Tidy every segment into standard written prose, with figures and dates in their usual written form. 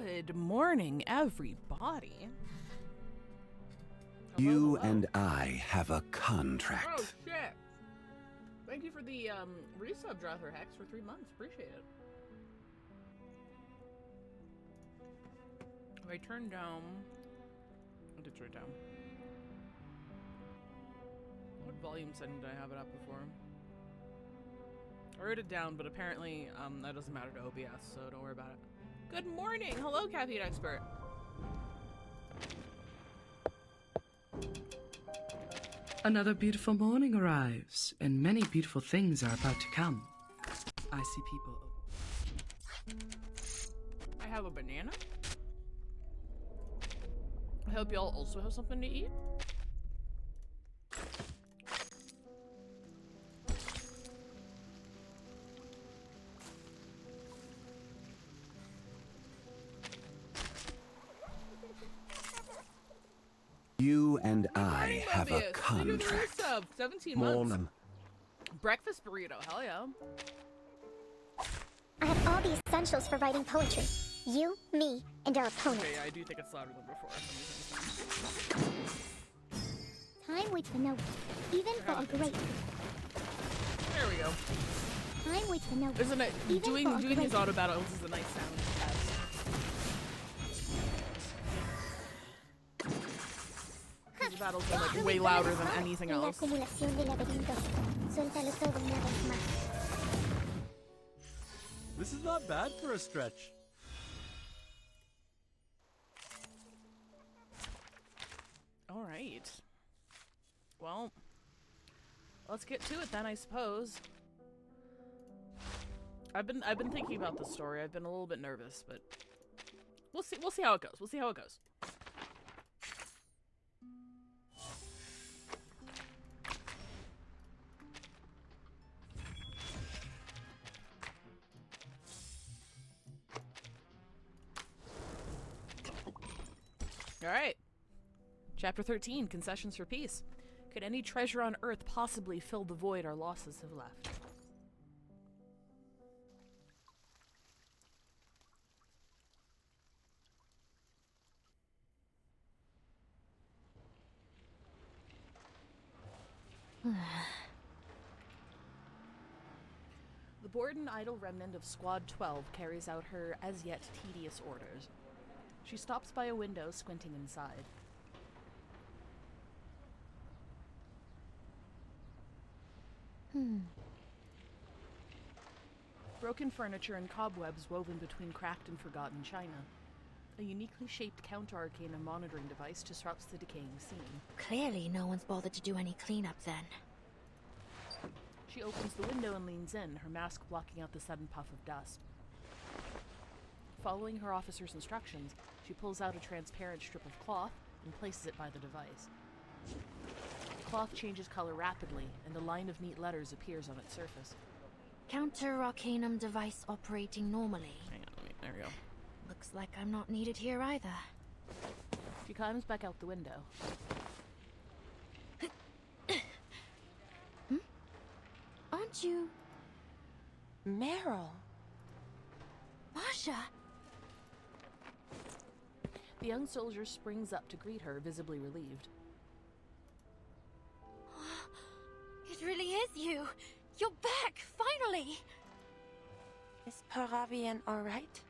Good morning, everybody. You and I have a contract. Oh, shit. Thank you for the resub, Drather Hex, for 3 months. Appreciate it. If I turn down... I did turn down. What volume setting did I have it up before? I wrote it down, but apparently that doesn't matter to OBS, so don't worry about it. Good morning! Hello, Caffeine Expert! Another beautiful morning arrives, and many beautiful things are about to come. I see people... I have a banana. I hope y'all also have something to eat. You and I have a contract. 17 months. Breakfast burrito, hell yeah. I have all the essentials for writing poetry. You, me, and our opponent. Okay, yeah, I do think it's louder than before. Time waits for no one, even for a great. There we go. Time waits for no one. Isn't it? Doing these auto battles is a nice sound. The battles are like way louder than anything else. This is not bad for a stretch. All right. Well, let's get to it then, I suppose. I've been thinking about this story. I've been a little bit nervous, but we'll see how it goes. We'll see how it goes. All right. Chapter 13, Concessions for Peace. Could any treasure on Earth possibly fill the void our losses have left? The bored and idle remnant of Squad 12 carries out her as yet tedious orders. She stops by a window, squinting inside. Broken furniture and cobwebs woven between cracked and forgotten china. A uniquely shaped counter-arcana monitoring device disrupts the decaying scene. Clearly no one's bothered to do any cleanup then. She opens the window and leans in, her mask blocking out the sudden puff of dust. Following her officer's instructions, she pulls out a transparent strip of cloth and places it by the device. The cloth changes color rapidly, and a line of neat letters appears on its surface. Counter-arcanum device operating normally. Hang on, there we go. Looks like I'm not needed here either. She climbs back out the window. Aren't you... Meryl? Masha? The young soldier springs up to greet her, visibly relieved. It really is you! You're back, finally! Is Paravian alright?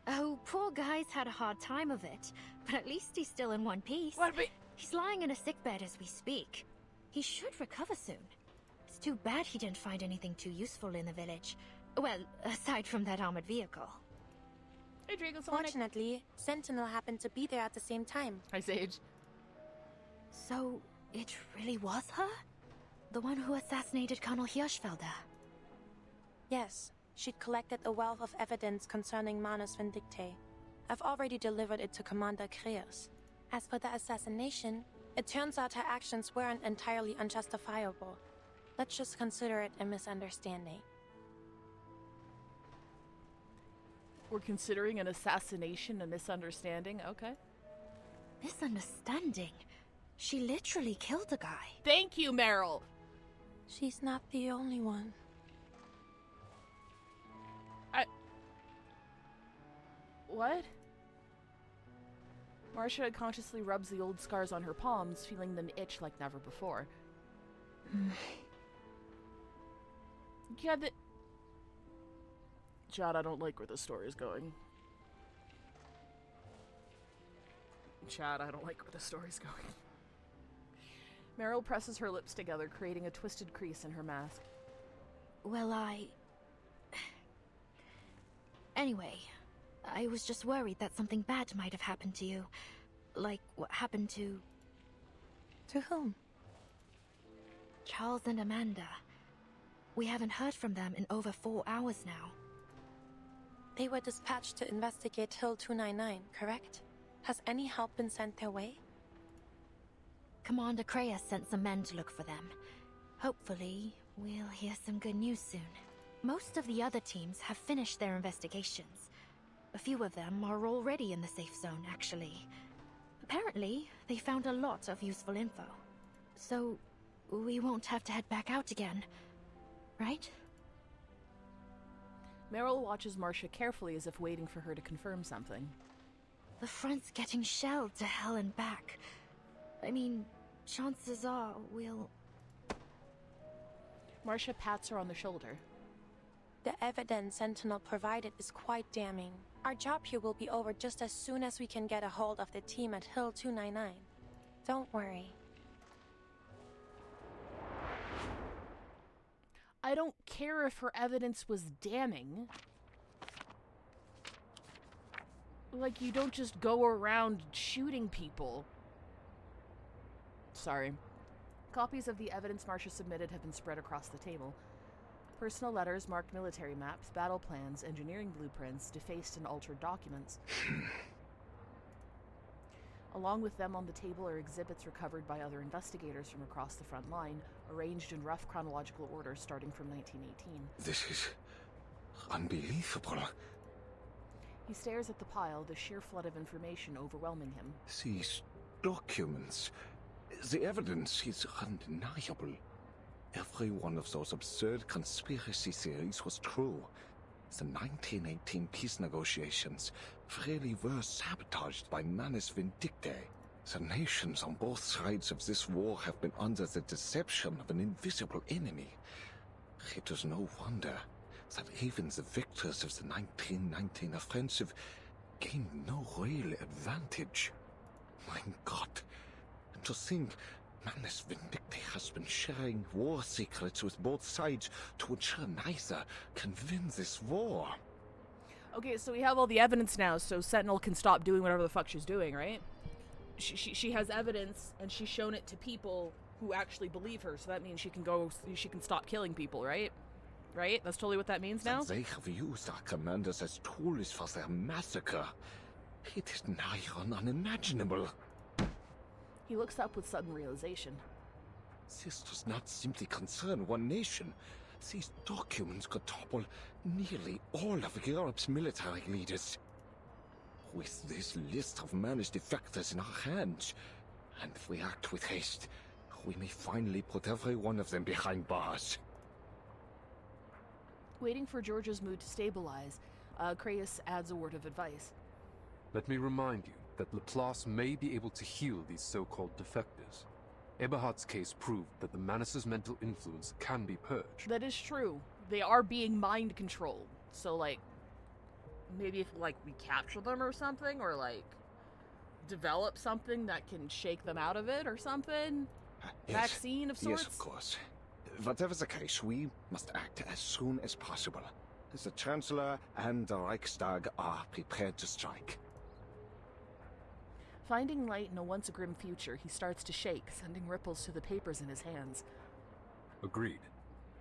Oh, poor guy's had a hard time of it, but at least he's still in one piece. He's lying in a sickbed as we speak. He should recover soon. It's too bad he didn't find anything too useful in the village. Well, aside from that armored vehicle. Hey, Drago. Fortunately, Sentinel happened to be there at the same time. Hi, Sage. So, it really was her? The one who assassinated Colonel Hirschfelder? Yes, she'd collected a wealth of evidence concerning Manus Vindictae. I've already delivered it to Commander Kreos. As for the assassination, it turns out her actions weren't entirely unjustifiable. Let's just consider it a misunderstanding. We're considering an assassination a misunderstanding? Okay. Misunderstanding? She literally killed the guy. Thank you, Meryl! She's not the only one. What? Marcia consciously rubs the old scars on her palms, feeling them itch like never before. Yeah, Chad, I don't like where this story is going. Chad, I don't like where the story's going. Meryl presses her lips together, creating a twisted crease in her mask. Well, Anyway, I was just worried that something bad might have happened to you. Like what happened to... To whom? Charles and Amanda. We haven't heard from them in over 4 hours now. They were dispatched to investigate Hill 299, correct? Has any help been sent their way? Commander Kreia sent some men to look for them. Hopefully, we'll hear some good news soon. Most of the other teams have finished their investigations. A few of them are already in the safe zone, actually. Apparently, they found a lot of useful info. So, we won't have to head back out again, right? Meryl watches Marcia carefully as if waiting for her to confirm something. The front's getting shelled to hell and back. I mean, chances are we'll... Marcia pats her on the shoulder. The evidence Sentinel provided is quite damning. Our job here will be over just as soon as we can get a hold of the team at Hill 299. Don't worry. I don't care if her evidence was damning. Like, you don't just go around shooting people. Sorry. Copies of the evidence Marcia submitted have been spread across the table. Personal letters, marked military maps, battle plans, engineering blueprints, defaced and altered documents. Along with them on the table are exhibits recovered by other investigators from across the front line, arranged in rough chronological order starting from 1918. This is unbelievable. He stares at the pile, the sheer flood of information overwhelming him. These documents, the evidence is undeniable. Every one of those absurd conspiracy theories was true. The 1918 peace negotiations really were sabotaged by Manus Vindictae. The nations on both sides of this war have been under the deception of an invisible enemy. It is no wonder that even the victors of the 1919 offensive gained no real advantage. My God, to think Manus Vindictae has been sharing war secrets with both sides to ensure neither can win this war. Okay, so we have all the evidence now, so Sentinel can stop doing whatever the fuck she's doing, right? She has evidence, and she's shown it to people who actually believe her, so that means she can stop killing people, right? Right? That's totally what that means now? They have used our commanders as tools for their massacre. It is nigh on unimaginable. He looks up with sudden realization. This does not simply concern one nation. These documents could topple nearly all of Europe's military leaders. With this list of managed defectors in our hands, and if we act with haste, we may finally put every one of them behind bars. Waiting for George's mood to stabilize, Kreis adds a word of advice. Let me remind you that Laplace may be able to heal these so-called defectors. Eberhard's case proved that the Manus' mental influence can be purged. That is true. They are being mind controlled. So, like, maybe if, like, we capture them or something, or, like, develop something that can shake them out of it or something? Yes. Vaccine of sorts? Yes, of course. Whatever the case, we must act as soon as possible. The Chancellor and the Reichstag are prepared to strike. Finding light in a once-grim future, he starts to shake, sending ripples to the papers in his hands. Agreed.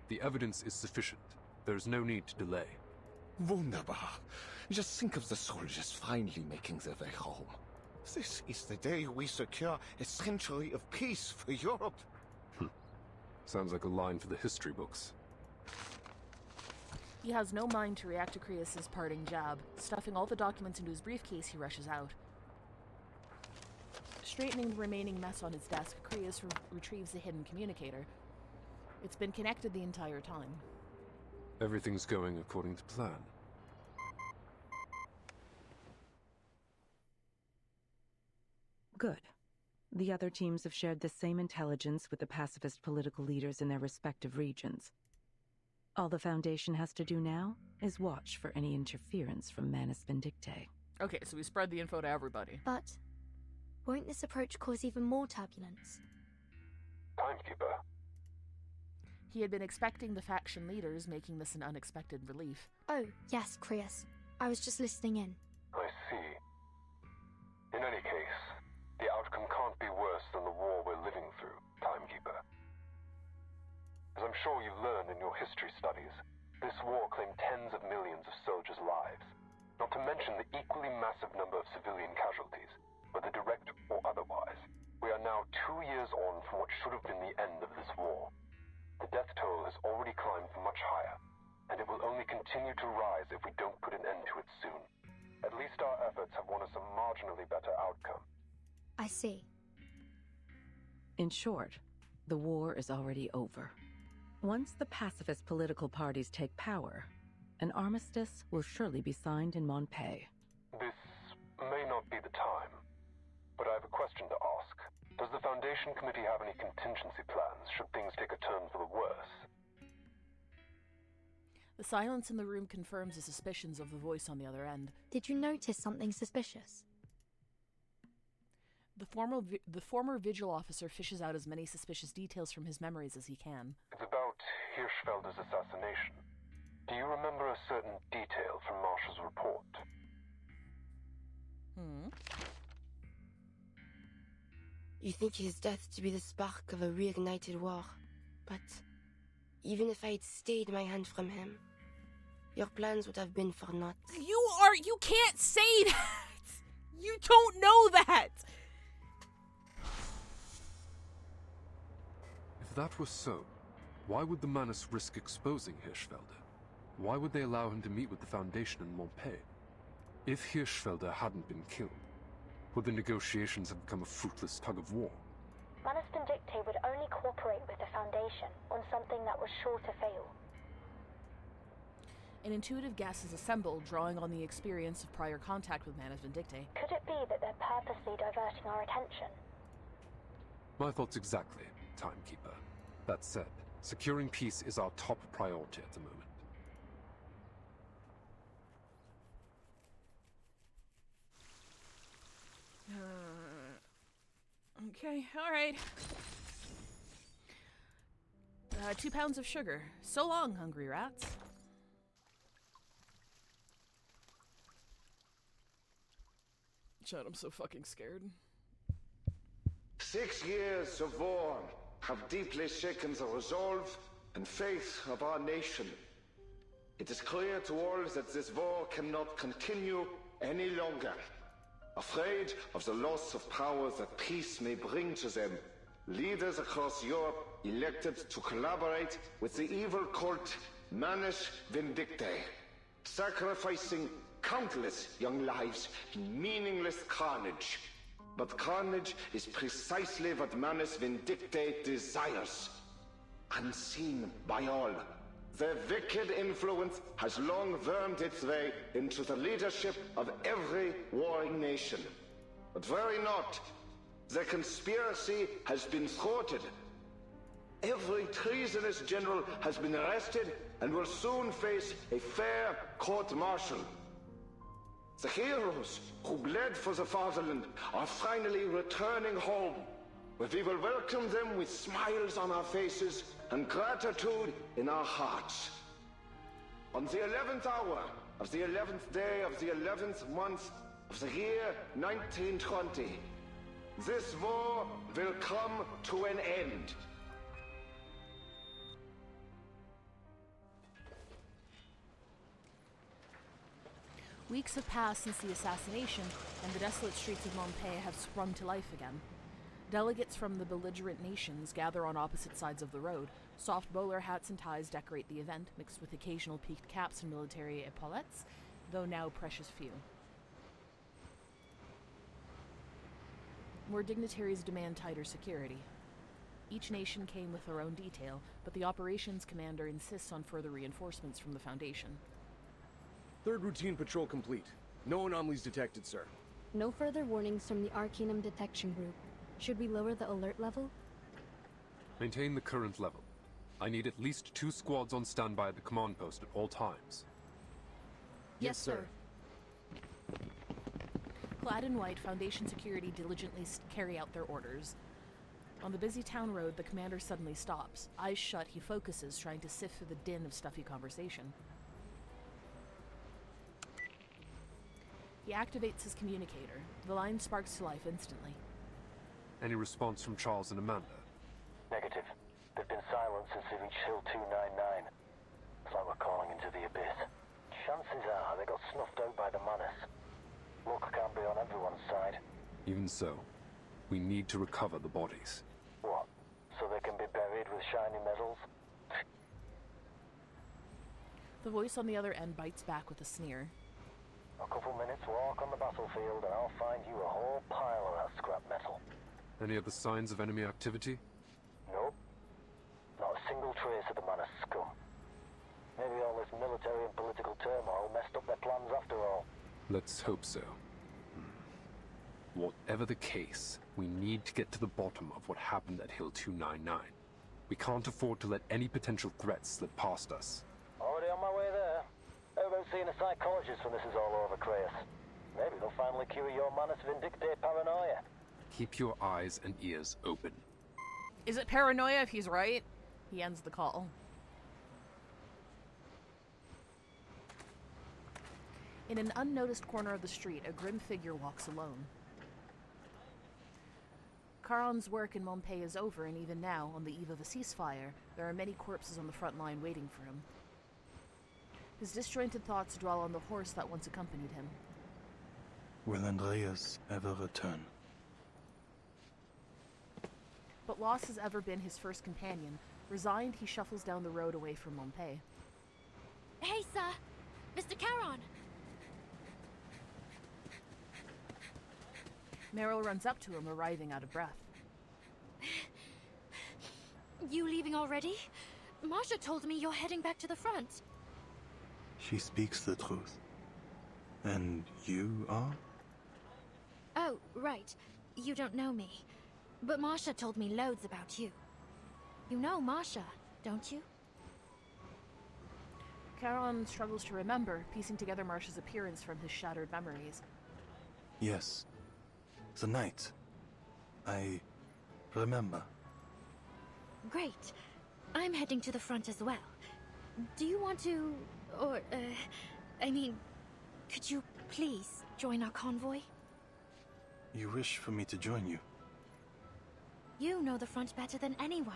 The evidence is sufficient. There's no need to delay. Wunderbar. Just think of the soldiers finally making their way home. This is the day we secure a century of peace for Europe. Sounds like a line for the history books. He has no mind to react to Kreis' parting jab. Stuffing all the documents into his briefcase, he rushes out. Straightening the remaining mess on his desk, Kreis retrieves the hidden communicator. It's been connected the entire time. Everything's going according to plan. Good. The other teams have shared the same intelligence with the pacifist political leaders in their respective regions. All the Foundation has to do now is watch for any interference from Manus Vindictae. Okay, so we spread the info to everybody. But won't this approach cause even more turbulence? Timekeeper. He had been expecting the faction leaders, making this an unexpected relief. Oh, yes, Krios. I was just listening in. I see. In any case, the outcome can't be worse than the war we're living through, Timekeeper. As I'm sure you learned in your history studies, this war claimed tens of millions of soldiers' lives, not to mention the equally massive number of civilian casualties, whether direct or otherwise. We are now 2 years on from what should have been the end of this war. The death toll has already climbed much higher, and it will only continue to rise if we don't put an end to it soon. At least our efforts have won us a marginally better outcome. I see. In short, the war is already over. Once the pacifist political parties take power, an armistice will surely be signed in Montpellier. This may not be the time, but I have a question to ask. Does the Foundation Committee have any contingency plans should things take a turn for the worse? The silence in the room confirms the suspicions of the voice on the other end. Did you notice something suspicious? The former vigil officer fishes out as many suspicious details from his memories as he can. It's about Hirschfelder's assassination. Do you remember a certain detail from Marshall's report? You think his death to be the spark of a reignited war, but even if I had stayed my hand from him, your plans would have been for naught. You can't say that! You don't know that! If that was so, why would the Manus risk exposing Hirschfelder? Why would they allow him to meet with the Foundation in Montpellier? If Hirschfelder hadn't been killed, would the negotiations have become a fruitless tug-of-war? Manus Vindictae would only cooperate with the Foundation on something that was sure to fail. An intuitive guess is assembled, drawing on the experience of prior contact with Manus Vindictae. Could it be that they're purposely diverting our attention? My thoughts exactly, Timekeeper. That said, securing peace is our top priority at the moment. Okay, alright. 2 pounds of sugar. So long, hungry rats. Chad, I'm so fucking scared. 6 years of war have deeply shaken the resolve and faith of our nation. It is clear to all that this war cannot continue any longer. Afraid of the loss of power that peace may bring to them, leaders across Europe elected to collaborate with the evil cult Manus Vindictae, sacrificing countless young lives in meaningless carnage. But carnage is precisely what Manus Vindictae desires. Unseen by all, their wicked influence has long wormed its way into the leadership of every warring nation. But worry not, the conspiracy has been thwarted. Every treasonous general has been arrested and will soon face a fair court-martial. The heroes who bled for the fatherland are finally returning home, where we will welcome them with smiles on our faces and gratitude in our hearts. On the 11th hour of the 11th day of the 11th month of the year 1920, this war will come to an end. Weeks have passed since the assassination, and the desolate streets of Montpellier have sprung to life again. Delegates from the belligerent nations gather on opposite sides of the road. Soft bowler hats and ties decorate the event, mixed with occasional peaked caps and military epaulettes, though now precious few. More dignitaries demand tighter security. Each nation came with their own detail, but the operations commander insists on further reinforcements from the Foundation. 3rd routine patrol complete. No anomalies detected, sir. No further warnings from the Arcanum Detection Group. Should we lower the alert level? Maintain the current level. I need at least 2 squads on standby at the command post at all times. Yes, sir. Clad in white, Foundation security diligently carry out their orders. On the busy town road, the commander suddenly stops. Eyes shut, he focuses, trying to sift through the din of stuffy conversation. He activates his communicator. The line sparks to life instantly. Any response from Charles and Amanda? Negative. They've been silent since they reached Hill 299. It's like we're calling into the abyss. Chances are they got snuffed out by the Manus. Luck can't be on everyone's side. Even so, we need to recover the bodies. What? So they can be buried with shiny medals? The voice on the other end bites back with a sneer. A couple minutes walk on the battlefield and I'll find you a whole pile of that scrap metal. Any other signs of enemy activity? Nope. Not a single trace of the Manus scum. Maybe all this military and political turmoil messed up their plans after all. Let's hope so. Whatever the case, we need to get to the bottom of what happened at Hill 299. We can't afford to let any potential threats slip past us. Already on my way there. How about seeing a psychologist when this is all over, Kratos? Maybe they'll finally cure your Manus Vindictae paranoia. Keep your eyes and ears open. Is it paranoia if he's right? He ends the call. In an unnoticed corner of the street, a grim figure walks alone. Charon's work in Montpellier is over, and even now, on the eve of a ceasefire, there are many corpses on the front line waiting for him. His disjointed thoughts dwell on the horse that once accompanied him. Will Andreas ever return? But loss has ever been his first companion. Resigned, he shuffles down the road away from Montpellier. Hey, sir! Mr. Charon! Meryl runs up to him, arriving out of breath. You leaving already? Marsha told me you're heading back to the front. She speaks the truth. And you are? Oh, right. You don't know me. But Marsha told me loads about you. You know Marsha, don't you? Charon struggles to remember, piecing together Marsha's appearance from his shattered memories. Yes. The night. I remember. Great. I'm heading to the front as well. Do you want to... could you please join our convoy? You wish for me to join you? You know the front better than anyone.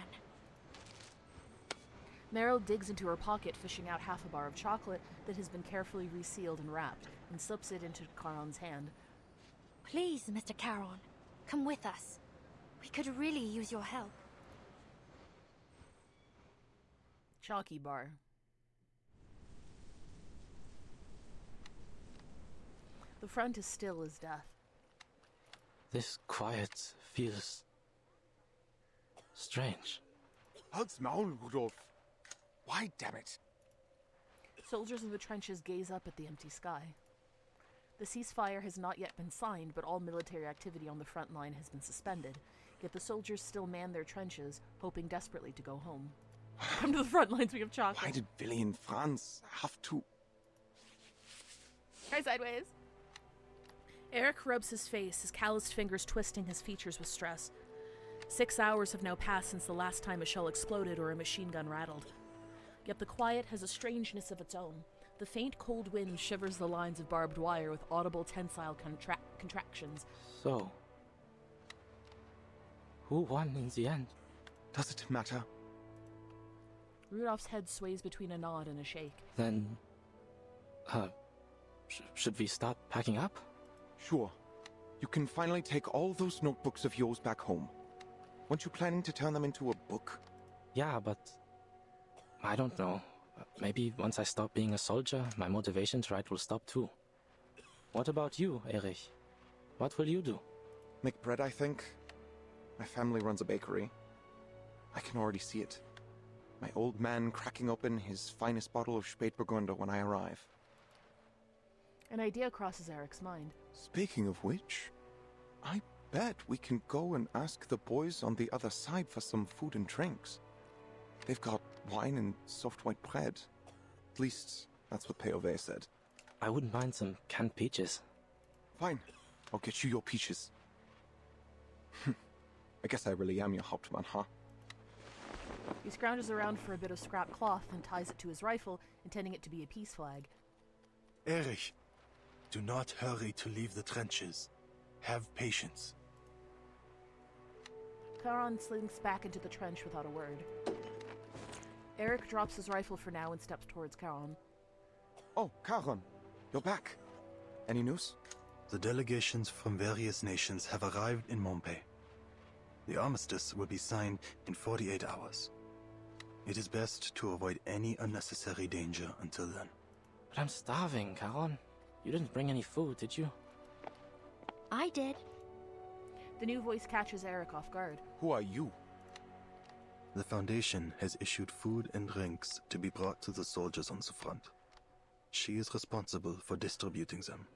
Meryl digs into her pocket, fishing out half a bar of chocolate that has been carefully resealed and wrapped, and slips it into Charon's hand. Please, Mr. Charon, come with us. We could really use your help. Chalky bar. The front is still as death. This quiet feels strange. Halt's Maul, Rudolph. Why, damn it? Soldiers in the trenches gaze up at the empty sky. The ceasefire has not yet been signed, but all military activity on the front line has been suspended. Yet the soldiers still man their trenches, hoping desperately to go home. Come to the front lines, we have chocolate. Why did Billy and Franz have to... Try sideways. Eric rubs his face, his calloused fingers twisting his features with stress. 6 hours have now passed since the last time a shell exploded or a machine gun rattled. Yet the quiet has a strangeness of its own. The faint cold wind shivers the lines of barbed wire with audible tensile contractions. So, who won in the end? Does it matter? Rudolph's head sways between a nod and a shake. Then, should we start packing up? Sure. You can finally take all those notebooks of yours back home. Weren't you planning to turn them into a book? Yeah, but I don't know. Maybe once I stop being a soldier, my motivation to write will stop too. What about you, Erich? What will you do? Make bread, I think. My family runs a bakery. I can already see it. My old man cracking open his finest bottle of Spätburgunder when I arrive. An idea crosses Eric's mind. Speaking of which, I bet we can go and ask the boys on the other side for some food and drinks. They've got wine and soft white bread. At least, that's what Peove said. I wouldn't mind some canned peaches. Fine. I'll get you your peaches. I guess I really am your Hauptmann, huh? He scrounges around for a bit of scrap cloth and ties it to his rifle, intending it to be a peace flag. Erich, do not hurry to leave the trenches. Have patience. Charon slinks back into the trench without a word. Eric drops his rifle for now and steps towards Charon. Oh, Charon, you're back. Any news? The delegations from various nations have arrived in Montpellier. The armistice will be signed in 48 hours. It is best to avoid any unnecessary danger until then. But I'm starving, Charon. You didn't bring any food, did you? I did. The new voice catches Eric off guard. Who are you? The Foundation has issued food and drinks to be brought to the soldiers on the front. She is responsible for distributing them.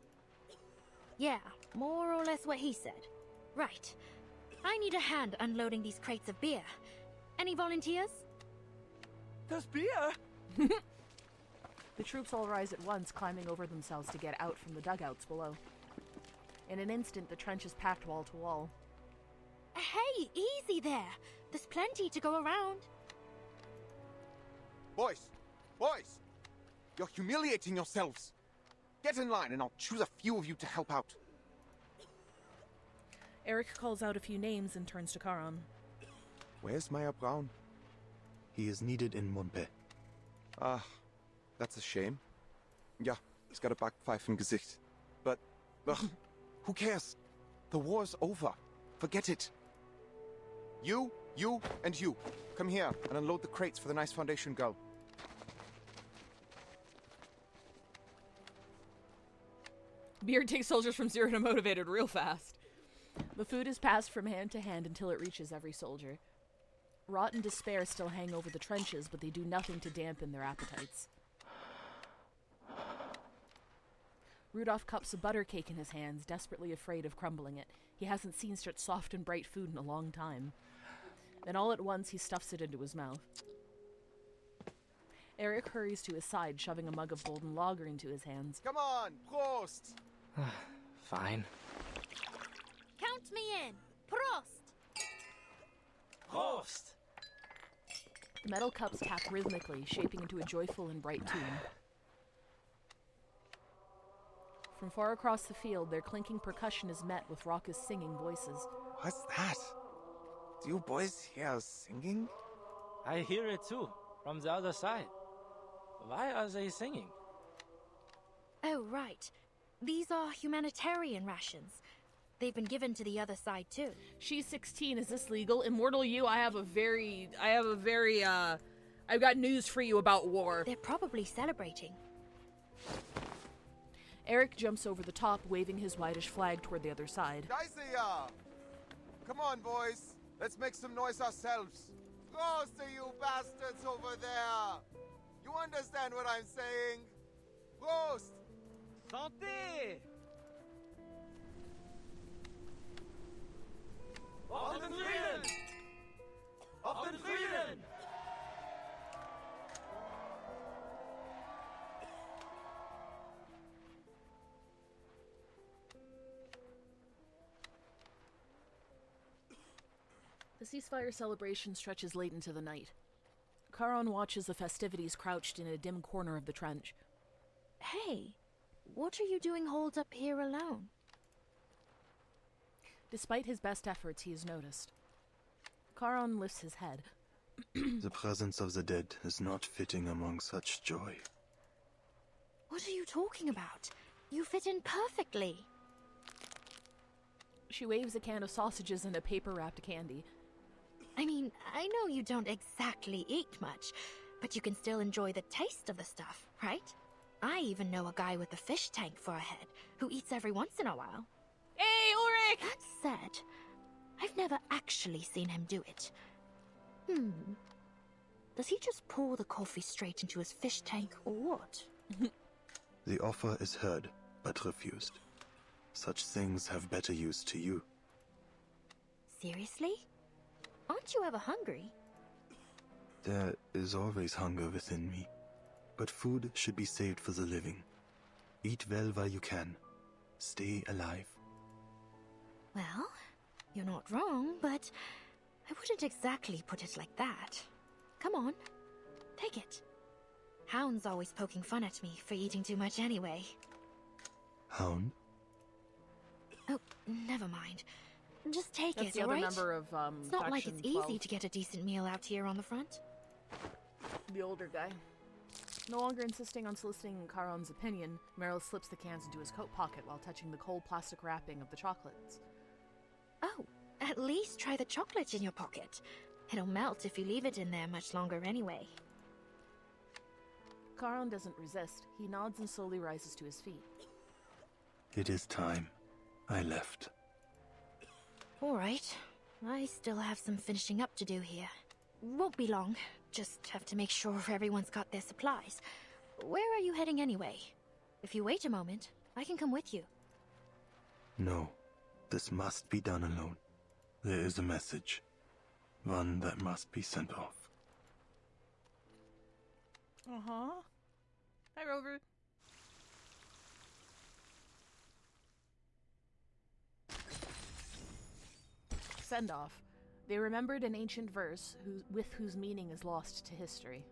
Yeah, more or less what he said. Right. I need a hand unloading these crates of beer. Any volunteers? There's beer! The troops all rise at once, climbing over themselves to get out from the dugouts below. In an instant, the trench is packed wall to wall. Hey, easy there! There's plenty to go around. Boys! Boys! You're humiliating yourselves! Get in line and I'll choose a few of you to help out. Eric calls out a few names and turns to Charon. Where's Meyer Braun? He is needed in Montpellier. Ah, that's a shame. Ja, he's got a Backpfeifengesicht. But, ugh, who cares? The war's over. Forget it. You, and you. Come here and unload the crates for the nice Foundation girl. Beer takes soldiers from 0 to motivated real fast. The food is passed from hand to hand until it reaches every soldier. Rot and despair still hang over the trenches, but they do nothing to dampen their appetites. Rudolph cups a butter cake in his hands, desperately afraid of crumbling it. He hasn't seen such soft and bright food in a long time. Then all at once he stuffs it into his mouth. Eric hurries to his side, shoving a mug of golden lager into his hands. Come on, Prost! Fine. Count me in. Prost! Prost! The metal cups tap rhythmically, shaping into a joyful and bright tune. From far across the field, their clinking percussion is met with raucous singing voices. What's that? Do you boys hear singing? I hear it too, from the other side. Why are they singing? Oh, right. These are humanitarian rations. They've been given to the other side too. She's 16. Is this legal? Immortal you, I've got news for you about war. They're probably celebrating. Eric jumps over the top, waving his whitish flag toward the other side. Geisier! Come on, boys. Let's make some noise ourselves. Prost to you bastards over there! You understand what I'm saying? Prost! Santé! Auf den Frieden! Auf den Frieden! The ceasefire celebration stretches late into the night. Charon watches the festivities crouched in a dim corner of the trench. Hey, what are you doing holed up here alone? Despite his best efforts, he is noticed. Charon lifts his head. The presence of the dead is not fitting among such joy. What are you talking about? You fit in perfectly. She waves a can of sausages and a paper-wrapped candy. I mean, I know you don't exactly eat much, but you can still enjoy the taste of the stuff, right? I even know a guy with a fish tank for a head who eats every once in a while. Hey, Ulrich! That said, I've never actually seen him do it. Does he just pour the coffee straight into his fish tank or what? The offer is heard, but refused. Such things have better use to you. Seriously? Aren't you ever hungry? There is always hunger within me, but food should be saved for the living. Eat well while you can. Stay alive. Well, you're not wrong, but I wouldn't exactly put it like that. Come on, take it. Hound's always poking fun at me for eating too much anyway. Hound? Oh, never mind. Just take That's it, the other alright? member of It's not like it's Faction 12. easy to get a decent meal out here on the front. The older guy. No longer insisting on soliciting Charon's opinion, Meryl slips the cans into his coat pocket while touching the cold plastic wrapping of the chocolates. Oh, at least try the chocolate in your pocket. It'll melt if you leave it in there much longer anyway. Charon doesn't resist. He nods and slowly rises to his feet. It is time. I left. Alright. I still have some finishing up to do here. Won't be long. Just have to make sure everyone's got their supplies. Where are you heading anyway? If you wait a moment, I can come with you. No, this must be done alone. There is a message. One that must be sent off. Uh-huh. Hi, Rover. Send off. They remembered an ancient verse with whose meaning is lost to history.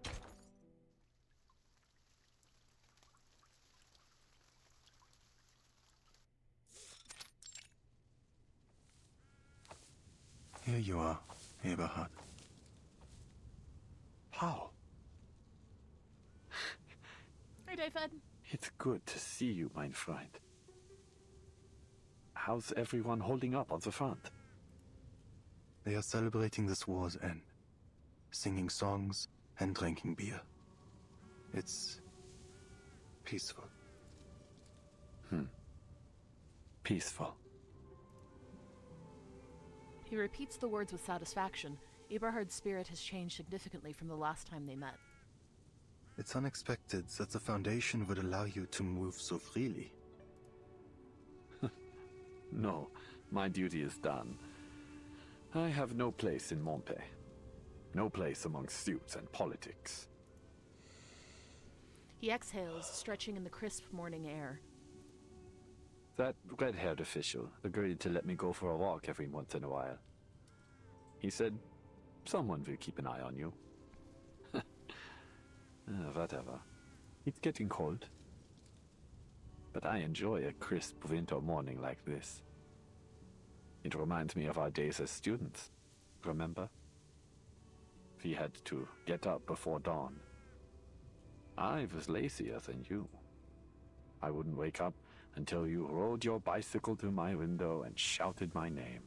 Here you are, Eberhard. Paul. Hey, David. It's good to see you, mein Freund. How's everyone holding up on the front? They are celebrating this war's end. Singing songs and drinking beer. It's peaceful. Peaceful. He repeats the words with satisfaction. Eberhard's spirit has changed significantly from the last time they met. It's unexpected that the Foundation would allow you to move so freely. No, my duty is done. I have no place in Montpé. No place among suits and politics. He exhales, stretching in the crisp morning air. That red-haired official agreed to let me go for a walk every once in a while. He said, someone will keep an eye on you. Whatever. It's getting cold. But I enjoy a crisp winter morning like this. It reminds me of our days as students, remember? We had to get up before dawn. I was lazier than you. I wouldn't wake up until you rode your bicycle to my window and shouted my name.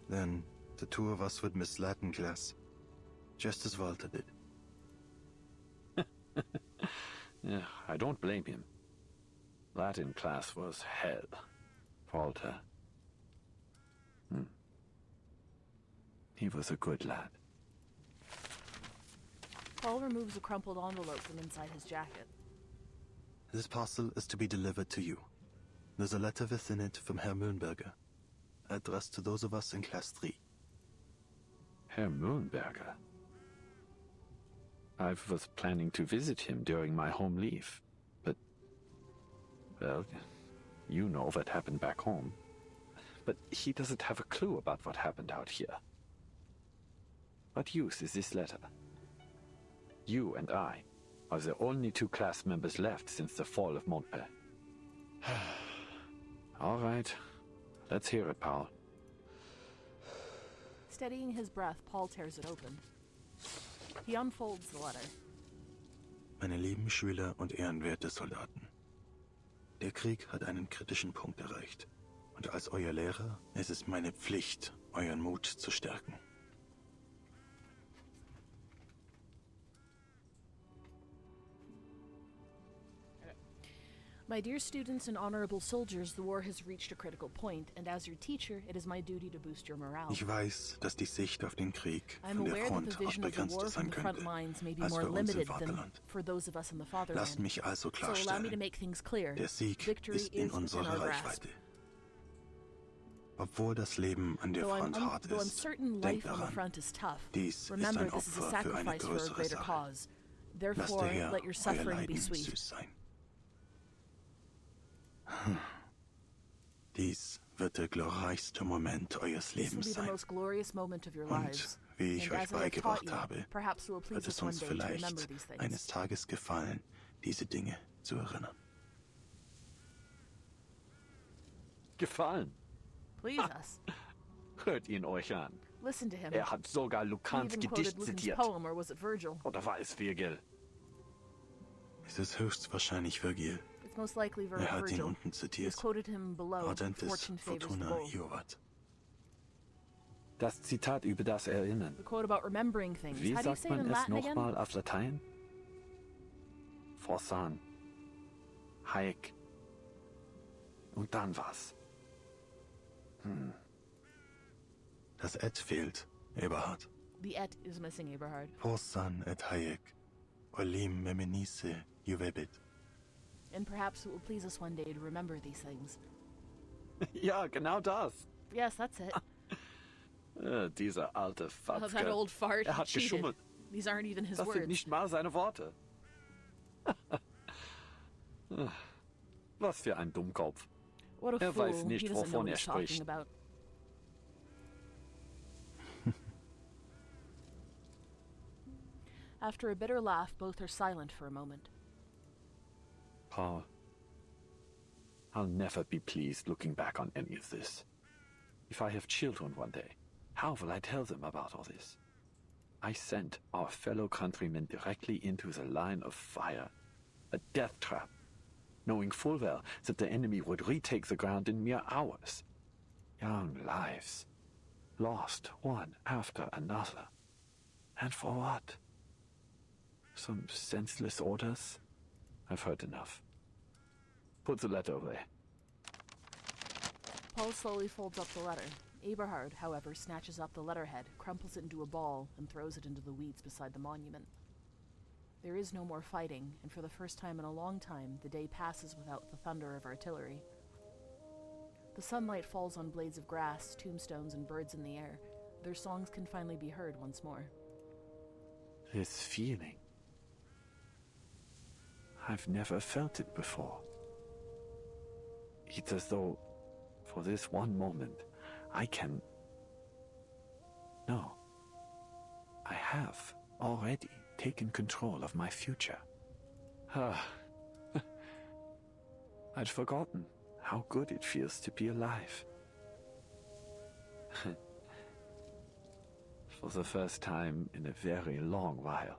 Then the two of us would miss Latin class, just as Walter did. Yeah, I don't blame him. Latin class was hell. Walter. He was a good lad. Paul removes a crumpled envelope from inside his jacket. This parcel is to be delivered to you. There's a letter within it from Herr Mühlenberger, addressed to those of us in Class 3. Herr Mühlenberger? I was planning to visit him during my home leave, but... well, you know what happened back home. But he doesn't have a clue about what happened out here. What use is this letter? You and I are the only two class members left since the fall of Montpé. All right, let's hear it, Paul. Steadying his breath, Paul tears it open. He unfolds the letter. Meine lieben Schüler und ehrenwerte Soldaten. Der Krieg hat einen kritischen Punkt erreicht. Und als euer Lehrer ist es meine Pflicht, euren Mut zu stärken. My dear students and honorable soldiers, the war has reached a critical point, and as your teacher, it is my duty to boost your morale. Ich weiß, dass die Sicht auf den Krieg I'm von der aware that Front the oft vision of the war begrenzter from sein the front könnte, lines may be als more für uns im limited than Vaterland. for those of us in the Lasst fatherland. mich also So allow me to klarstellen, make things clear. der Sieg Victory ist in is within unserer our grasp. Reichweite. Obwohl das Leben an der Though Front hart I'm ist, certain denkt life on the daran, front is tough. dies ist Remember, ein this is a Opfer für eine sacrifice for a größere greater Sache. cause. Lasst Therefore, der Herr let your euer suffering be Leiden sweet. süß sein. Dies wird der glorreichste Moment eures This will Lebens be the sein. most glorious moment of your Und lives. wie ich And euch as I have taught beigebracht you, habe, perhaps it will please wird us es one uns day to remember vielleicht these things. eines Tages gefallen, diese Dinge zu erinnern. Gefallen? Please us. Hört ihn euch an. Listen to him. Er hat sogar He Lucans even Gedicht quoted Lucan's zitiert. poem, or was it Virgil? Oder war es Virgil? Es ist höchstwahrscheinlich Virgil. It's most likely Er hat ihn Virgil. unten He's zitiert. quoted him below. Ardentis Fortune favors the Fortuna bold. Iovat. Das Zitat über das Erinnern. The quote about remembering things. Wie How do you sagt say it man in es Latin again? nochmal auf Latein? Forsan. Hayek. Und dann was? Das Et fehlt, Eberhard. The et is missing, Eberhard. Forsan et Hayek. Olim memenise juvebit. And perhaps it will please us one day to remember these things. Ja, genau das. Yes, that's it. Dieser alte Oh, Fatzke. that old fart. Er He hat cheated. geschummelt. These aren't even his Das sind words. nicht mal seine Worte. Was für ein Dummkopf. What a Er fool. weiß nicht, He doesn't know wovon what er he's talking spricht. about. After a bitter laugh, both are silent for a moment. Paul, I'll never be pleased looking back on any of this. If I have children one day, how will I tell them about all this? I sent our fellow countrymen directly into the line of fire, a death trap, knowing full well that the enemy would retake the ground in mere hours. Young lives, lost one after another. And for what? Some senseless orders? I've heard enough. Put the letter away. Paul slowly folds up the letter. Eberhard, however, snatches up the letterhead, crumples it into a ball, and throws it into the weeds beside the monument. There is no more fighting, and for the first time in a long time, the day passes without the thunder of artillery. The sunlight falls on blades of grass, tombstones, and birds in the air. Their songs can finally be heard once more. This feeling. I've never felt it before. It's as though, for this one moment, I can... No. I have already taken control of my future. I'd forgotten how good it feels to be alive. For the first time in a very long while,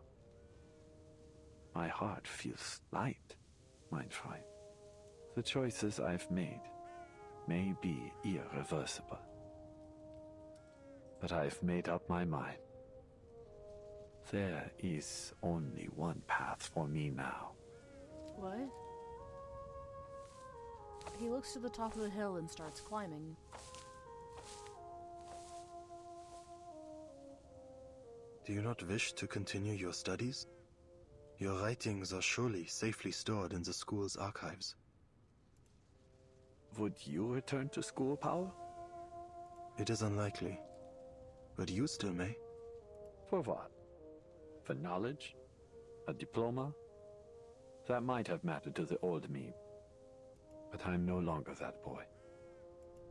my heart feels light, mein Freund. The choices I've made may be irreversible. But I've made up my mind. There is only one path for me now. What? He looks to the top of the hill and starts climbing. Do you not wish to continue your studies? Your writings are surely safely stored in the school's archives. Would you return to school, Paul? It is unlikely, but you still may. For what? For knowledge? A diploma? That might have mattered to the old me. But I'm no longer that boy.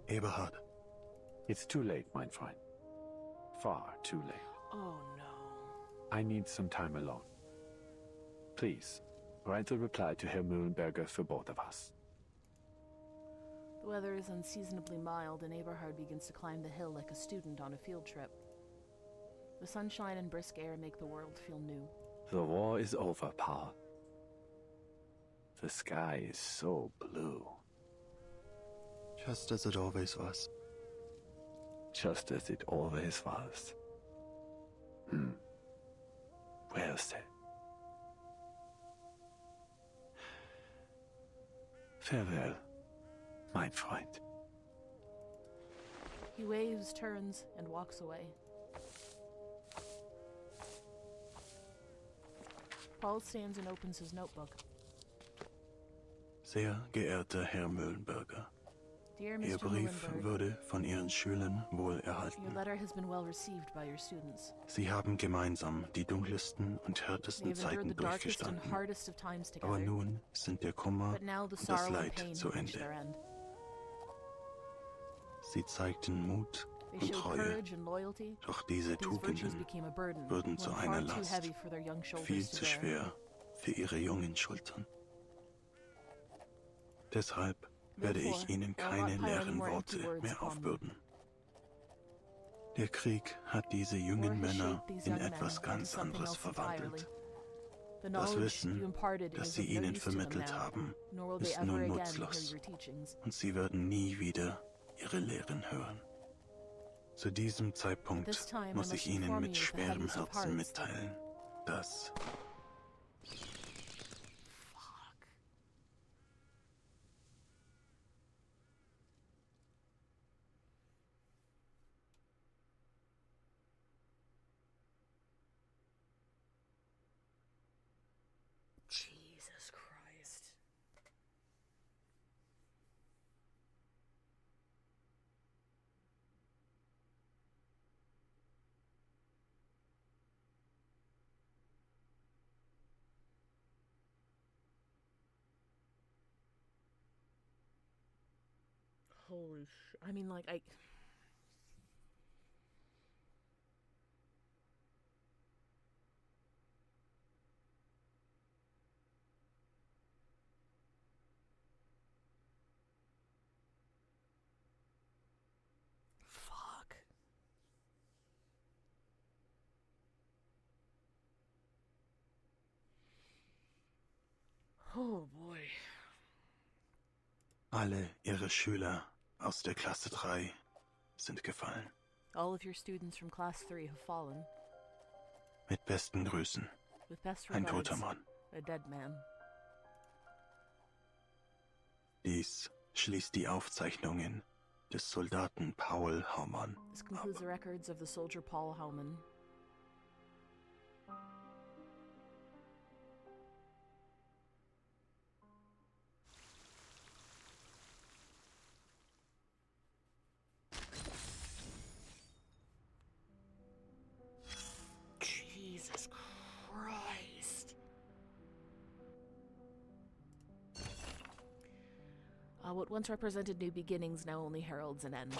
Eberhard. It's too late, mein Freund. Far too late. Oh no. I need some time alone. Please, write a reply to Herr Mühlenberger for both of us. The weather is unseasonably mild, and Eberhard begins to climb the hill like a student on a field trip. The sunshine and brisk air make the world feel new. The war is over, Paul. The sky is so blue. Just as it always was. Just as it always was. Well said. Farewell, mein Freund. He waves, turns, and walks away. Paul stands and opens his notebook. Sehr geehrter Herr Mühlenberger, Dear Ihr Mr. Brief Muhlenberg, wurde von Ihren Schülern wohl your erhalten. letter has been well received by your students. Sie haben gemeinsam die dunkelsten und They härtesten have endured Zeiten the darkest and durchgestanden. hardest of times Aber together. nun sind der Kummer But now the und das sorrow and Leid pain zu have reached Ende. their end. Sie zeigten Mut They und showed Treue, courage and loyalty. doch diese These virtues Tugenden became a burden, würden zu one einer far too Last, heavy for their young viel shoulders to zu bear. schwer für ihre jungen Schultern. Deshalb werde ich Therefore, Ihnen I'll keine not pile any leeren more empty Worte words mehr upon them. aufbürden. Der Krieg hat diese War jungen has Männer shaped these in young men etwas into ganz something anderes else entirely. verwandelt. The Das knowledge Wissen, you imparted das is Sie of no ihnen use to them vermittelt now, haben, nor will they ist ever nun again hear nutzlos, your teachings. und Sie werden nie wieder Ihre Lehren hören. Zu diesem Zeitpunkt This time I muss must ich Ihnen inform mit you with the schwerem heaviest of Herzen hearts that- mitteilen, dass Jesus Christ. Holy sh... I mean, like, I... Fuck. Oh boy. alle Ihre Schüler aus der Klasse 3 sind gefallen. All of your students from class 3 have fallen. Mit besten Grüßen, With best ein regards, toter Mann. a dead man. Dies schließt die Aufzeichnungen des Soldaten Paul Haumann. This concludes the records of the soldier Paul Hauman. Jesus Christ. What once represented new beginnings now only heralds an end.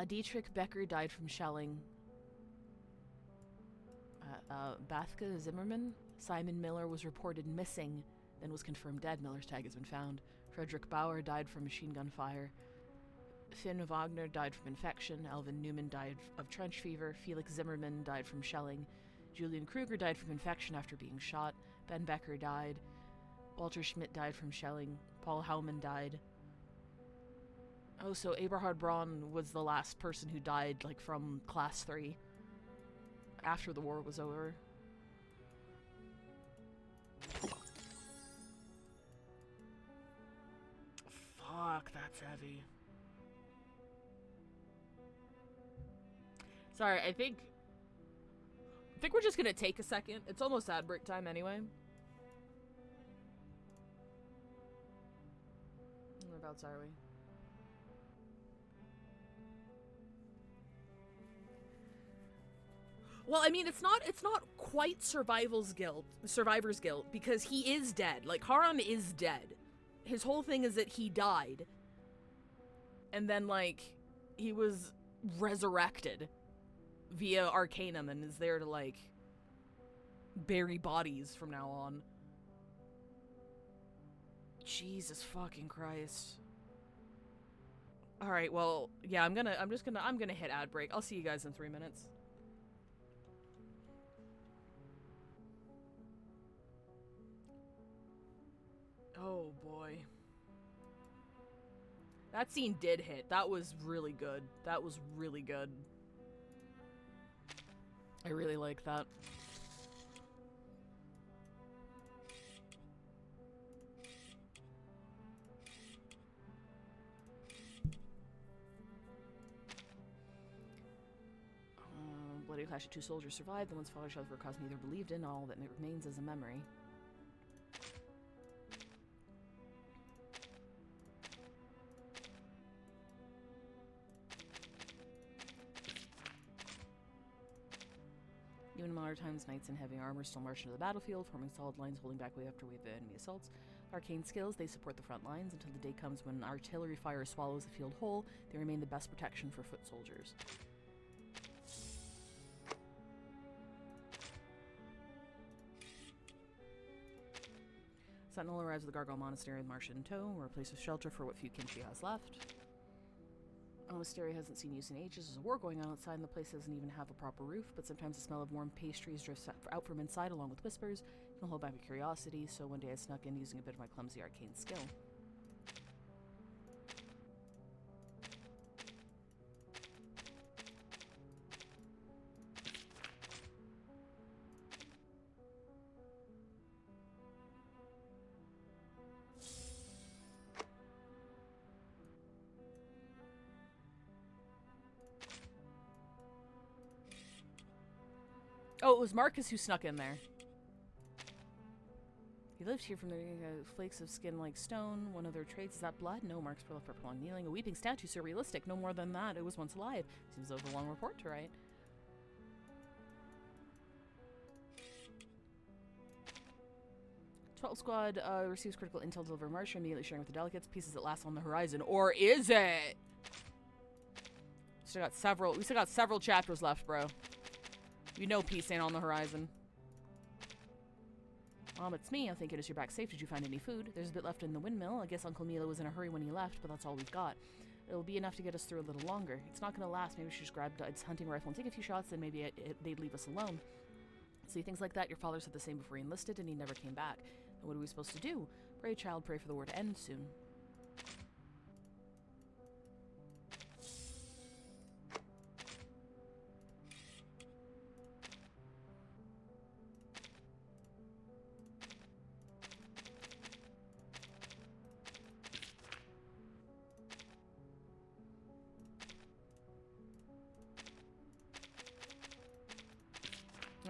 Dietrich Becker died from shelling. Bathka Zimmerman. Simon Miller was reported missing, then was confirmed dead. Miller's tag has been found. Frederick Bauer died from machine gun fire. Finn Wagner died from infection. Alvin Newman died of trench fever. Felix Zimmerman died from shelling. Julian Kruger died from infection after being shot. Ben Becker died. Walter Schmidt died from shelling. Paul Haumann died. Oh, so Eberhard Braun was the last person who died, like, from class 3 after the war was over. Fuck, that's heavy. Sorry, I think we're just gonna take a second. It's almost ad break time anyway. Whereabouts are we? Well, I mean, it's not quite survivor's guilt because he is dead. Like, Charon is dead. His whole thing is that he died. And then, like, he was resurrected via Arcanum and is there to, like, bury bodies from now on. Jesus fucking Christ. Alright, well, yeah, I'm gonna hit ad break. I'll see you guys in 3 minutes. Oh boy. That scene did hit. That was really good. That was really good. I really like that. Following a clash, 2 soldiers survived. The one's father shot for a cause neither believed in. All that remains as a memory. Even in modern times, knights in heavy armor still march into the battlefield, forming solid lines holding back wave after wave of enemy assaults. Arcane skills, they support the front lines until the day comes when artillery fire swallows the field whole. They remain the best protection for foot soldiers. Sentinel arrives at the Gargoyle Monastery with Martian in tow, or a place of shelter for what few kin she has left. The monastery hasn't seen use in ages. There's a war going on outside, and the place doesn't even have a proper roof, but sometimes the smell of warm pastries drifts out from inside along with whispers. You can hold back my curiosity, so one day I snuck in using a bit of my clumsy arcane skill. Oh, it was Marcus who snuck in there. He lived here from the flakes of skin like stone. One of their traits is that blood. No marks for prolonged kneeling. A weeping statue, so realistic. No more than that. It was once alive. Seems over a long report to write. Twelve Squad receives critical intel delivered Martian, immediately sharing with the delegates. Pieces at last on the horizon. Or is it? We still got several chapters left, bro. You know peace ain't on the horizon. It's me. I think it is your back safe. Did you find any food? There's a bit left in the windmill. I guess Uncle Milo was in a hurry when he left, but that's all we've got. It'll be enough to get us through a little longer. It's not going to last. Maybe we should just grab its hunting rifle and take a few shots, then maybe they'd leave us alone. See, things like that, your father said the same before he enlisted, and he never came back. And what are we supposed to do? Pray, child, pray for the war to end soon.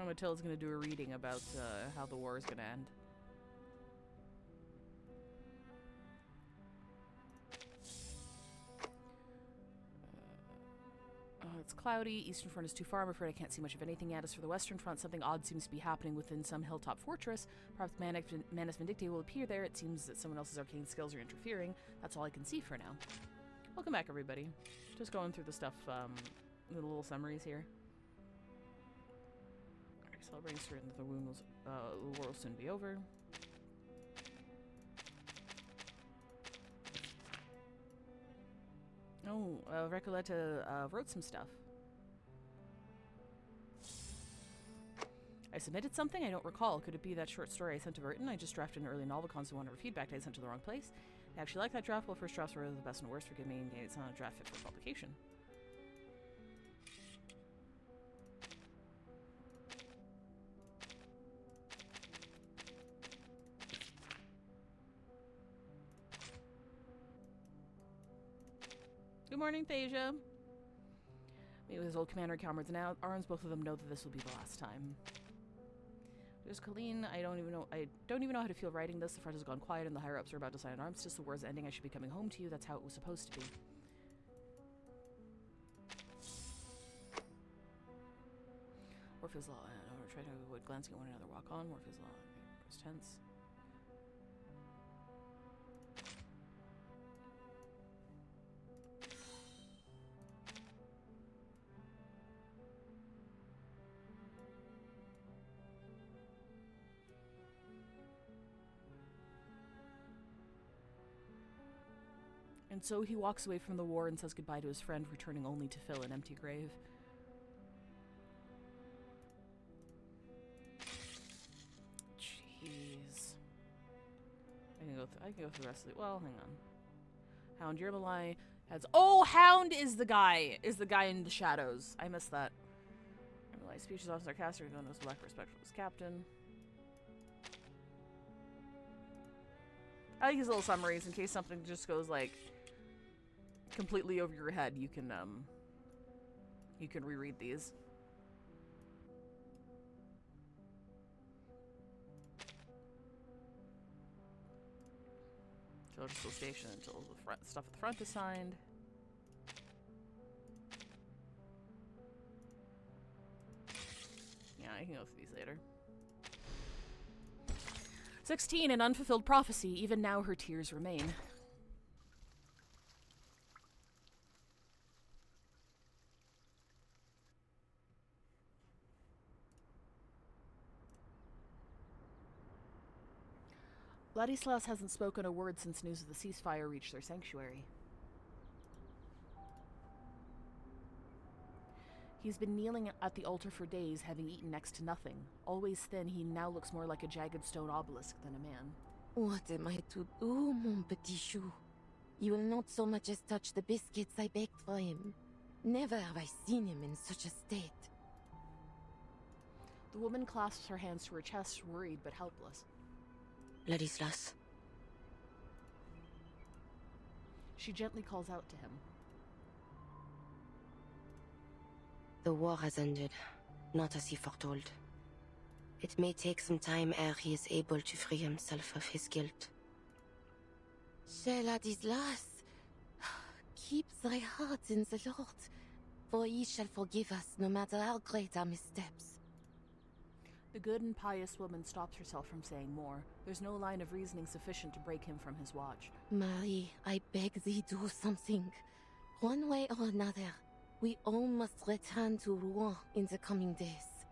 Matilda's going to do a reading about how the war is going to end. It's cloudy. Eastern front is too far. I'm afraid I can't see much of anything yet. As for the western front, something odd seems to be happening within some hilltop fortress. Perhaps Manus Vindicti will appear there. It seems that someone else's arcane skills are interfering. That's all I can see for now. Welcome back, everybody. Just going through the stuff, the little summaries here. Celebrating certain that the war will soon be over. Oh, Recoleta wrote some stuff. I submitted something? I don't recall. Could it be that short story I sent to Burton? I just drafted an early novel, constantly wanted feedback. I sent to the wrong place. I actually like that draft. Well, first drafts were the best and worst. Forgive me, it's not a draft fit for publication. Good morning, Thasia. Meet with his old commander, comrades, and arms. Both of them know that this will be the last time. There's Colleen. I don't even know how to feel writing this. The front has gone quiet, and the higher ups are about to sign an armistice. The war's ending. I should be coming home to you. That's how it was supposed to be. Morpheus Law. I don't try to avoid glancing at one another. Walk on. Morpheus Law. It's tense. And so he walks away from the war and says goodbye to his friend, returning only to fill an empty grave. Jeez. I can go through the rest of it. Well, hang on. Hound Yermalai has... Oh, Hound is the guy in the shadows. I missed that. Yermalai speech is often sarcastic, no knows lack of respect for his captain. I like his little summaries in case something just goes like completely over your head. You can reread these. Social station until the stuff at the front is signed. Yeah, I can go through these later. 16, an unfulfilled prophecy. Even now her tears remain. Ladislas hasn't spoken a word since news of the ceasefire reached their sanctuary. He's been kneeling at the altar for days, having eaten next to nothing. Always thin, he now looks more like a jagged stone obelisk than a man. What am I to do, mon petit chou? You will not so much as touch the biscuits I baked for him. Never have I seen him in such a state. The woman clasps her hands to her chest, worried but helpless. Ladislas. She gently calls out to him. The war has ended, not as he foretold. It may take some time ere he is able to free himself of his guilt. Cher Ladislas, keep thy heart in the Lord, for he shall forgive us no matter how great our missteps. The good and pious woman stops herself from saying more. There's no line of reasoning sufficient to break him from his watch. Marie, I beg thee do something. One way or another, we all must return to Rouen in the coming days.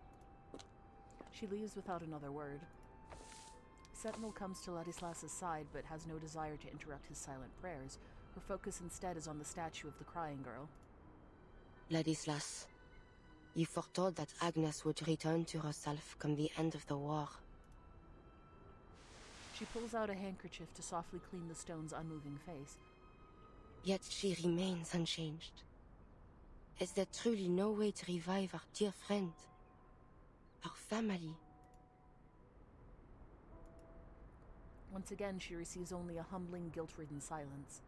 She leaves without another word. Sentinel comes to Ladislas's side, but has no desire to interrupt his silent prayers. Her focus instead is on the statue of the crying girl. Ladislas, you foretold that Agnes would return to herself come the end of the war. She pulls out a handkerchief to softly clean the stone's unmoving face. Yet she remains unchanged. Is there truly no way to revive our dear friend? Our family? Once again, she receives only a humbling, guilt-ridden silence.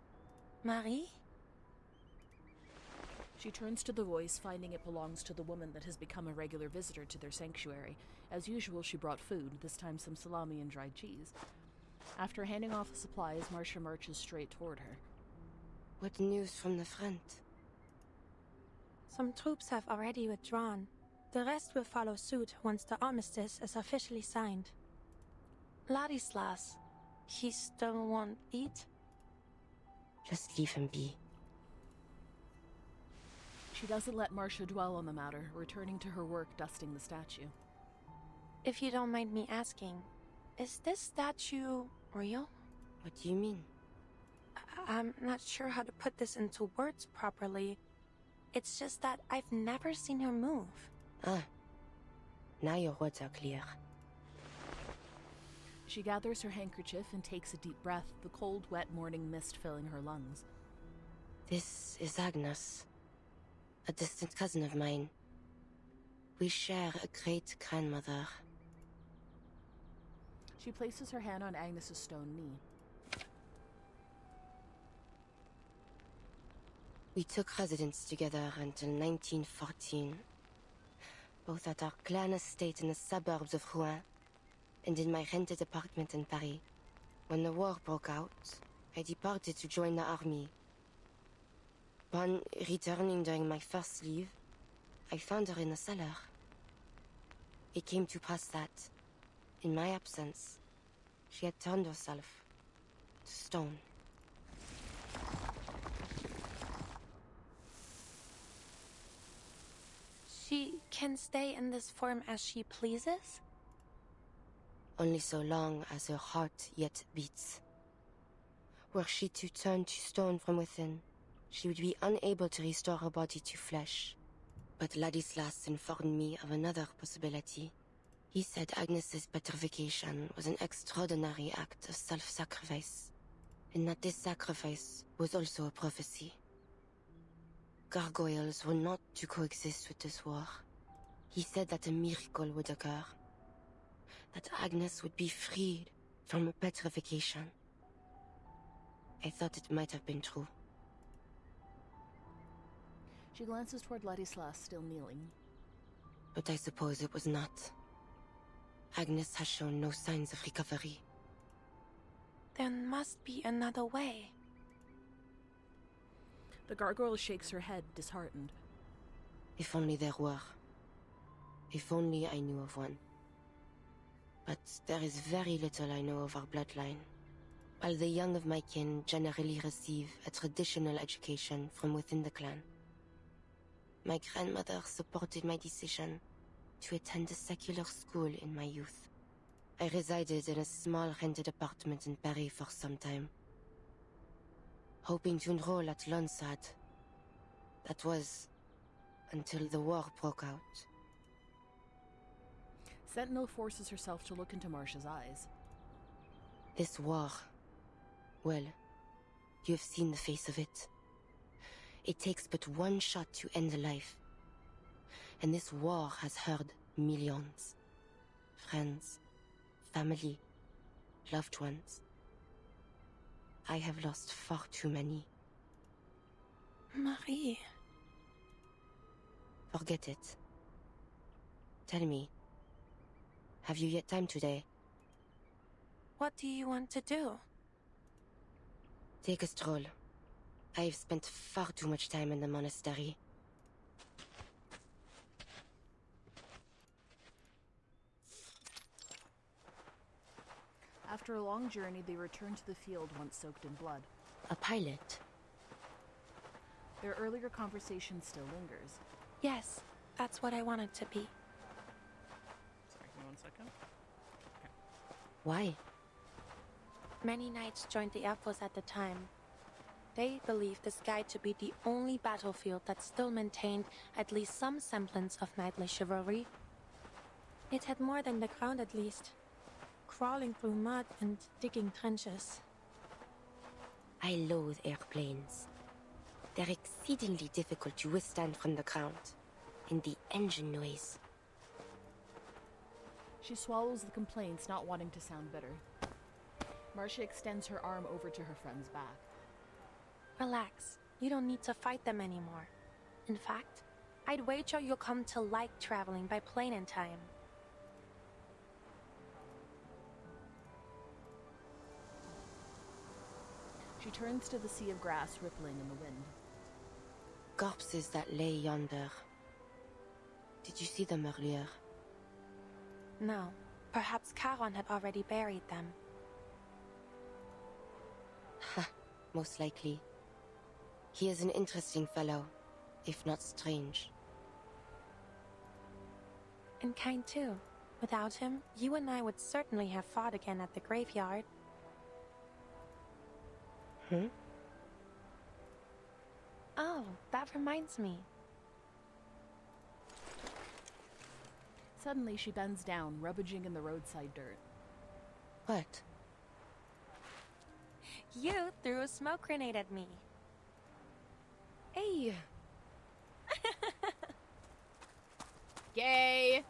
Marie? She turns to the voice, finding it belongs to the woman that has become a regular visitor to their sanctuary. As usual, she brought food, this time some salami and dried cheese. After handing off the supplies, Marcia marches straight toward her. What news from the front? Some troops have already withdrawn. The rest will follow suit once the armistice is officially signed. Ladislas, he still won't eat? Just leave him be. She doesn't let Marcia dwell on the matter, returning to her work dusting the statue. If you don't mind me asking, is this statue real? What do you mean? I'm not sure how to put this into words properly. It's just that I've never seen her move. Ah. Now your words are clear. She gathers her handkerchief and takes a deep breath, the cold, wet morning mist filling her lungs. This is Agnes, a distant cousin of mine. We share a great-grandmother. She places her hand on Agnes's stone knee. We took residence together until 1914, both at our clan estate in the suburbs of Rouen and in my rented apartment in Paris. When the war broke out, I departed to join the army. Upon returning during my first leave, I found her in the cellar. It came to pass that, in my absence, she had turned herself to stone. She can stay in this form as she pleases? Only so long as her heart yet beats. Were she to turn to stone from within, she would be unable to restore her body to flesh. But Ladislas informed me of another possibility. He said Agnes's petrification was an extraordinary act of self-sacrifice, and that this sacrifice was also a prophecy. Gargoyles were not to coexist with this war. He said that a miracle would occur, that Agnes would be freed from petrification. I thought it might have been true. She glances toward Ladislas, still kneeling. But I suppose it was not. Agnes has shown no signs of recovery. There must be another way. The gargoyle shakes her head, disheartened. If only there were. If only I knew of one. But there is very little I know of our bloodline. While the young of my kin generally receive a traditional education from within the clan. My grandmother supported my decision to attend a secular school in my youth. I resided in a small rented apartment in Paris for some time, hoping to enroll at Lonsad. That was until the war broke out. Sentinel forces herself to look into Marcia's eyes. This war, well, you have seen the face of it. It takes but one shot to end a life. And this war has hurt millions. Friends, family, loved ones. I have lost far too many. Marie. Forget it. Tell me, have you yet time today? What do you want to do? Take a stroll. I have spent far too much time in the monastery. After a long journey, they return to the field once soaked in blood. A pilot? Their earlier conversation still lingers. Yes, that's what I wanted to be. Sorry, give me 1 second. Why? Many knights joined the Air Force at the time. They believed the sky to be the only battlefield that still maintained at least some semblance of knightly chivalry. It had more than the ground at least. Crawling through mud and digging trenches. I loathe airplanes. They're exceedingly difficult to withstand from the ground. And the engine noise. She swallows the complaints, not wanting to sound bitter. Marcia extends her arm over to her friend's back. Relax. You don't need to fight them anymore. In fact, I'd wager you'll come to like traveling by plane in time. She turns to the sea of grass rippling in the wind. Corpses that lay yonder. Did you see them earlier? No. Perhaps Charon had already buried them. Ha, most likely. He is an interesting fellow, if not strange. And kind too. Without him, you and I would certainly have fought again at the graveyard. Oh, that reminds me. Suddenly, she bends down, rummaging in the roadside dirt. What? You threw a smoke grenade at me. Hey! Yay!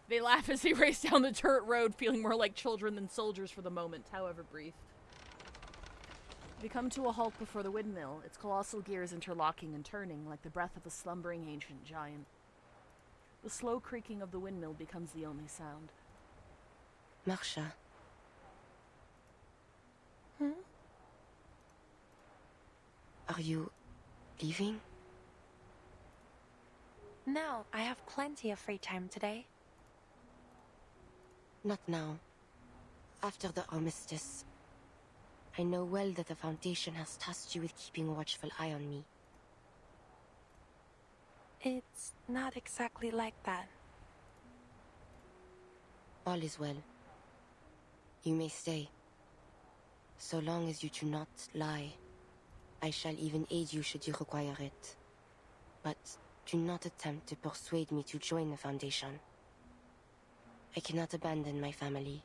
They laugh as they race down the dirt road, feeling more like children than soldiers for the moment, however brief. They come to a halt before the windmill, its colossal gears interlocking and turning like the breath of a slumbering ancient giant. The slow creaking of the windmill becomes the only sound. Marcia. Are you leaving? No, I have plenty of free time today. Not now. After the armistice. I know well that the Foundation has tasked you with keeping a watchful eye on me. It's not exactly like that. All is well. You may stay. So long as you do not lie. I shall even aid you should you require it. But do not attempt to persuade me to join the Foundation. I cannot abandon my family.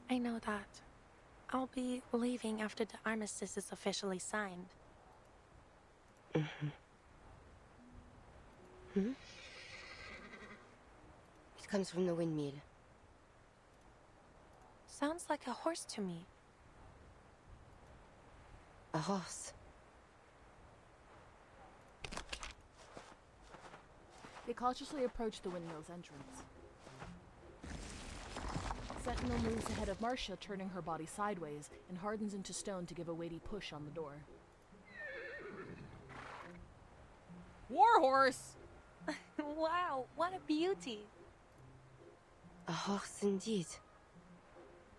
I know that. I'll be leaving after the armistice is officially signed. It comes from the windmill. Sounds like a horse to me. A horse? They cautiously approach the windmill's entrance. Sentinel moves ahead of Marcia, turning her body sideways, and hardens into stone to give a weighty push on the door. Warhorse! Wow, what a beauty! A horse indeed.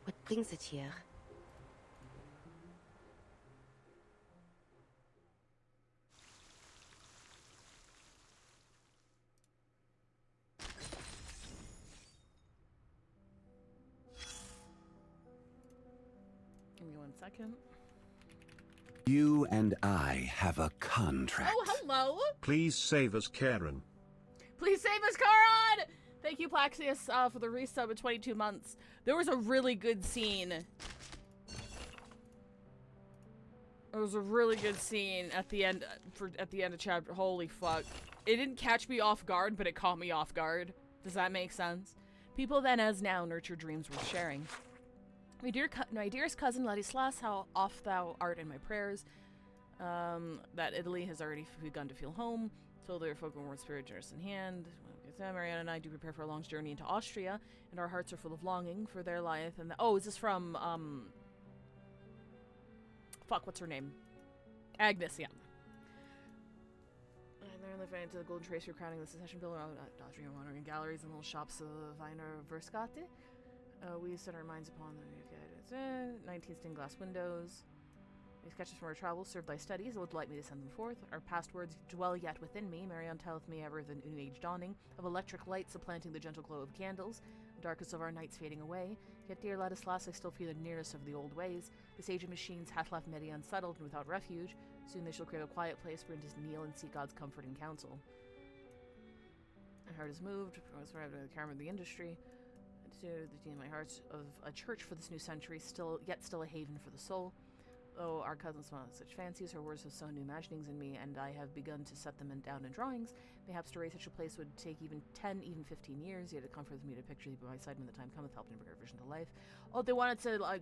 What brings it here? Give me 1 second. You and I have a contract. Oh, hello! Please save us, Charon. Please save us, Charon! Thank you, Plaxius, for the resub of 22 months. There was a really good scene. There was a really good scene at the end of chapter. Holy fuck. It didn't catch me off guard, but it caught me off guard. Does that make sense? People then as now nurture dreams worth sharing. My dearest cousin Ladislas, how oft thou art in my prayers. That Italy has already begun to feel home. Till their folk warm spirit generous in hand. Marianne and I do prepare for a long journey into Austria, and our hearts are full of longing for their life. And is this from fuck, what's her name? Agnes, yeah. And they're living into the golden trace you're crowning the secession builder of Austrian wandering galleries and little shops of Wiener Verskate. We set our minds upon the 19 stained glass windows. These sketches from our travels serve thy studies. It would delight me to send them forth. Our past words dwell yet within me. Marianne telleth me ever the new age dawning, of electric light supplanting the gentle glow of candles, the darkest of our nights fading away. Yet, dear Ladislas, I still feel the nearness of the old ways. This age of machines hath left many unsettled and without refuge. Soon they shall crave a quiet place wherein to kneel and seek God's comfort and counsel. My heart is moved. I was arrived at the karma of the industry. To the my heart of a church for this new century, still a haven for the soul. Oh, our cousin smiled at such fancies, her words have sown new imaginings in me, and I have begun to set them down in drawings. Perhaps to raise such a place would take even 10, even 15 years, yet it comforts me to picture thee by my side when the time cometh, helping to bring her vision to life. Oh,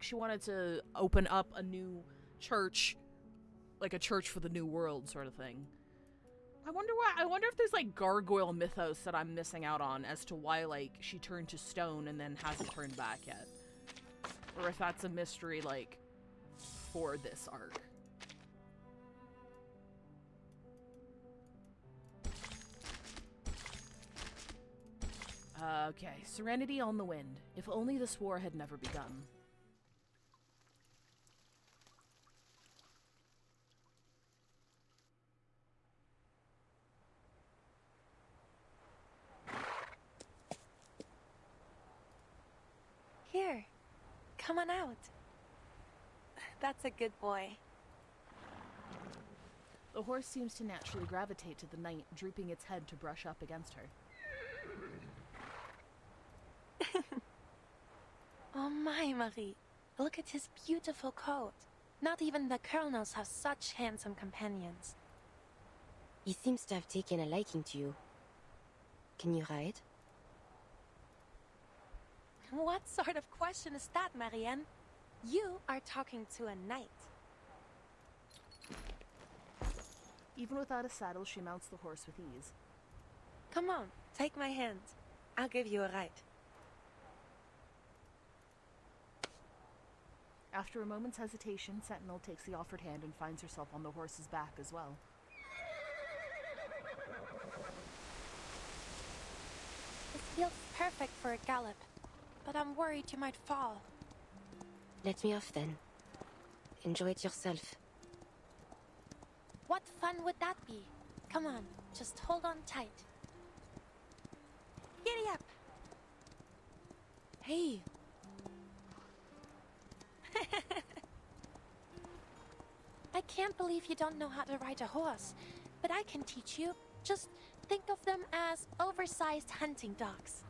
she wanted to open up a new church, like a church for the new world sort of thing. I wonder if there's like gargoyle mythos that I'm missing out on as to why like she turned to stone and then hasn't turned back yet. Or if that's a mystery like for this arc. Okay, Serenity on the Wind. If only this war had never begun. Here, come on out. That's a good boy. The horse seems to naturally gravitate to the knight, drooping its head to brush up against her. Oh my, Marie. Look at his beautiful coat. Not even the colonels have such handsome companions. He seems to have taken a liking to you. Can you ride? What sort of question is that, Marianne? You are talking to a knight. Even without a saddle, she mounts the horse with ease. Come on, take my hand. I'll give you a ride. After a moment's hesitation, Sentinel takes the offered hand and finds herself on the horse's back as well. It feels perfect for a gallop, but I'm worried you might fall. Let me off then. Enjoy it yourself. What fun would that be? Come on, just hold on tight. Giddy up! Hey! I can't believe you don't know how to ride a horse, but I can teach you. Just think of them as oversized hunting dogs.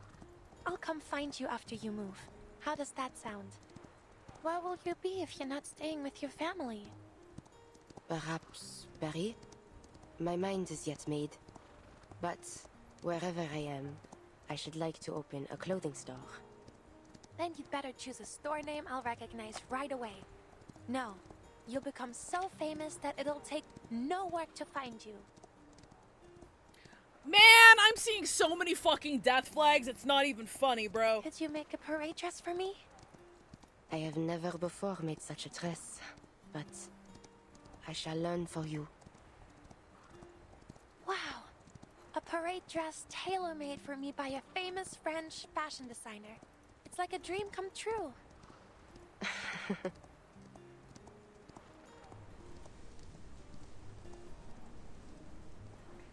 I'll come find you after you move. How does that sound? Where will you be if you're not staying with your family? Perhaps Paris? My mind is yet made. But wherever I am, I should like to open a clothing store. Then you'd better choose a store name I'll recognize right away. No, you'll become so famous that it'll take no work to find you. Man, I'm seeing so many fucking death flags, it's not even funny, bro. Could you make a parade dress for me? I have never before made such a dress, but I shall learn for you. Wow. A parade dress tailor-made for me by a famous French fashion designer. It's like a dream come true.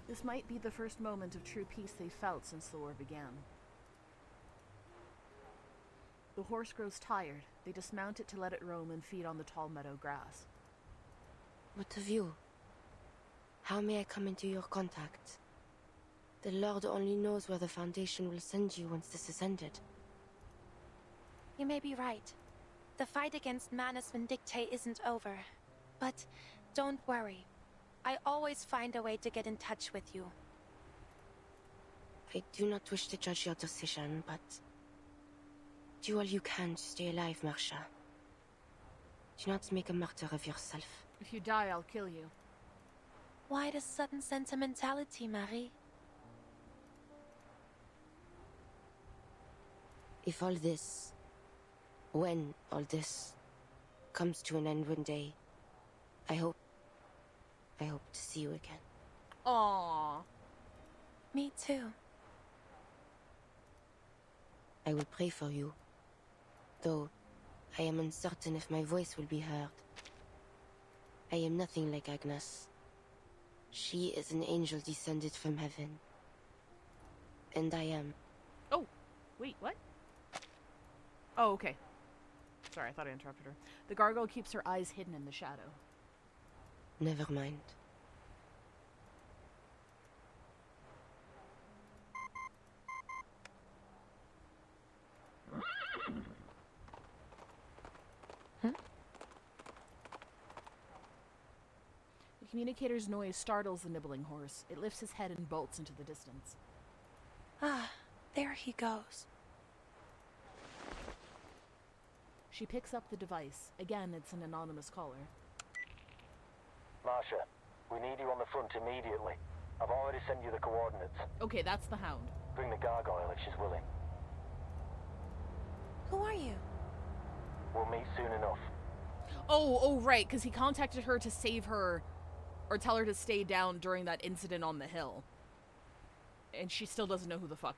This might be the first moment of true peace they've felt since the war began. The horse grows tired. They dismount it to let it roam and feed on the tall meadow grass. What of you? How may I come into your contact? The Lord only knows where the Foundation will send you once this is ended. You may be right. The fight against Manus Vindictae isn't over. But don't worry. I always find a way to get in touch with you. I do not wish to judge your decision, but do all you can to stay alive, Marsha. Do not make a martyr of yourself. If you die, I'll kill you. Why this sudden sentimentality, Marie? If all this, when all this comes to an end one day, I hope to see you again. Aww. Me too. I will pray for you, though I am uncertain if my voice will be heard. I am nothing like Agnes. She is an angel descended from heaven. And I am. Oh, wait, what? Oh, okay. Sorry, I thought I interrupted her. The gargoyle keeps her eyes hidden in the shadow. Never mind. The communicator's noise startles the nibbling horse. It lifts his head and bolts into the distance. Ah, there he goes. She picks up the device. Again, it's an anonymous caller. Marsha, we need you on the front immediately. I've already sent you the coordinates. Okay, that's the Hound. Bring the gargoyle if she's willing. Who are you? We'll meet soon enough. Oh, right, because he contacted her to save her, or tell her to stay down during that incident on the hill. And she still doesn't know who the fuck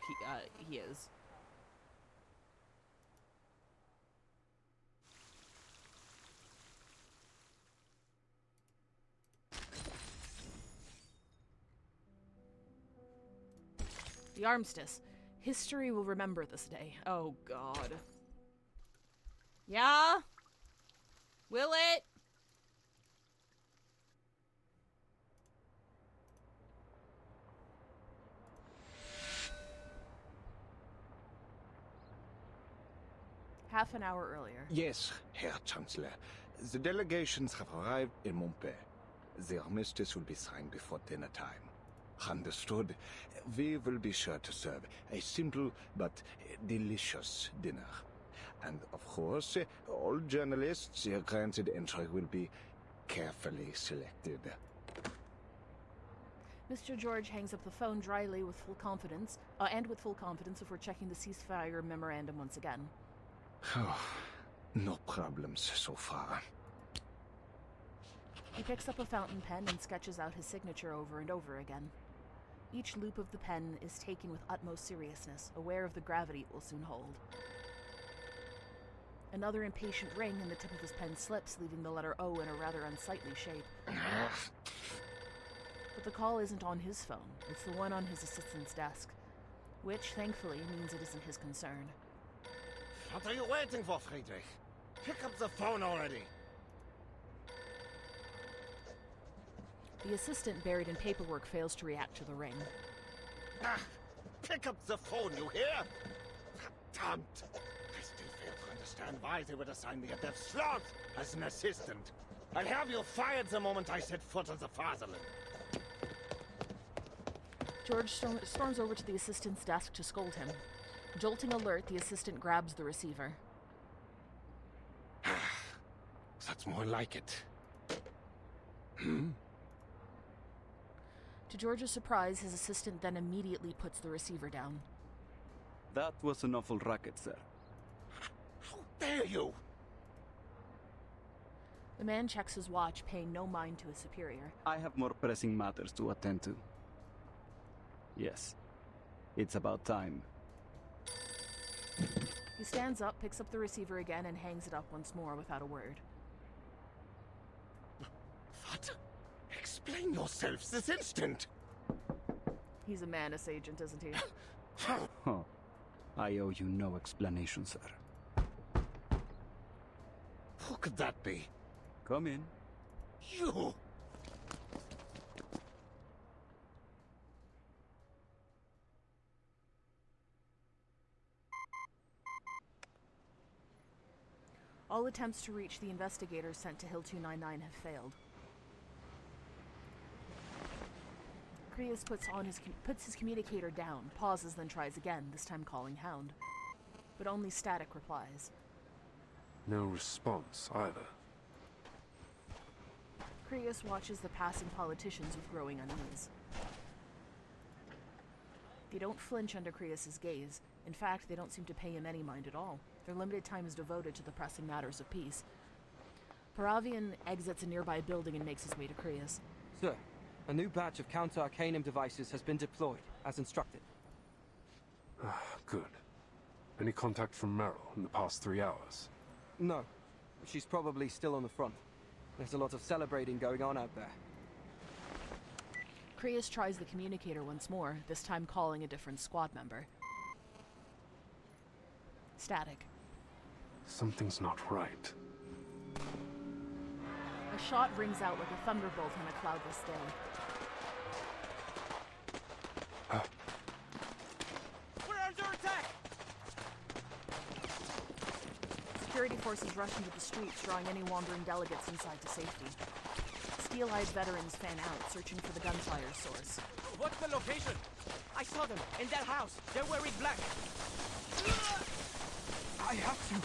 he is. The armistice. History will remember this day. Oh, God. Yeah? Will it? Half an hour earlier. Yes, Herr Chancellor. The delegations have arrived in Montpellier. The armistice will be signed before dinner time. Understood. We will be sure to serve a simple but delicious dinner. And of course, all journalists granted entry will be carefully selected. Mr. George hangs up the phone dryly with full confidence, before checking the ceasefire memorandum once again. No problems so far. He picks up a fountain pen and sketches out his signature over and over again. Each loop of the pen is taken with utmost seriousness, aware of the gravity it will soon hold. Another impatient ring and the tip of his pen slips, leaving the letter O in a rather unsightly shape. But the call isn't on his phone, it's the one on his assistant's desk, which, thankfully, means it isn't his concern. What are you waiting for, Friedrich? Pick up the phone already! The assistant, buried in paperwork, fails to react to the ring. Pick up the phone, you hear? Damned! I still fail to understand why they would assign me a death slot as an assistant. I'll have you fired the moment I set foot on the fatherland. George storms over to the assistant's desk to scold him. Jolting alert, the assistant grabs the receiver. That's more like it. To George's surprise, his assistant then immediately puts the receiver down. That was an awful racket, sir. How dare you! The man checks his watch, paying no mind to his superior. I have more pressing matters to attend to. Yes, it's about time. He stands up, picks up the receiver again, and hangs it up once more without a word. What? Explain yourselves this instant! He's a Manus agent, isn't he? Oh, I owe you no explanation, sir. Who could that be? Come in. You! All attempts to reach the investigators sent to Hill 299 have failed. Creus puts his communicator down, pauses, then tries again, this time calling Hound. But only Static replies. No response, either. Creus watches the passing politicians with growing unease. They don't flinch under Creus's gaze. In fact, they don't seem to pay him any mind at all. Their limited time is devoted to the pressing matters of peace. Paravian exits a nearby building and makes his way to Creus. Sir, a new batch of counter-arcanum devices has been deployed, as instructed. Good. Any contact from Meryl in the past 3 hours? No. She's probably still on the front. There's a lot of celebrating going on out there. Creus tries the communicator once more, this time calling a different squad member. Static. Something's not right. A shot rings out like a thunderbolt on a cloudless day. We're under attack! Security forces rush into the streets, drawing any wandering delegates inside to safety. Steel-eyed veterans fan out, searching for the gunfire's source. What's the location? I saw them, in that house. They're wearing black. I have to.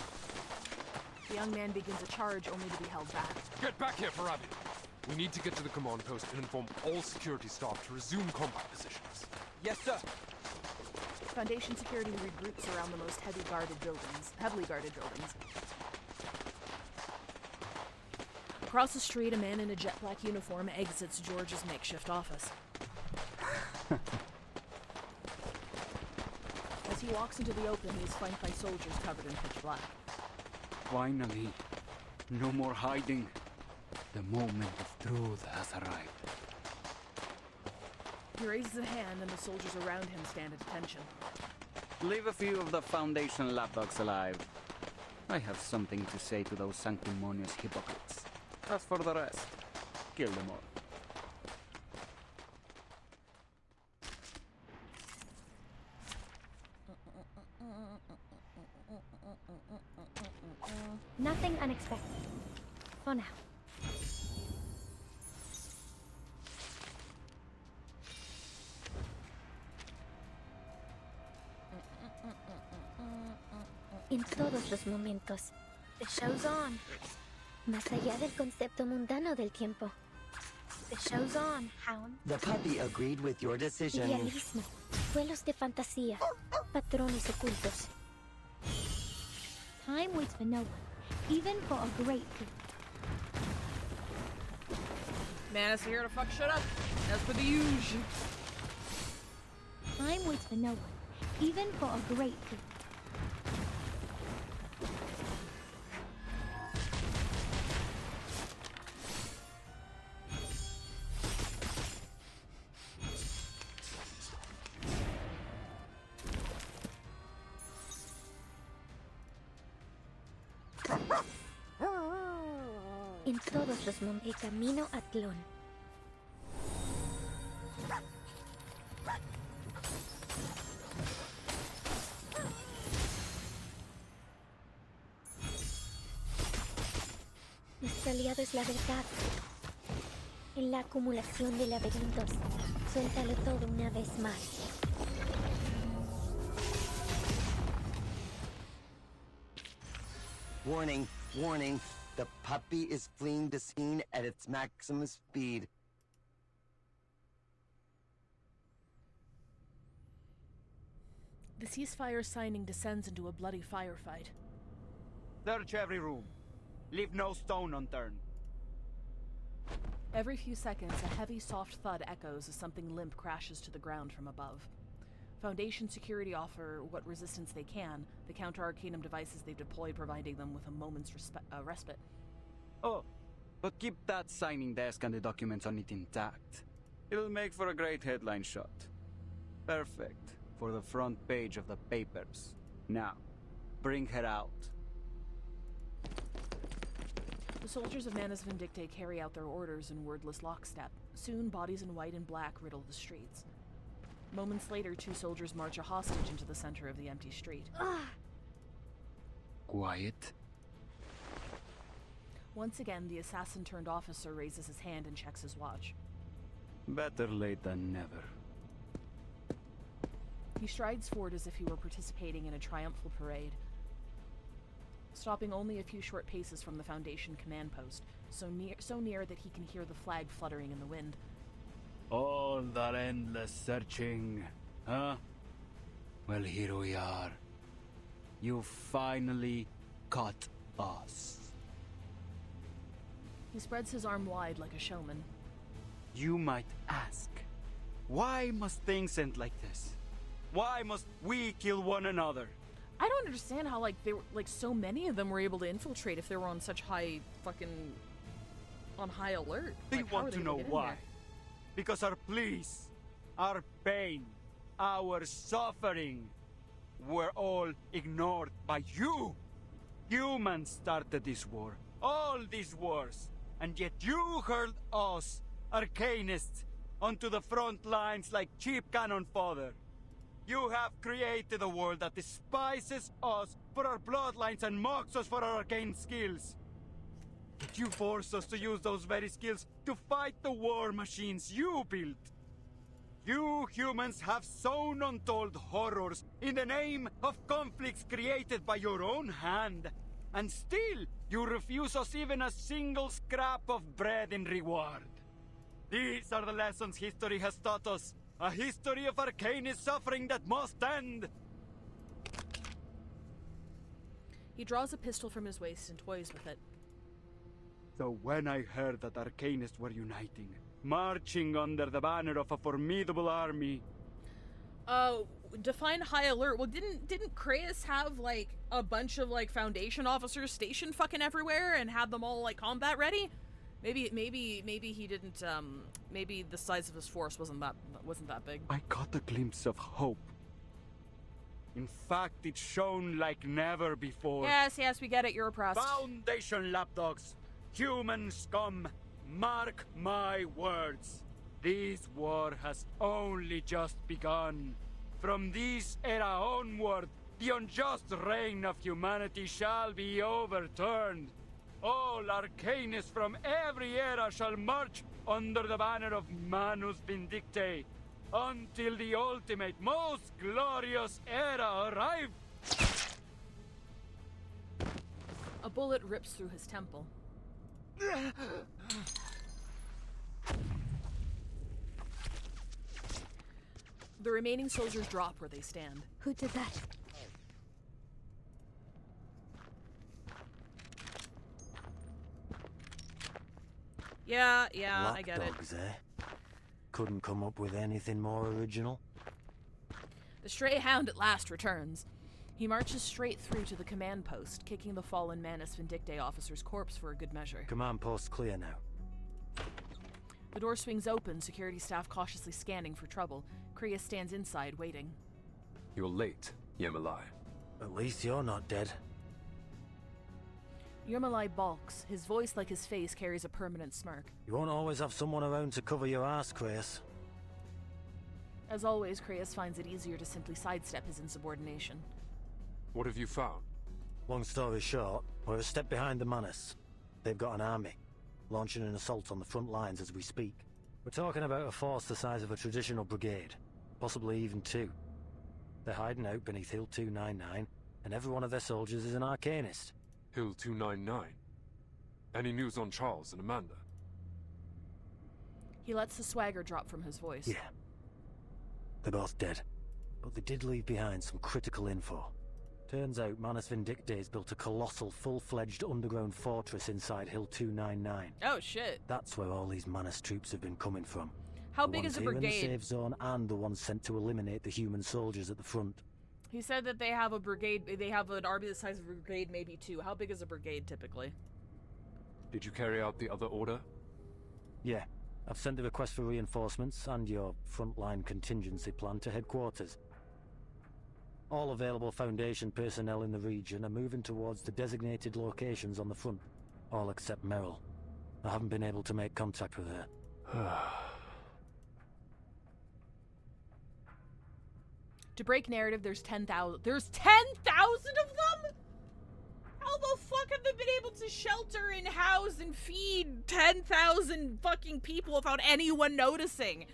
The young man begins a charge, only to be held back. Get back here, Farabi! We need to get to the command post and inform all security staff to resume combat positions. Yes, sir. Foundation security regroups around the most heavily guarded buildings. Across the street, a man in a jet black uniform exits George's makeshift office. As he walks into the open, he is flanked by soldiers covered in pitch black. Finally. No more hiding. The moment of truth has arrived. He raises a hand and the soldiers around him stand at attention. Leave a few of the Foundation lapdogs alive. I have something to say to those sanctimonious hypocrites. As for the rest, kill them all. Nothing unexpected. For now. En todos los momentos. The show's on. Más allá del concepto mundano del tiempo. The show's on, Hound. The puppy agreed with your decision. Idealismo. Vuelos de fantasía. Patrones ocultos. Time waits for no one, even for a great good. Manus here to fuck shit up. As for the usual. Time waits for no one, even for a great good. En todos los momentos. El camino a Tlón. Nuestro aliado es la verdad. En la acumulación de laberintos, suéltalo todo una vez más. Warning, warning. The puppy is fleeing the scene at its maximum speed. The ceasefire signing descends into a bloody firefight. Search every room. Leave no stone unturned. Every few seconds, a heavy, soft thud echoes as something limp crashes to the ground from above. Foundation security offer what resistance they can, the counter-arcanum devices they've deployed providing them with a moment's respite. Oh, but keep that signing desk and the documents on it intact. It'll make for a great headline shot. Perfect for the front page of the papers. Now, bring her out. The soldiers of Manus Vindictae carry out their orders in wordless lockstep. Soon, bodies in white and black riddle the streets. Moments later, 2 soldiers march a hostage into the center of the empty street. Quiet. Once again, the assassin-turned-officer raises his hand and checks his watch. Better late than never. He strides forward as if he were participating in a triumphal parade, stopping only a few short paces from the Foundation command post, so near that he can hear the flag fluttering in the wind. All that endless searching, huh? Well, here we are. You finally caught us. He spreads his arm wide like a showman. You might ask, why must things end like this? Why must we kill one another? I don't understand how, they were, so many of them were able to infiltrate if they were on such high alert. They want to know why. Because our pleas, our pain, our suffering were all ignored by you. Humans started this war, all these wars, and yet you hurled us, Arcanists, onto the front lines like cheap cannon fodder. You have created a world that despises us for our bloodlines and mocks us for our arcane skills. But you force us to use those very skills to fight the war machines you built. You humans have sown untold horrors in the name of conflicts created by your own hand. And still, you refuse us even a single scrap of bread in reward. These are the lessons history has taught us. A history of arcanist suffering that must end. He draws a pistol from his waist and toys with it. So when I heard that arcanists were uniting, marching under the banner of a formidable army... Define high alert. Well, didn't Kratos have, a bunch of, Foundation officers stationed fucking everywhere and had them all, combat ready? Maybe he didn't, maybe the size of his force wasn't that big. I caught a glimpse of hope. In fact, it shone like never before. Yes, we get it, you're oppressed. Foundation lapdogs, human scum, mark my words. This war has only just begun. From this era onward, the unjust reign of humanity shall be overturned. All arcanists from every era shall march under the banner of Manus Vindictae, until the ultimate, most glorious era arrive. A bullet rips through his temple. The remaining soldiers drop where they stand. Who did that? Yeah, I get it. Lapdogs, eh? Couldn't come up with anything more original? The stray hound at last returns. He marches straight through to the command post, kicking the fallen Manus Vindictae officer's corpse for a good measure. Command post clear now. The door swings open, security staff cautiously scanning for trouble. Kriya stands inside, waiting. You're late, Yemalai. At least you're not dead. Yermalai balks. His voice, like his face, carries a permanent smirk. You won't always have someone around to cover your ass, Kratos. As always, Kratos finds it easier to simply sidestep his insubordination. What have you found? Long story short, we're a step behind the Manus. They've got an army, launching an assault on the front lines as we speak. We're talking about a force the size of a traditional brigade, possibly even 2. They're hiding out beneath Hill 299, and every one of their soldiers is an arcanist. Hill 299? Any news on Charles and Amanda? He lets the swagger drop from his voice. Yeah. They're both dead. but they did leave behind some critical info. Turns out Manus Vindictae's built a colossal, full-fledged underground fortress inside Hill 299. Oh, shit. That's where all these Manus troops have been coming from. How big is the ones here in the brigade? safe zone and the ones sent to eliminate the human soldiers at the front. He said that they have a brigade, they have an army the size of a brigade, maybe two. How big is a brigade, typically? Did you carry out the other order? Yeah. I've sent the request for reinforcements and your frontline contingency plan to headquarters. All available Foundation personnel in the region are moving towards the designated locations on the front. All except Meryl. I haven't been able to make contact with her. To break narrative, there's 10,000. There's 10,000 of them?! How the fuck have they been able to shelter and house and feed 10,000 fucking people without anyone noticing?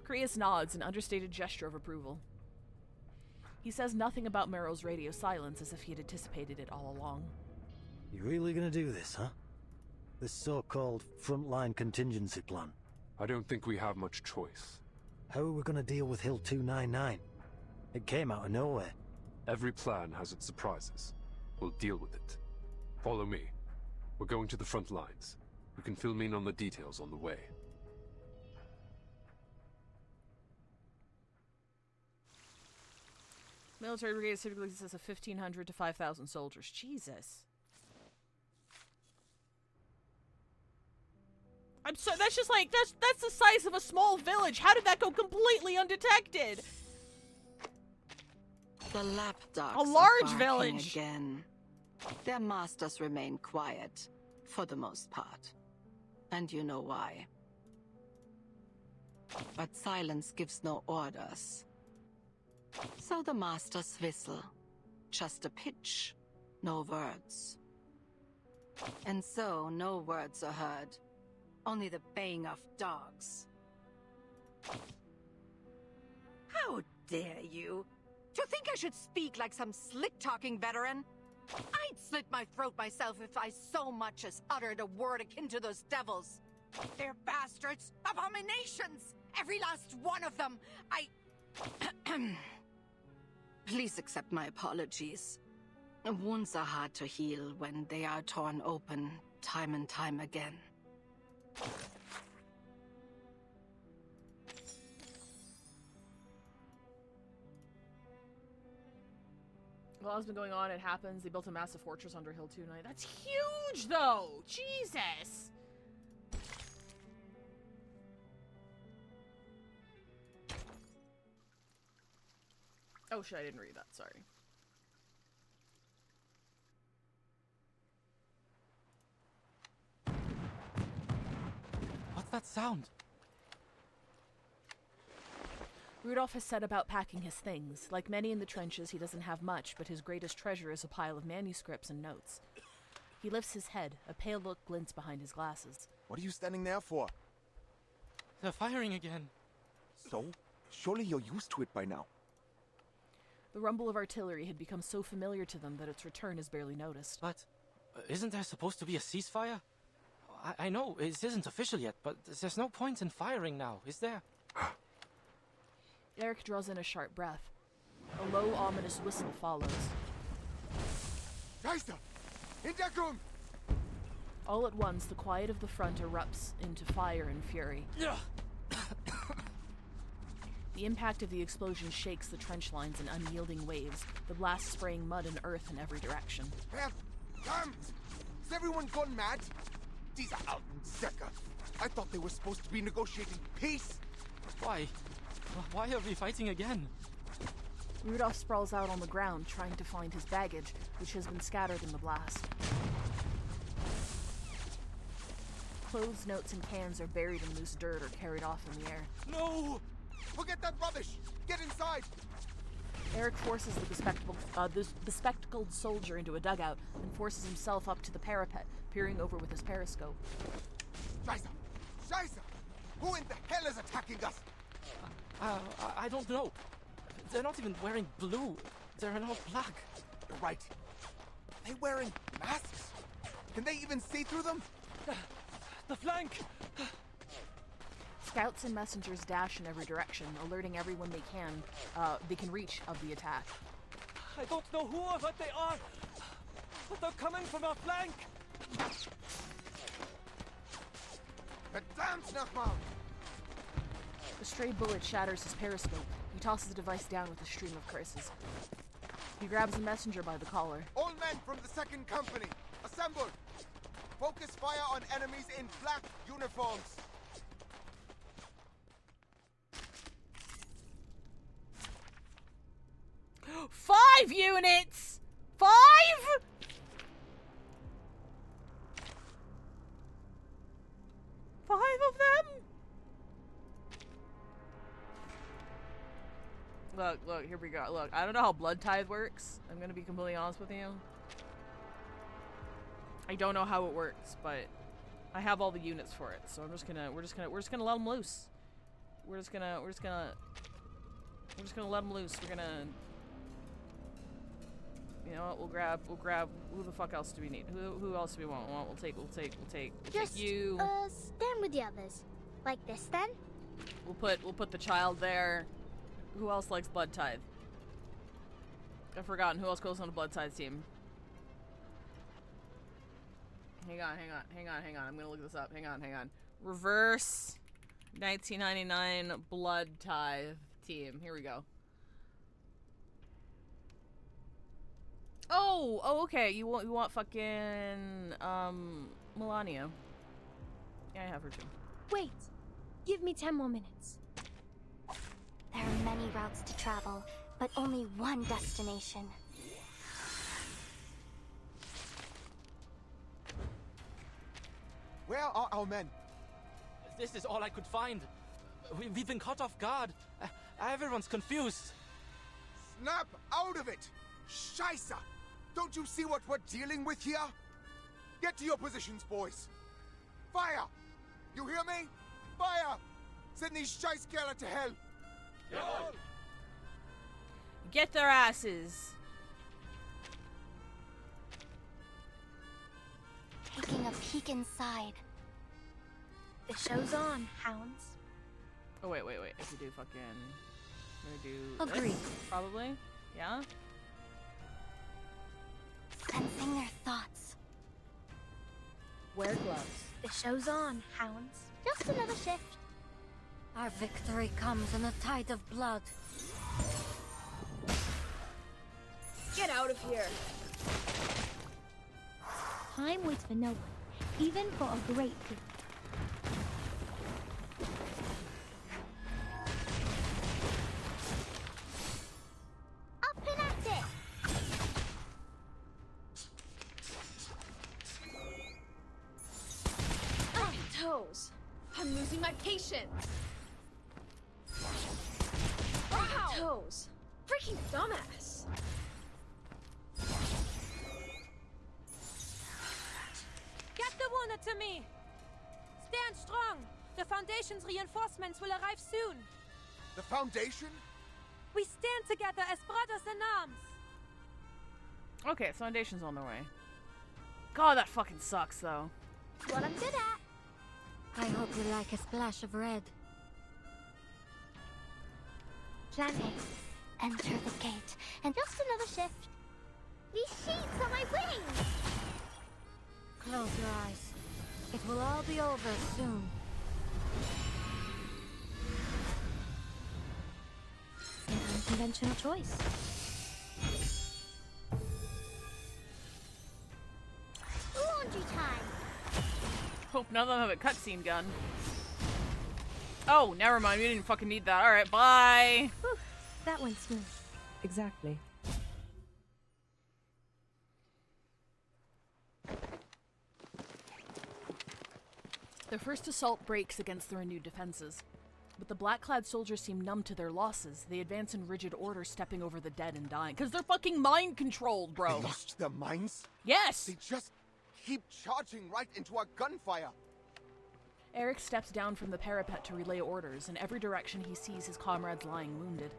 Creus nods, an understated gesture of approval. He says nothing about Meryl's radio silence, as if he had anticipated it all along. You really gonna do this, huh? This so-called frontline contingency plan? I don't think we have much choice. How are we gonna deal with Hill 299? It came out of nowhere. Every plan has its surprises. We'll deal with it. Follow me. We're going to the front lines. You can fill me in on the details on the way. Military brigade typically consists of 1,500 to 5,000 soldiers. Jesus. I'm so. That's just like that's the size of a small village. How did that go completely undetected? The lapdogs A large are barking village. again. Their masters remain quiet, for the most part. And you know why. But silence gives no orders. So the masters whistle. Just a pitch, no words. And so no words are heard. Only the baying of dogs. How dare you? Do you think I should speak like some slick-talking veteran? I'd slit my throat myself if I so much as uttered a word akin to those devils. They're bastards, abominations, every last one of them. Please accept my apologies. Wounds are hard to heal when they are torn open time and time again. While it's been going on, it happens. They built a massive fortress under Hill 299. That's huge, though! Jesus! Oh shit, I didn't read that, sorry. What's that sound? Rudolph has set about packing his things. Like many in the trenches, he doesn't have much, but his greatest treasure is a pile of manuscripts and notes. He lifts his head. A pale look glints behind his glasses. What are you standing there for? They're firing again. So? Surely you're used to it by now. The rumble of artillery had become so familiar to them that its return is barely noticed. But isn't there supposed to be a ceasefire? I know it isn't official yet, but there's no point in firing now, is there? Eric draws in a sharp breath. A low, ominous whistle follows. Geister! In Deckung! All at once, the quiet of the front erupts into fire and fury. The impact of the explosion shakes the trench lines in unyielding waves, the blast spraying mud and earth in every direction. Damn! Has everyone gone mad? These are Altensäcker. I thought they were supposed to be negotiating peace. Why? Why are we fighting again? Rudolph sprawls out on the ground, trying to find his baggage, which has been scattered in the blast. Clothes, notes, and cans are buried in loose dirt or carried off in the air. No! Forget that rubbish! Get inside! Eric forces the bespectacled soldier into a dugout and forces himself up to the parapet, peering over with his periscope. Scheiße! Scheiße! Who in the hell is attacking us? I don't know. They're not even wearing blue. They're in all black. You're right. Are they wearing masks? Can they even see through them? The flank! Scouts and messengers dash in every direction, alerting everyone they can reach of the attack. I don't know who or what they are, but they're coming from our flank. Verdammt nochmal! A stray bullet shatters his periscope. He tosses the device down with a stream of curses. He grabs the messenger by the collar. All men from the 2nd Company, assemble! Focus fire on enemies in black uniforms! Five units! 5?! Five of them? Look, here we go. Look, I don't know how blood tithe works. I'm gonna be completely honest with you. I don't know how it works, but I have all the units for it, so we're just gonna let them loose. We're just gonna let them loose. We're gonna, you know what? We'll grab. Who the fuck else do we need? Who else do we want? We'll take you. Stand with the others, like this then. We'll put the child there. Who else likes blood tithe? I've forgotten who else goes on the blood tithe team. Hang on. I'm gonna look this up. Hang on. Reverse 1999 blood tithe team. Here we go. Oh, okay. You want fucking Melania. Yeah, I have her too. Wait, give me 10 more minutes. There are many routes to travel, but only one destination. Where are our men? This is all I could find. We've been caught off guard. Everyone's confused. Snap out of it! Scheiße! Don't you see what we're dealing with here? Get to your positions, boys. Fire! You hear me? Fire! Send these Scheißkerle to hell! Get their asses. Taking a peek inside. The show's on, hounds. Oh wait. I could do fucking. I'm gonna do. Agreed. This, probably. Yeah. Sensing their thoughts. Wear gloves. The show's on, hounds. Just another shift. Our victory comes in a tide of blood. Get out of here. Time waits for no one, even for a great feat. Up and at it! Toes. I'm losing my patience. Toes. Freaking dumbass. Get the wounded to me! Stand strong! The Foundation's reinforcements will arrive soon! The Foundation? We stand together as brothers in arms! Okay, Foundation's on their way. God, that fucking sucks, though. What I'm good at. I hope you like a splash of red. Plan A. Enter the gate. And just another shift. These sheets are my wings! Close your eyes. It will all be over soon. An unconventional choice. Laundry time! Hope none of them have a cutscene gun. Oh, never mind. We didn't fucking need that. Alright, bye! Whew, that went smooth. Exactly. Their first assault breaks against the renewed defenses. But the black-clad soldiers seem numb to their losses. They advance in rigid order, stepping over the dead and dying. Because they're fucking mind-controlled, bro! They lost their minds? Yes! They just keep charging right into our gunfire! Eric steps down from the parapet to relay orders. In every direction he sees his comrades lying wounded.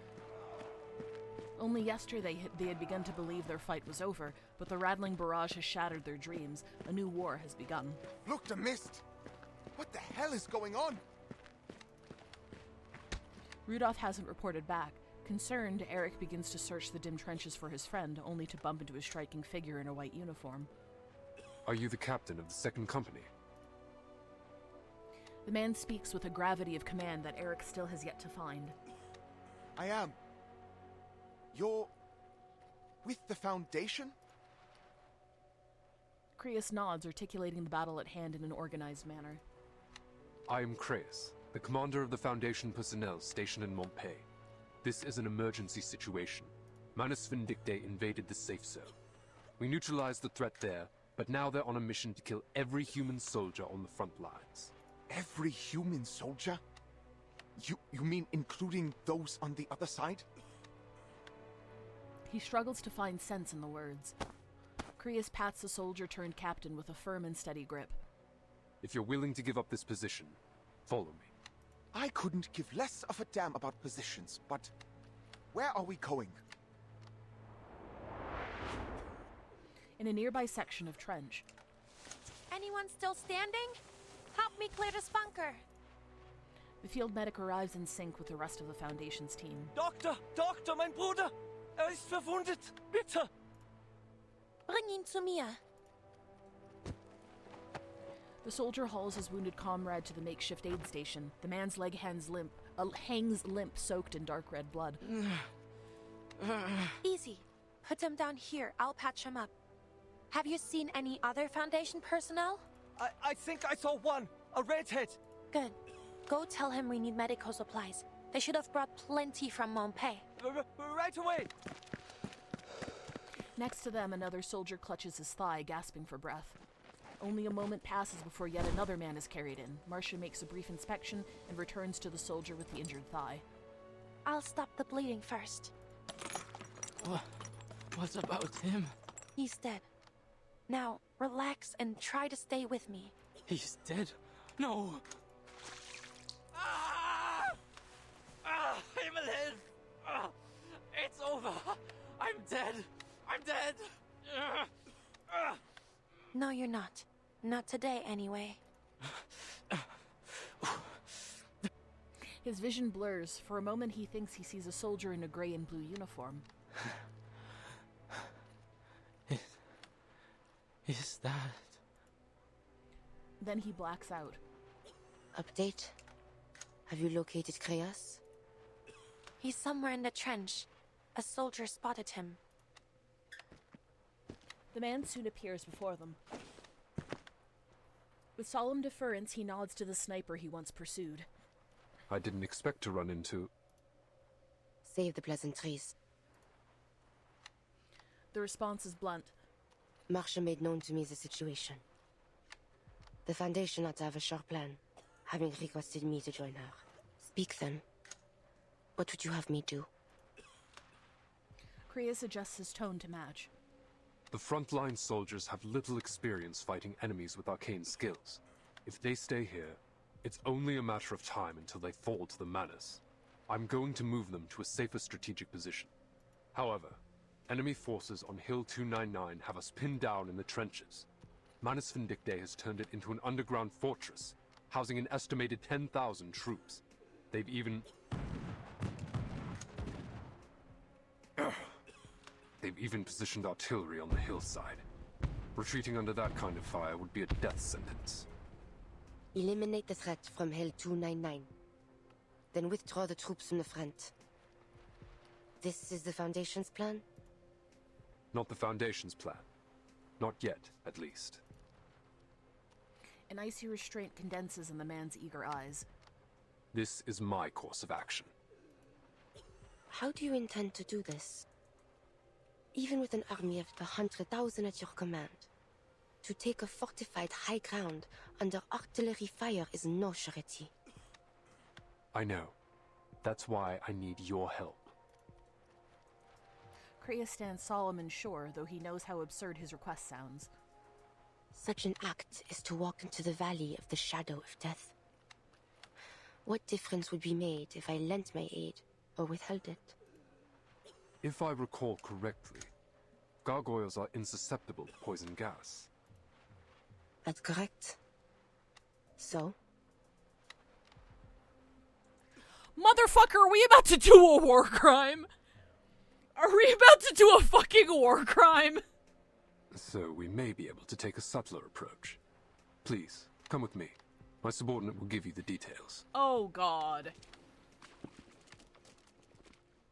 Only yesterday they had begun to believe their fight was over, but the rattling barrage has shattered their dreams. A new war has begun. Look, the mist! What the hell is going on? Rudolph hasn't reported back. Concerned, Eric begins to search the dim trenches for his friend, only to bump into a striking figure in a white uniform. Are you the captain of the second company? The man speaks with a gravity of command that Eric still has yet to find. I am. You're... with the Foundation? Creus nods, articulating the battle at hand in an organized manner. I am Creus, the commander of the Foundation personnel stationed in Montpay. This is an emergency situation. Manus Vindictae invaded the safe zone. We neutralized the threat there, but now they're on a mission to kill every human soldier on the front lines. Every human soldier? You mean including those on the other side? He struggles to find sense in the words. Creus pats the soldier-turned captain with a firm and steady grip. If you're willing to give up this position, follow me. I couldn't give less of a damn about positions, but where are we going? In a nearby section of trench. Anyone still standing? Help me clear this bunker. The field medic arrives in sync with the rest of the Foundation's team. Doktor, mein Bruder! Ist verwundet! Bitte! Bring ihn zu mir. The soldier hauls his wounded comrade to the makeshift aid station. The man's leg hangs limp, soaked in dark red blood. Easy. Put him down here. I'll patch him up. Have you seen any other Foundation personnel? I think I saw one. A redhead. Good. Go tell him we need medical supplies. They should have brought plenty from Montpay. Right away. Next to them, another soldier clutches his thigh, gasping for breath. Only a moment passes before yet another man is carried in. Marcia makes a brief inspection and returns to the soldier with the injured thigh. I'll stop the bleeding first. What about him? He's dead. Now, relax and try to stay with me. He's dead? No! Himmelhilf! It's over! I'm dead! I'm dead! No, you're not. Not today, anyway. His vision blurs. For a moment, he thinks he sees a soldier in a gray and blue uniform. Is that... Then he blacks out. Update? Have you located Creus? He's somewhere in the trench. A soldier spotted him. The man soon appears before them. With solemn deference, he nods to the sniper he once pursued. I didn't expect to run into... Save the pleasantries. The response is blunt. Marcia made known to me the situation. The Foundation ought to have a sure plan, having requested me to join her. Speak then. What would you have me do? Creus adjusts his tone to match. The frontline soldiers have little experience fighting enemies with arcane skills. If they stay here, it's only a matter of time until they fall to the Manus. I'm going to move them to a safer strategic position. However, enemy forces on Hill 299 have us pinned down in the trenches. Manus Vindictae has turned it into an underground fortress, housing an estimated 10,000 troops. They've even positioned artillery on the hillside. Retreating under that kind of fire would be a death sentence. Eliminate the threat from Hill 299. Then withdraw the troops from the front. This is the Foundation's plan? Not the Foundation's plan. Not yet, at least. An icy restraint condenses in the man's eager eyes. This is my course of action. How do you intend to do this? Even with an army of 100,000 at your command, to take a fortified high ground under artillery fire is no surety. I know. That's why I need your help. Creus stands solemn and sure, though he knows how absurd his request sounds. Such an act is to walk into the valley of the shadow of death. What difference would be made if I lent my aid or withheld it? If I recall correctly, gargoyles are insusceptible to poison gas. That's correct. So? Motherfucker, are we about to do a war crime? Are we about to do a fucking war crime? So we may be able to take a subtler approach. Please, come with me. My subordinate will give you the details. Oh god.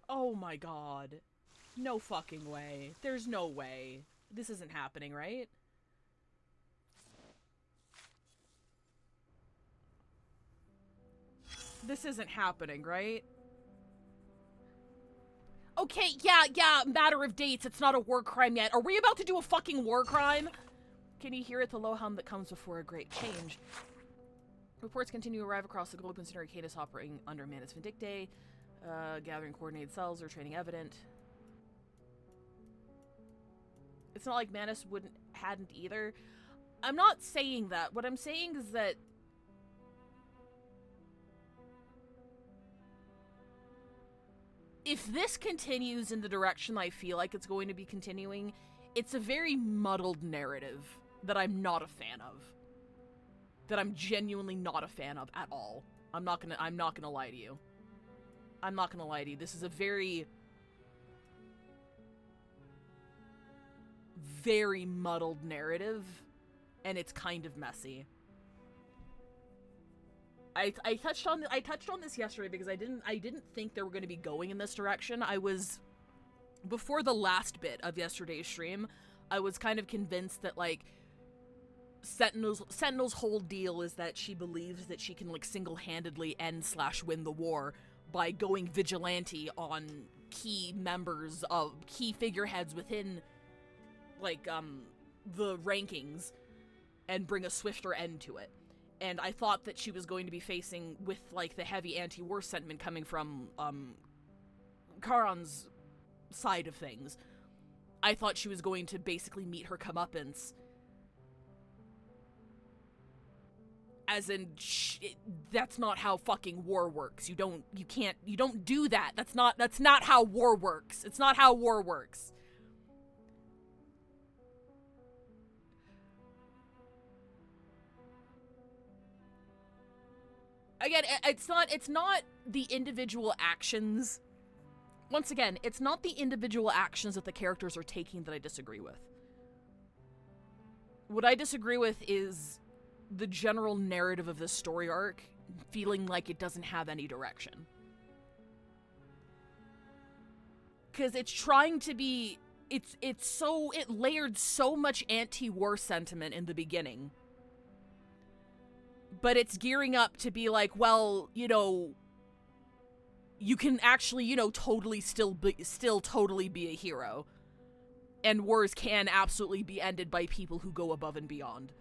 Oh my god. No fucking way. There's no way. This isn't happening, right? This isn't happening, right? Okay, yeah, matter of dates. It's not a war crime yet. Are we about to do a fucking war crime? Can you hear it? The low hum that comes before a great change. Reports continue to arrive across the globe considering Arcanus operating under Manus Vindictae. Gathering coordinated cells or training evident. It's not like Manus hadn't either. I'm not saying that. What I'm saying is that if this continues in the direction I feel like it's going to be continuing, it's a very muddled narrative that I'm not a fan of. That I'm genuinely not a fan of at all. I'm not gonna lie to you. I'm not gonna lie to you. This is a very, very muddled narrative, and it's kind of messy. I touched on this yesterday because I didn't think they were going to be going in this direction. I was, before the last bit of yesterday's stream, I was kind of convinced that like Sentinel's whole deal is that she believes that she can like single-handedly end/win the war by going vigilante on key figureheads within like the rankings and bring a swifter end to it. And I thought that she was going to be facing, with, like, the heavy anti-war sentiment coming from, Charon's side of things. I thought she was going to basically meet her comeuppance. As in, that's not how fucking war works. You don't do that. That's not how war works. It's not how war works. Again, it's not the individual actions. Once again, it's not the individual actions that the characters are taking that I disagree with. What I disagree with is the general narrative of this story arc feeling like it doesn't have any direction. Because it's trying to be, it layered so much anti-war sentiment in the beginning. But it's gearing up to be like, well, you know, you can actually, you know, totally still totally be a hero. And wars can absolutely be ended by people who go above and beyond.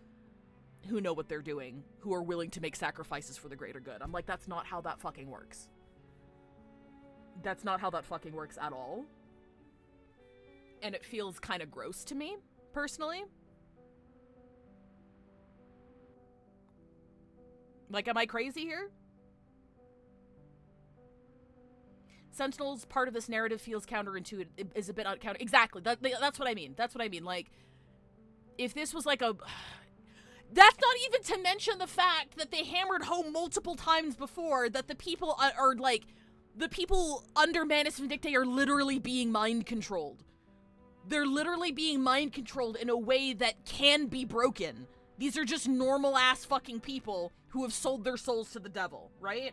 Who know what they're doing. Who are willing to make sacrifices for the greater good. I'm like, that's not how that fucking works. That's not how that fucking works at all. And it feels kind of gross to me, personally. Like, am I crazy here? Sentinel's part of this narrative feels counterintuitive. Is a bit counter. Exactly. That's what I mean. That's what I mean. Like, if this was like a... That's not even to mention the fact that they hammered home multiple times before that the people are like... The people under Manus Vindictae are literally being mind-controlled. They're literally being mind-controlled in a way that can be broken. These are just normal-ass fucking people who have sold their souls to the devil, right?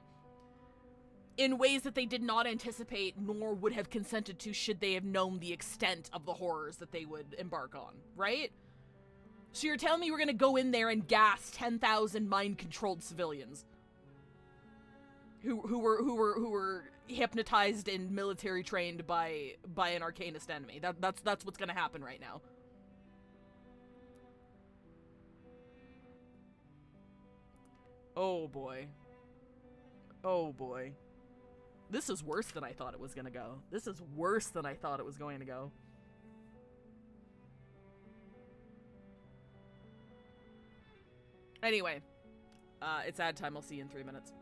In ways that they did not anticipate nor would have consented to should they have known the extent of the horrors that they would embark on, right? So you're telling me we're gonna go in there and gas 10,000 mind-controlled civilians who were hypnotized and military trained by an arcanist enemy. That's what's gonna happen right now. Oh boy. Oh boy. This is worse than I thought it was gonna go. This is worse than I thought it was going to go. Anyway. It's ad time. I'll see you in 3 minutes.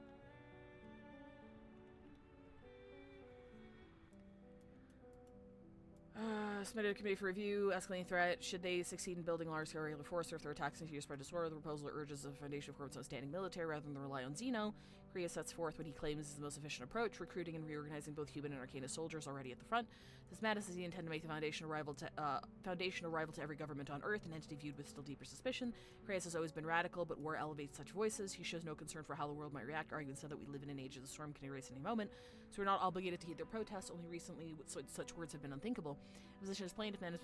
Submitted a committee for review, escalating threat. Should they succeed in building a large-scale regular force, or if their attacks continue to spread disorder, the proposal urges the foundation of Corp's outstanding military rather than rely on Xeno. Korea sets forth what he claims is the most efficient approach, recruiting and reorganizing both human and Arcana soldiers already at the front. This madness is the intent to make the foundation a rival to every government on Earth, an entity viewed with still deeper suspicion. Reyes has always been radical, but war elevates such voices. He shows no concern for how the world might react, arguing instead that we live in an age of the storm can erase any moment, so we're not obligated to heed their protests. Only recently such words have been unthinkable. The position is plain. If Manus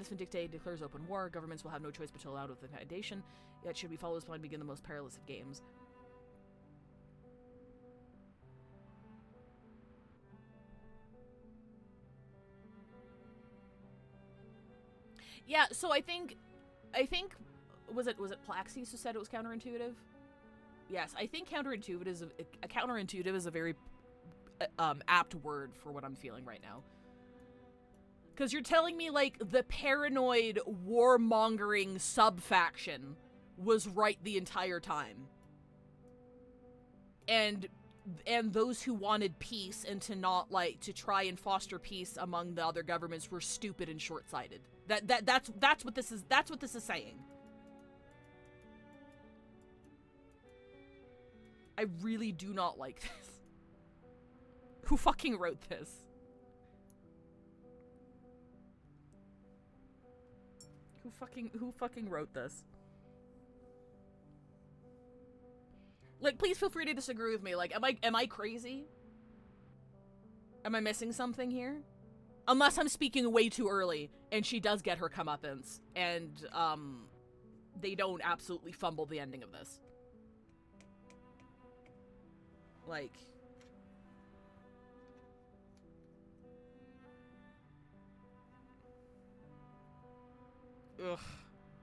Vindictae declares open war, governments will have no choice but to allow it with the foundation. Yet should we follow this plan, begin the most perilous of games. Yeah, so I think was it Plaxies who said it was counterintuitive? Yes, I think counterintuitive is a very apt word for what I'm feeling right now. Because you're telling me, like, the paranoid, warmongering sub-faction was right the entire time. And those who wanted peace and to try and foster peace among the other governments were stupid and short-sighted. That's what this is saying. I really do not like this. Who fucking wrote this? Who fucking wrote this? Like, please feel free to disagree with me. Like, am I crazy? Am I missing something here? Unless I'm speaking way too early, and she does get her comeuppance, and, they don't absolutely fumble the ending of this. Like... Ugh.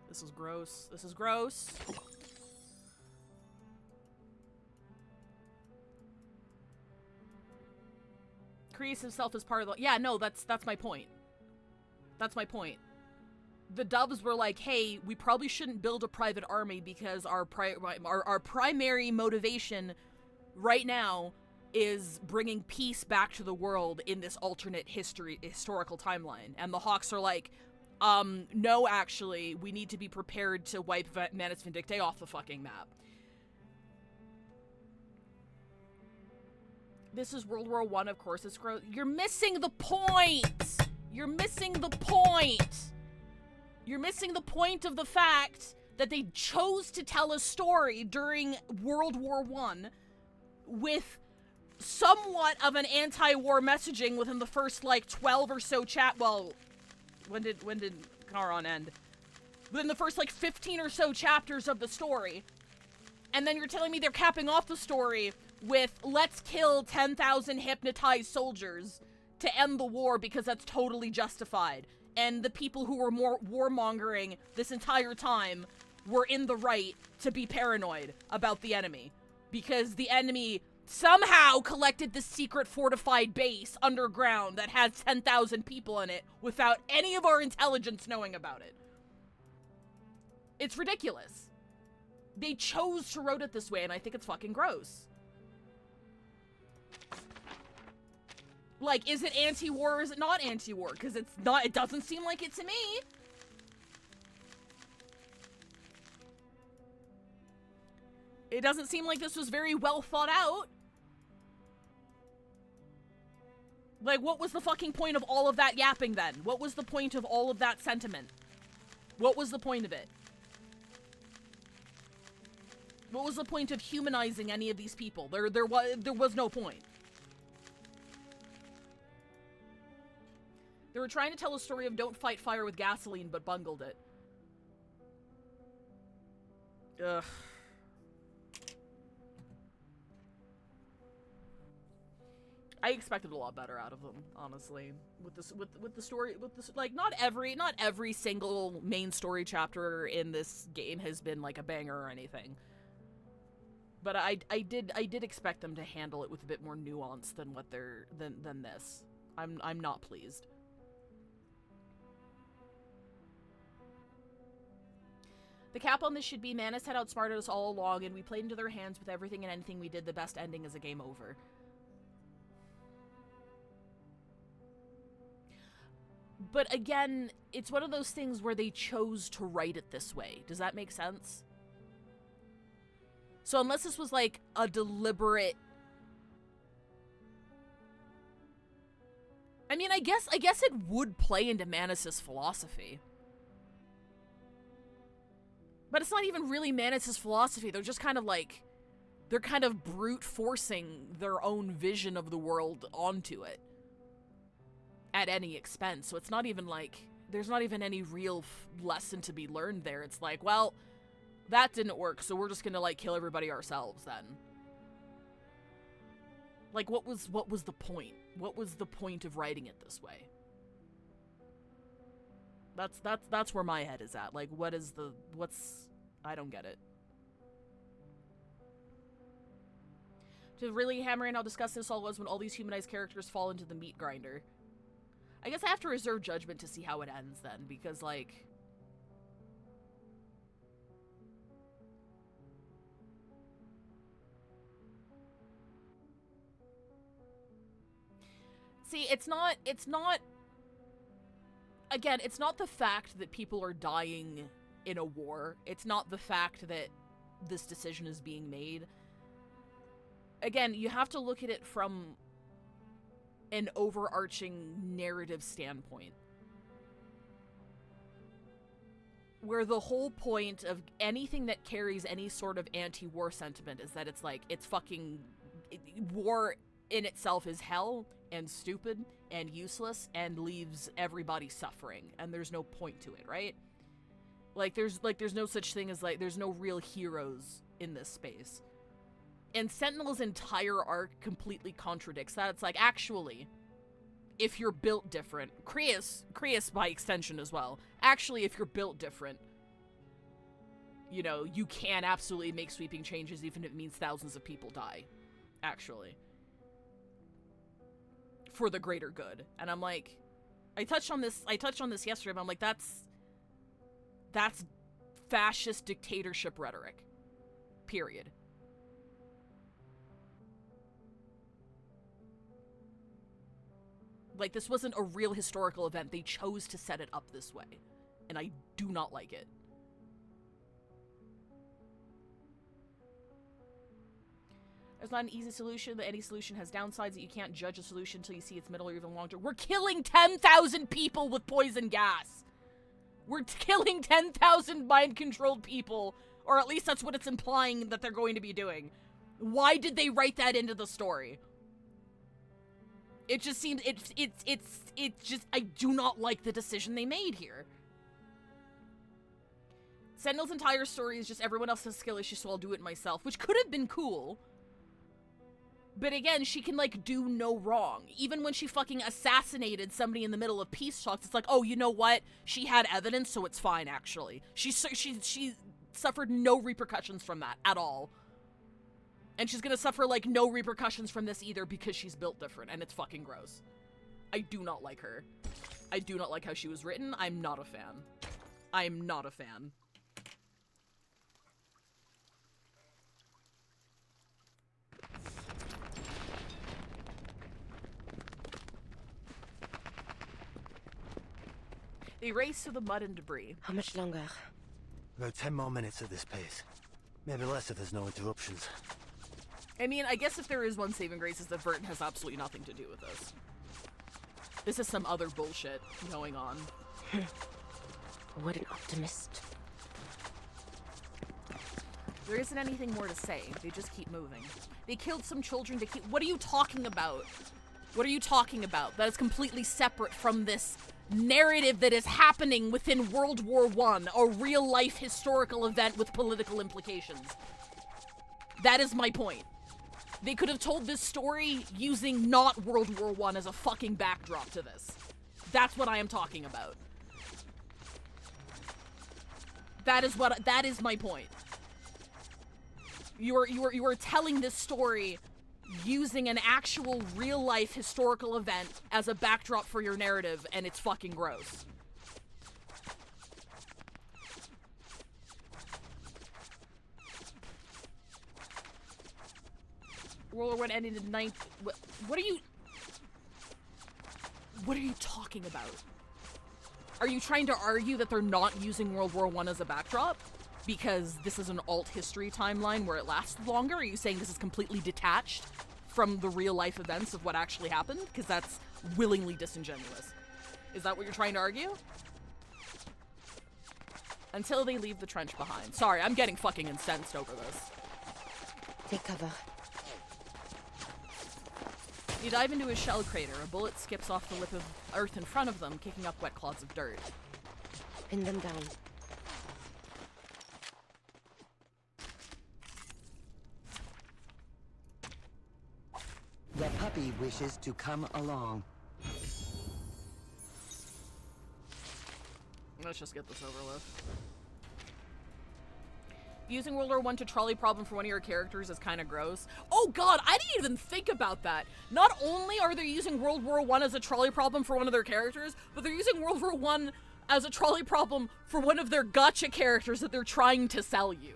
This is gross. This is gross. Creates himself as part of the... Yeah, no, that's my point. That's my point. The Doves were like, hey, we probably shouldn't build a private army because our primary motivation right now is bringing peace back to the world in this alternate historical timeline. And the Hawks are like, no, actually, we need to be prepared to wipe Manus Vindictae off the fucking map. This is World War I, of course. It's gross. You're missing the point! You're missing the point! You're missing the point of the fact that they chose to tell a story during World War I with somewhat of an anti-war messaging within the first, like, 12 or so well, when did Charon end? Within the first, like, 15 or so chapters of the story. And then you're telling me they're capping off the story with, let's kill 10,000 hypnotized soldiers to end the war because that's totally justified. And the people who were more warmongering this entire time were in the right to be paranoid about the enemy. Because the enemy somehow collected this secret fortified base underground that has 10,000 people in it without any of our intelligence knowing about it. It's ridiculous. They chose to wrote it this way, and I think it's fucking gross. Like, is it anti-war or is it not anti-war? Because it's not, it doesn't seem like it to me. It doesn't seem like this was very well thought out. Like, what was the fucking point of all of that yapping then? What was the point of all of that sentiment? What was the point of it? What was the point of humanizing any of these people? There was no point. They were trying to tell a story of don't fight fire with gasoline, but bungled it. Ugh. I expected a lot better out of them, honestly. With the story, like, not every single main story chapter in this game has been like a banger or anything. But I did expect them to handle it with a bit more nuance than what than this. I'm not pleased. The cap on this should be Manus had outsmarted us all along, and we played into their hands with everything and anything we did. The best ending is a game over. But again, it's one of those things where they chose to write it this way. Does that make sense? So unless this was like a deliberate... I mean, I guess it would play into Manus' philosophy. But it's not even really Manus' philosophy. They're just kind of like... They're kind of brute forcing their own vision of the world onto it. At any expense. So it's not even like... There's not even any real lesson to be learned there. It's like, well... That didn't work, so we're just gonna, like, kill everybody ourselves, then. Like, what was the point? What was the point of writing it this way? That's where my head is at. Like, I don't get it. To really hammer in how disgusting this all was when all these humanized characters fall into the meat grinder. I guess I have to reserve judgment to see how it ends, then, because, like... See, it's not, again, it's not the fact that people are dying in a war. It's not the fact that this decision is being made. Again, you have to look at it from an overarching narrative standpoint. Where the whole point of anything that carries any sort of anti-war sentiment is that it's like, it's fucking, war in itself is hell and stupid and useless and leaves everybody suffering, and there's no point to it, right? There's no such thing as, like, there's no real heroes in this space. And Sentinel's entire arc completely contradicts that. It's like, actually, if you're built different, Creus by extension as well, actually, if you're built different, you know, you can absolutely make sweeping changes even if it means thousands of people die, actually. For the greater good. And I'm like, I touched on this yesterday, but I'm like, that's fascist dictatorship rhetoric. Period. Like, this wasn't a real historical event. They chose to set it up this way. And I do not like it. There's not an easy solution, but any solution has downsides that you can't judge a solution until you see its middle or even long term. We're killing 10,000 people with poison gas! We're killing 10,000 mind-controlled people, or at least that's what it's implying that they're going to be doing. Why did they write that into the story? It just seems, it's just, I do not like the decision they made here. Sentinel's entire story is just everyone else has skill issues, so I'll do it myself, which could have been cool. But again, she can, like, do no wrong. Even when she fucking assassinated somebody in the middle of peace talks, it's like, oh, you know what? She had evidence, so it's fine, actually. She suffered no repercussions from that at all. And she's gonna suffer, like, no repercussions from this either because she's built different, and it's fucking gross. I do not like her. I do not like how she was written. I'm not a fan. I'm not a fan. They race through the mud and debris. How much longer? About 10 more minutes at this pace. Maybe less if there's no interruptions. I mean, I guess if there is one saving grace is that Burton has absolutely nothing to do with this. This is some other bullshit going on. What an optimist. There isn't anything more to say. They just keep moving. They killed some children to keep... What are you talking about? What are you talking about? That is completely separate from this narrative that is happening within World War I, a real-life historical event with political implications. That is my point. They could have told this story using not World War I as a fucking backdrop to this. That's what I am talking about. That is my point. You are telling this story using an actual real-life historical event as a backdrop for your narrative, and it's fucking gross. World War I ended in What are you talking about? Are you trying to argue that they're not using World War I as a backdrop? Because this is an alt history timeline where it lasts longer? Are you saying this is completely detached from the real life events of what actually happened? Because that's willingly disingenuous. Is that what you're trying to argue? Until they leave the trench behind. Sorry, I'm getting fucking incensed over this. Take cover. You dive into a shell crater. A bullet skips off the lip of earth in front of them, kicking up wet clods of dirt. Pin them down. The puppy wishes to come along. Let's just get this over with. Using World War I to trolley problem for one of your characters is kind of gross. Oh god, I didn't even think about that. Not only are they using World War I as a trolley problem for one of their characters, but they're using World War I as a trolley problem for one of their gotcha characters that they're trying to sell you.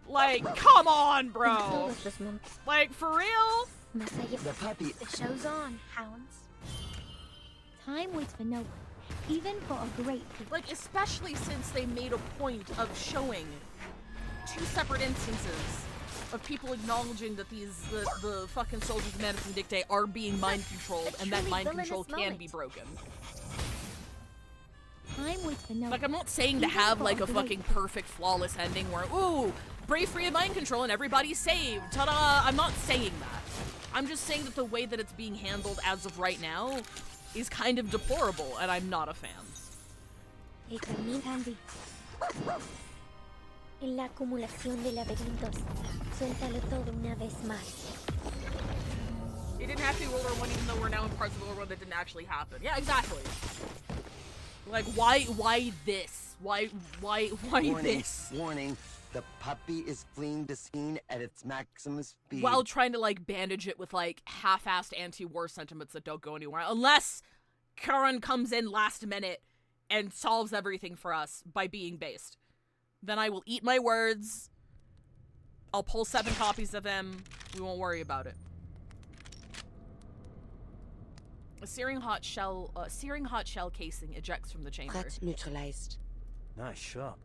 Like, come on, bro. Like, for real? The puppy. The show's on, hounds. Time waits for no one, even for a great people. Like, especially since they made a point of showing two separate instances of people acknowledging that the fucking soldiers of Manus and Dictate are being mind controlled, and that mind control can be broken. Time waits for no Like, I'm not saying to have, like, a fucking perfect, flawless ending where, ooh, break free of mind control and everybody's saved. Ta-da! I'm not saying that. I'm just saying that the way that it's being handled as of right now is kind of deplorable, and I'm not a fan. Handy. En la acumulación de laberintos, suéltalo todo una vez más. It didn't have to be World War I, even though we're now in parts of World War I that didn't actually happen. Yeah, exactly. Like, why this? Why Warning, this? Warning. The puppy is fleeing the scene at its maximum speed. While trying to, like, bandage it with, like, half-assed anti-war sentiments that don't go anywhere. Unless Charon comes in last minute and solves everything for us by being based. Then I will eat my words. I'll pull 7 copies of him. We won't worry about it. A searing hot shell casing ejects from the chamber. Threat neutralized. Nice shot.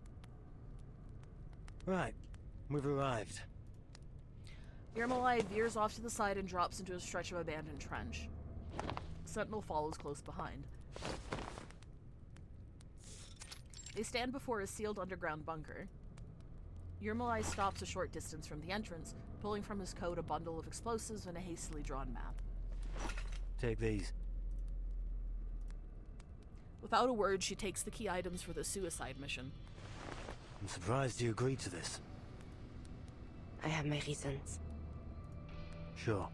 Right, we've arrived. Yermolai veers off to the side and drops into a stretch of abandoned trench. Sentinel follows close behind. They stand before a sealed underground bunker. Yermolai stops a short distance from the entrance, pulling from his coat a bundle of explosives and a hastily drawn map. Take these. Without a word, she takes the key items for the suicide mission. I'm surprised you agreed to this. I have my reasons. Sure.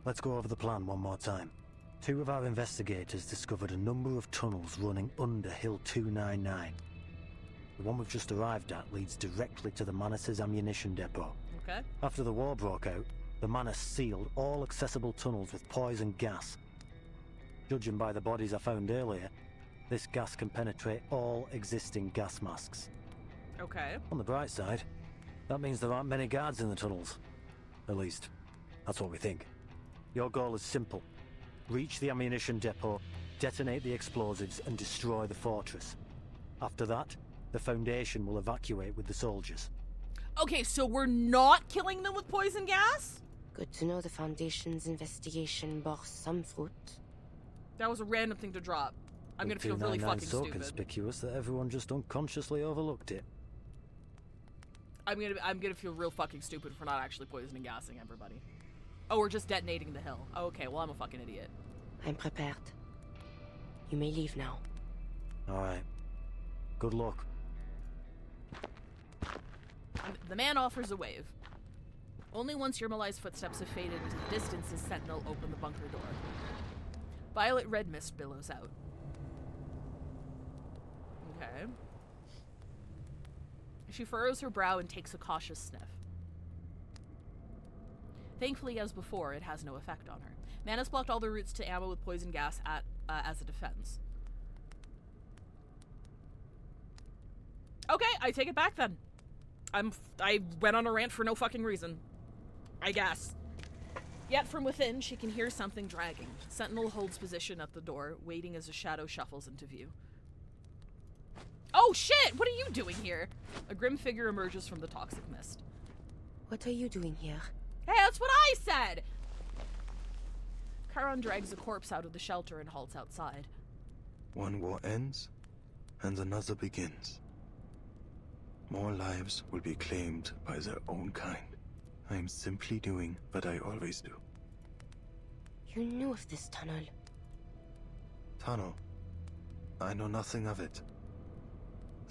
Let's go over the plan one more time. 2 of our investigators discovered a number of tunnels running under Hill 299. The one we've just arrived at leads directly to the Manus' ammunition depot. Okay. After the war broke out, the Manus sealed all accessible tunnels with poison gas. Judging by the bodies I found earlier, this gas can penetrate all existing gas masks. Okay. On the bright side, that means there aren't many guards in the tunnels. At least, that's what we think. Your goal is simple. Reach the ammunition depot, detonate the explosives, and destroy the fortress. After that, the Foundation will evacuate with the soldiers. Okay, so we're not killing them with poison gas? Good to know the Foundation's investigation bore some fruit. That was a random thing to drop. I'm gonna feel really fucking so stupid. Conspicuous that everyone just unconsciously overlooked it. I'm gonna feel real fucking stupid for not actually poisoning gassing everybody. Oh, we're just detonating the hill. Oh, okay, well, I'm a fucking idiot. I'm prepared. You may leave now. Alright. Good luck. The man offers a wave. Only once Yermolai's footsteps have faded into the distance does Sentinel open the bunker door. Violet red mist billows out. Okay. She furrows her brow and takes a cautious sniff. Thankfully, as before, it has no effect on her. Manus blocked all the routes to ammo with poison gas as a defense. Okay, I take it back then. I went on a rant for no fucking reason. I guess. Yet from within, she can hear something dragging. Sentinel holds position at the door, waiting as a shadow shuffles into view. Oh shit! What are you doing here? A grim figure emerges from the toxic mist. What are you doing here? Hey, that's what I said! Charon drags a corpse out of the shelter and halts outside. One war ends, and another begins. More lives will be claimed by their own kind. I am simply doing what I always do. You knew of this tunnel. Tunnel? I know nothing of it.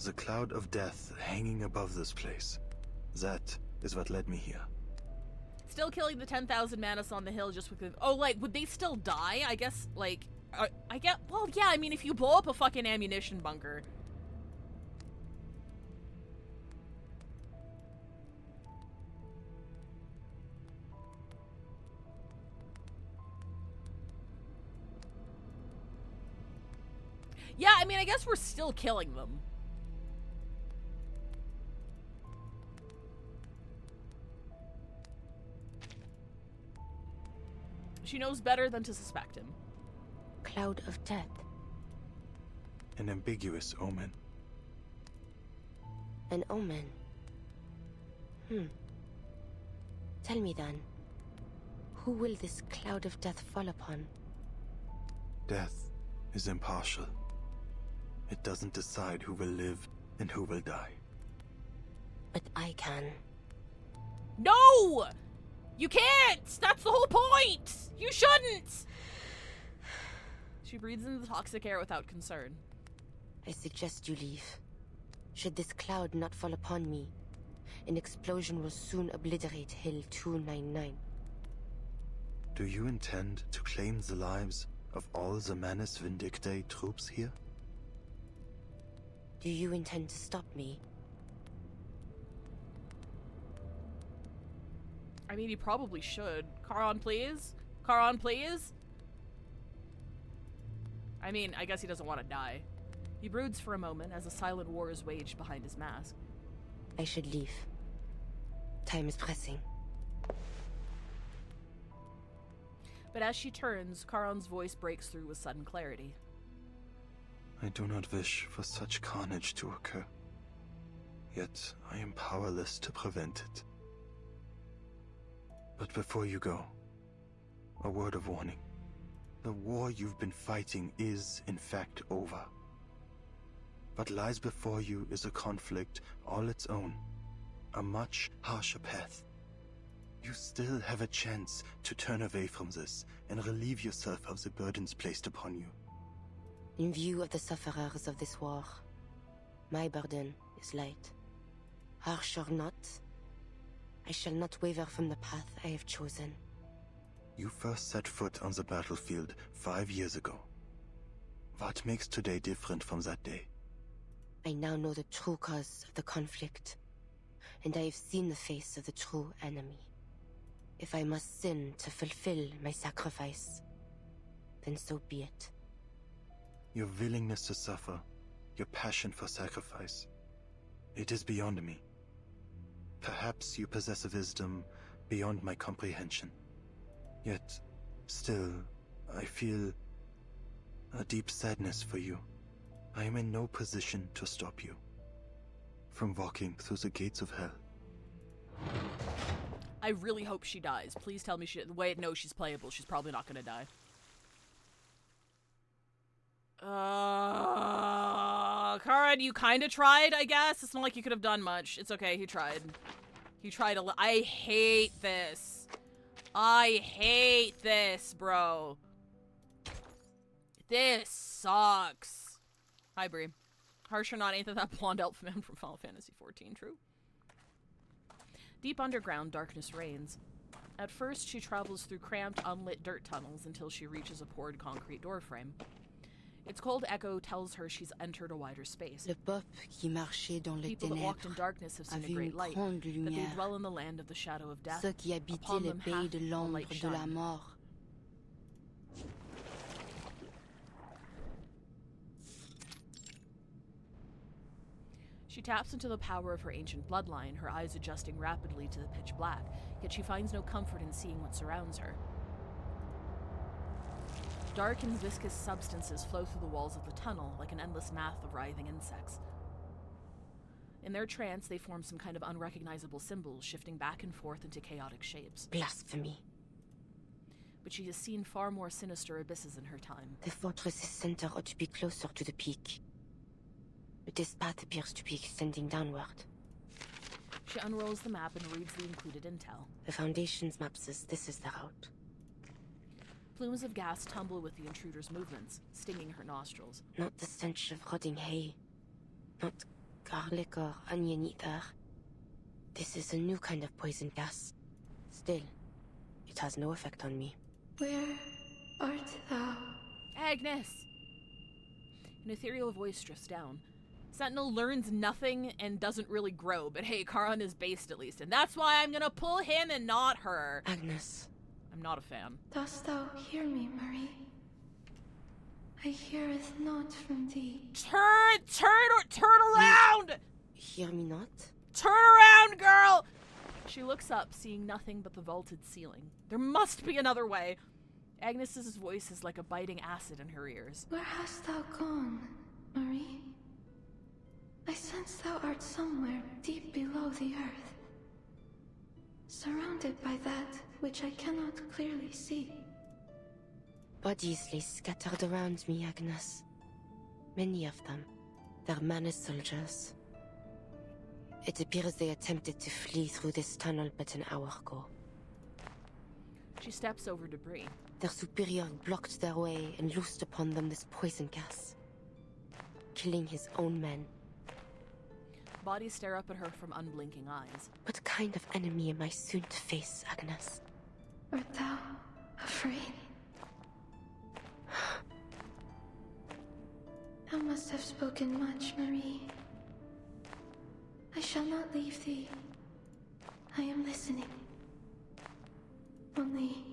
The cloud of death hanging above this place. That is what led me here. Still killing the 10,000 Manus on the hill just because... Oh, like, would they still die? I guess, like... I get... Well, yeah, I mean, if you blow up a fucking ammunition bunker... Yeah, I mean, I guess we're still killing them. She knows better than to suspect him. Cloud of death. An ambiguous omen. An omen? Tell me then, who will this cloud of death fall upon? Death is impartial. It doesn't decide who will live and who will die. But I can. No! You can't! That's the whole point! You shouldn't! She breathes in the toxic air without concern. I suggest you leave. Should this cloud not fall upon me, an explosion will soon obliterate Hill 299. Do you intend to claim the lives of all the Manus Vindictae troops here? Do you intend to stop me? I mean, he probably should. Charon, please? Charon, please? I mean, I guess he doesn't want to die. He broods for a moment as a silent war is waged behind his mask. I should leave. Time is pressing. But as she turns, Charon's voice breaks through with sudden clarity. I do not wish for such carnage to occur. Yet I am powerless to prevent it. But before you go, a word of warning. The war you've been fighting is, in fact, over. What lies before you is a conflict all its own, a much harsher path. You still have a chance to turn away from this and relieve yourself of the burdens placed upon you. In view of the sufferers of this war, my burden is light. Harsh or not, I shall not waver from the path I have chosen. You first set foot on the battlefield 5 years ago. What makes today different from that day? I now know the true cause of the conflict, and I have seen the face of the true enemy. If I must sin to fulfill my sacrifice, then so be it. Your willingness to suffer, your passion for sacrifice, it is beyond me. Perhaps you possess a wisdom beyond my comprehension. Yet, still, I feel a deep sadness for you. I am in no position to stop you from walking through the gates of hell. I really hope she dies. Please tell me she... Wait, no, she's playable. She's probably not gonna die. Charon, you kinda tried, I guess? It's not like you could have done much. It's okay, he tried. He tried a I hate this. I hate this, bro. This sucks. Hi, Bree. Harsh or not, ain't that blonde elf man from Final Fantasy XIV, true? Deep underground, darkness reigns. At first, she travels through cramped, unlit dirt tunnels until she reaches a poured concrete doorframe. Its cold echo tells her she's entered a wider space. Le peuple qui marchait dans les People that walked in darkness have seen a great light, that they dwell in the land of the shadow of death. Ceux qui habitaient Upon le them pays hath de the l'ombre light de la shined. mort. She taps into the power of her ancient bloodline, her eyes adjusting rapidly to the pitch black, yet she finds no comfort in seeing what surrounds her. Dark and viscous substances flow through the walls of the tunnel like an endless math of writhing insects. In their trance, they form some kind of unrecognizable symbols, shifting back and forth into chaotic shapes. Blasphemy. But she has seen far more sinister abysses in her time. The fortress's center ought to be closer to the peak. But this path appears to be extending downward. She unrolls the map and reads the included intel. The Foundation's map says this is the route. Plumes of gas tumble with the intruder's movements, stinging her nostrils. Not the stench of rotting hay. Not garlic or onion either. This is a new kind of poison gas. Still, it has no effect on me. Where art thou? Agnes! An ethereal voice drifts down. Sentinel learns nothing and doesn't really grow, but hey, Charon is based at least, and that's why I'm gonna pull him and not her. Agnes. I'm not a fan. Dost thou hear me, Marie? I hear it not from thee. Turn around! Hear me not? Turn around, girl! She looks up, seeing nothing but the vaulted ceiling. There must be another way. Agnes's voice is like a biting acid in her ears. Where hast thou gone, Marie? I sense thou art somewhere deep below the earth, surrounded by that which I cannot clearly see. Bodies lay scattered around me, Agnes. Many of them. They're Manus soldiers. It appears they attempted to flee through this tunnel but an hour ago. She steps over debris. Their superior blocked their way and loosed upon them this poison gas, killing his own men. Bodies stare up at her from unblinking eyes. What kind of enemy am I soon to face, Agnes? Art thou afraid? Thou must have spoken much, Marie. I shall not leave thee. I am listening. Only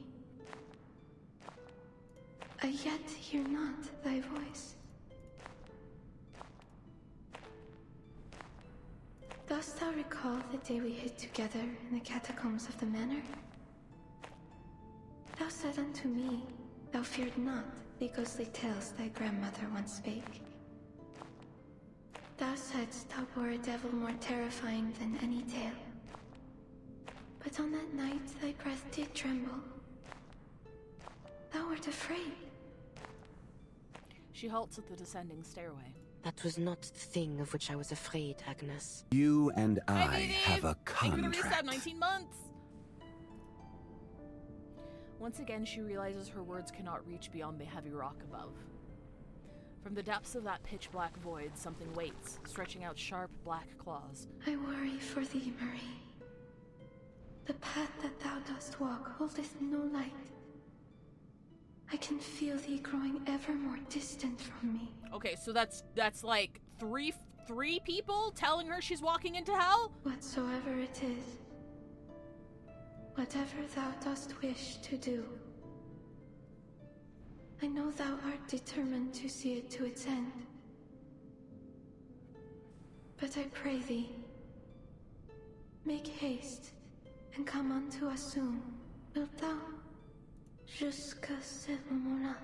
I yet hear not thy voice. Dost thou recall the day we hid together in the catacombs of the manor? Thou said unto me, thou feared not the ghostly tales thy grandmother once spake. Thou saidst thou bore a devil more terrifying than any tale. But on that night thy breath did tremble. Thou wert afraid. She halts at the descending stairway. That was not the thing of which I was afraid, Agnes. You and I have a Thank you for the contract. reset, 19 months! Once again, she realizes her words cannot reach beyond the heavy rock above. From the depths of that pitch-black void, something waits, stretching out sharp, black claws. I worry for thee, Marie. The path that thou dost walk holdeth no light. I can feel thee growing ever more distant from me. Okay, so that's like three people telling her she's walking into hell? Whatsoever it is, whatever thou dost wish to do, I know thou art determined to see it to its end. But I pray thee, make haste and come unto us soon. Wilt thou? Jusqu'à ce moment-là,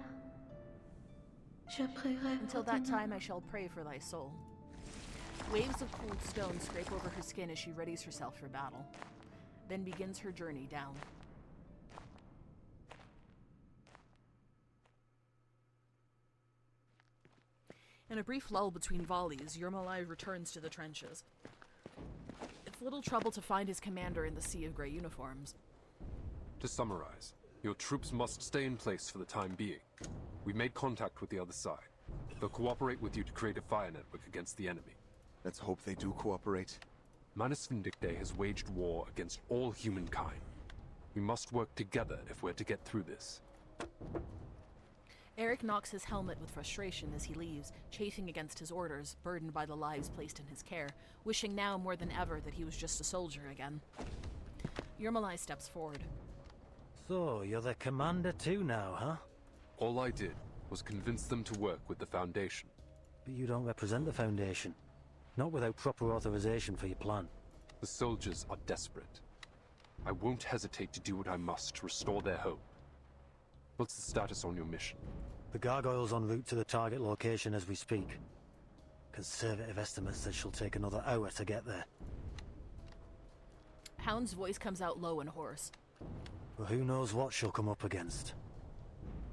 je prierai. Until that time, I shall pray for thy soul. Waves of cold stone scrape over her skin as she readies herself for battle, then begins her journey down. In a brief lull between volleys, Yermolai returns to the trenches. It's little trouble to find his commander in the sea of grey uniforms. To summarize, your troops must stay in place for the time being. We made contact with the other side. They'll cooperate with you to create a fire network against the enemy. Let's hope they do cooperate. Manus Vindicte has waged war against all humankind. We must work together if we're to get through this. Eric knocks his helmet with frustration as he leaves, chafing against his orders, burdened by the lives placed in his care, wishing now more than ever that he was just a soldier again. Yermolai steps forward. So, you're the commander too now, huh? All I did was convince them to work with the Foundation. But you don't represent the Foundation. Not without proper authorization for your plan. The soldiers are desperate. I won't hesitate to do what I must to restore their hope. What's the status on your mission? The gargoyle's en route to the target location as we speak. Conservative estimates said she'll take another hour to get there. Hound's voice comes out low and hoarse. But who knows what she'll come up against.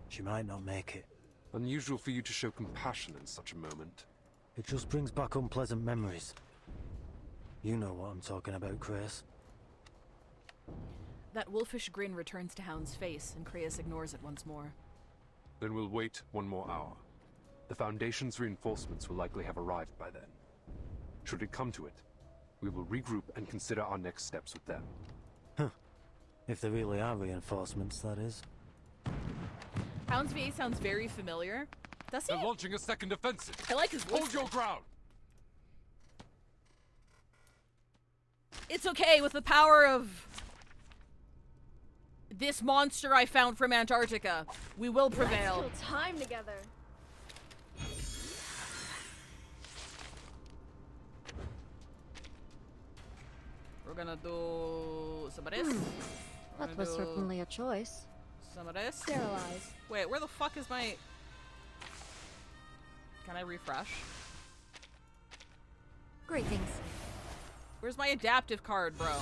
She might not make it. Unusual for you to show compassion in such a moment. It just brings back unpleasant memories. You know what I'm talking about, Krace. That wolfish grin returns to Hound's face, and Krace ignores it once more. Then we'll wait one more hour. The Foundation's reinforcements will likely have arrived by then. Should it come to it, we will regroup and consider our next steps with them. Huh. If there really are reinforcements, that is. Hound's VA sounds very familiar. Does he? They're launching a second offensive. I like his voice. Hold your ground! It's okay, with the power of this monster I found from Antarctica, we will prevail. Let's kill time together. We're gonna do some of this. That was certainly a choice. Some of this. Sterilize. Wait, where the fuck is my... Can I refresh? Greetings. Where's my adaptive card, bro?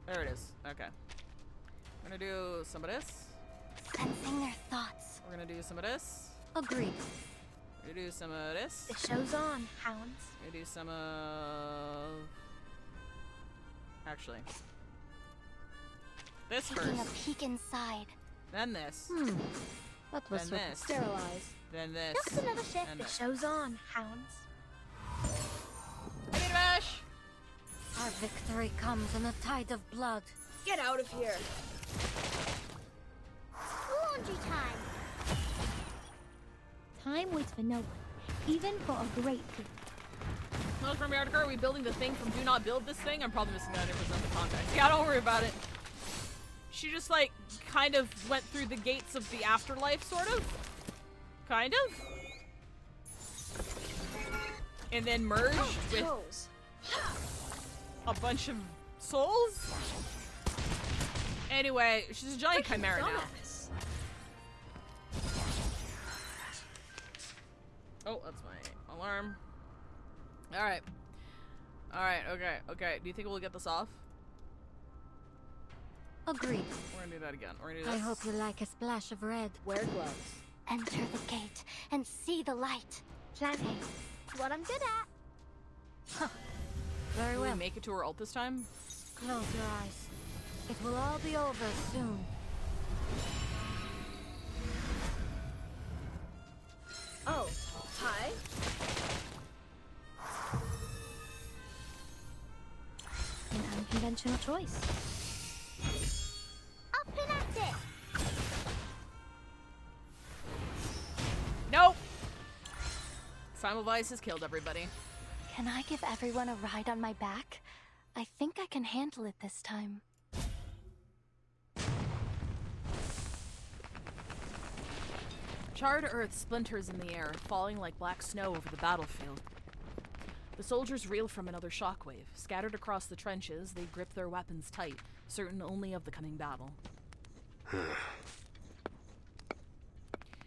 There it is. Okay. We're gonna do some of this. Sensing their thoughts. We're gonna do some of this. Agreed. We're gonna do some of this. The show's on, hounds. We're gonna do some of... Actually. This Taking first. a peek inside. Then this. That was Then this. sterilize. Then this. Just another shift. And The this. show's on, hounds. I need a mash! Our victory comes in a tide of blood. Get out of here. Laundry time. Time waits for no one, even for a great feat. Well, from Antarctica, are we building the thing from Do Not Build This Thing? I'm probably missing 90% of the context. Yeah, don't worry about it. She just, like, kind of went through the gates of the afterlife, sort of? Kind of? And then merged with a bunch of souls? Anyway, she's a giant chimera now. Oh, that's my alarm. Alright. Alright, okay. Do you think we'll get this off? Agreed. We're gonna do that again. We're gonna do I this. hope you like a splash of red. Wear gloves. Enter the gate and see the light. Plan A. It's what I'm good at. Very Will well. we make it to her ult this time? Close your eyes. It will all be over soon. Oh, hi. An unconventional choice. Up and at it. Nope! Simulvice has killed everybody. Can I give everyone a ride on my back? I think I can handle it this time. Charred earth splinters in the air, falling like black snow over the battlefield. The soldiers reel from another shockwave. Scattered across the trenches, they grip their weapons tight, certain only of the coming battle.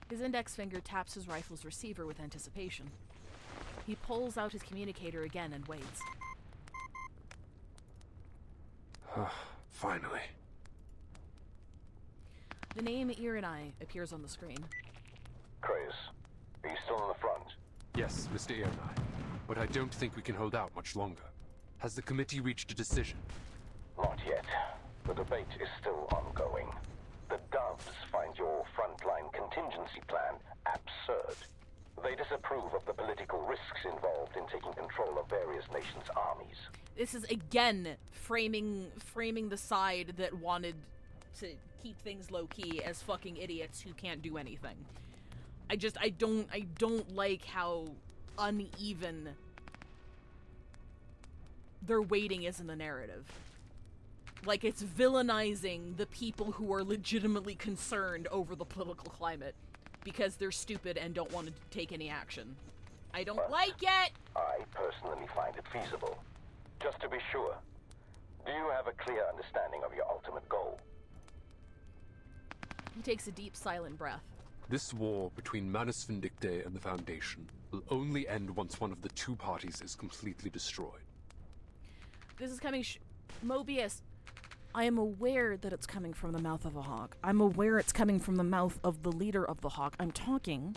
His index finger taps his rifle's receiver with anticipation. He pulls out his communicator again and waits. Finally. The name Irinai appears on the screen. Krace, are you still on the front? Yes, Mr. Iernai. But I don't think we can hold out much longer. Has the committee reached a decision? Not yet. The debate is still ongoing. The Doves find your frontline contingency plan absurd. They disapprove of the political risks involved in taking control of various nations' armies. This is again framing the side that wanted to keep things low key as fucking idiots who can't do anything. I don't like how uneven their weighting is in the narrative. Like, it's villainizing the people who are legitimately concerned over the political climate because they're stupid and don't want to take any action. I don't like it! I personally find it feasible. Just to be sure, do you have a clear understanding of your ultimate goal? He takes a deep, silent breath. This war between Manus Vindictae and the Foundation will only end once one of the two parties is completely destroyed. This is coming... Mobius, I am aware that it's coming from the mouth of a hawk. I'm aware it's coming from the mouth of the leader of the hawk. I'm talking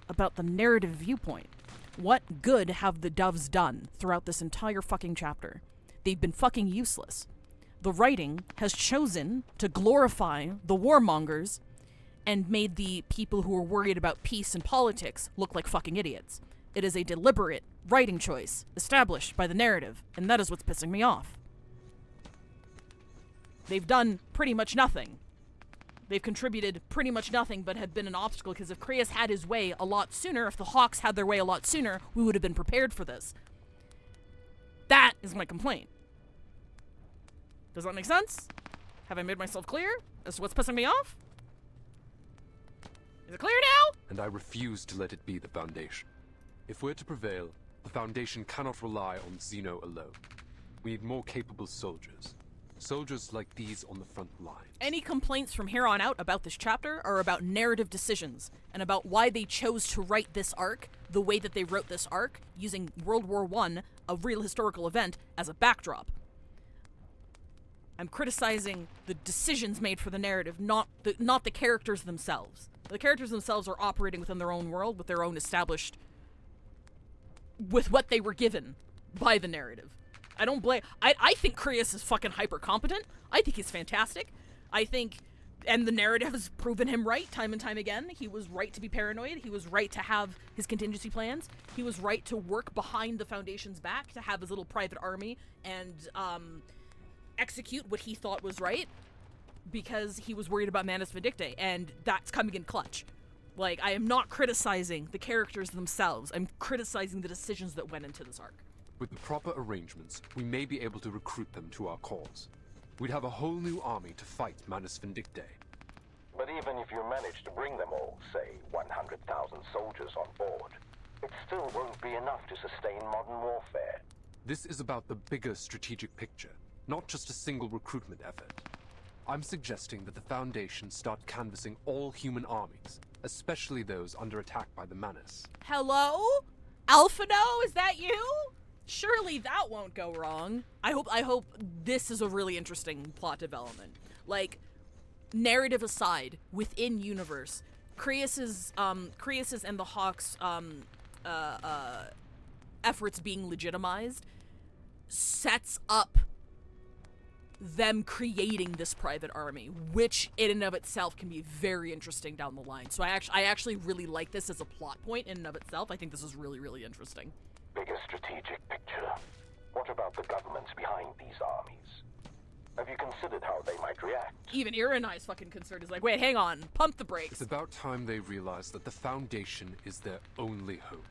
about the narrative viewpoint. What good have the doves done throughout this entire fucking chapter? They've been fucking useless. The writing has chosen to glorify the warmongers and made the people who are worried about peace and politics look like fucking idiots. It is a deliberate writing choice established by the narrative, and that is what's pissing me off. They've done pretty much nothing. They've contributed pretty much nothing, but have been an obstacle, because if Creus had his way a lot sooner, if the Hawks had their way a lot sooner, we would have been prepared for this. That is my complaint. Does that make sense? Have I made myself clear as to what's pissing me off? Is it clear now? And I refuse to let it be the Foundation. If we're to prevail, the Foundation cannot rely on Xeno alone. We need more capable soldiers. Soldiers like these on the front line. Any complaints from here on out about this chapter are about narrative decisions and about why they chose to write this arc the way that they wrote this arc, using World War I, a real historical event, as a backdrop. I'm criticizing the decisions made for the narrative, not the characters themselves. The characters themselves are operating within their own world, with their own established... with what they were given by the narrative. I don't blame... I think Creus is fucking hyper-competent. I think he's fantastic. I think... And the narrative has proven him right time and time again. He was right to be paranoid. He was right to have his contingency plans. He was right to work behind the Foundation's back, to have his little private army and execute what he thought was right, because he was worried about Manus Vindictae, and that's coming in clutch. Like, I am not criticizing the characters themselves. I'm criticizing the decisions that went into this arc. With the proper arrangements, we may be able to recruit them to our cause. We'd have a whole new army to fight Manus Vindictae. But even if you manage to bring them all, say 100,000 soldiers on board, it still won't be enough to sustain modern warfare. This is about the bigger strategic picture, not just a single recruitment effort. I'm suggesting that the Foundation start canvassing all human armies, especially those under attack by the Manus. Hello? Alphino, is that you? Surely that won't go wrong. I hope this is a really interesting plot development. Like, narrative aside, within universe, Creus's and the Hawks' efforts being legitimized sets up them creating this private army, which in and of itself can be very interesting down the line. So I actually really like this as a plot point in and of itself. I think this is really, really interesting. Bigger strategic picture. What about the governments behind these armies? Have you considered how they might react? Even Iranai's fucking concern is like, wait, hang on, pump the brakes. It's about time they realize that the Foundation is their only hope.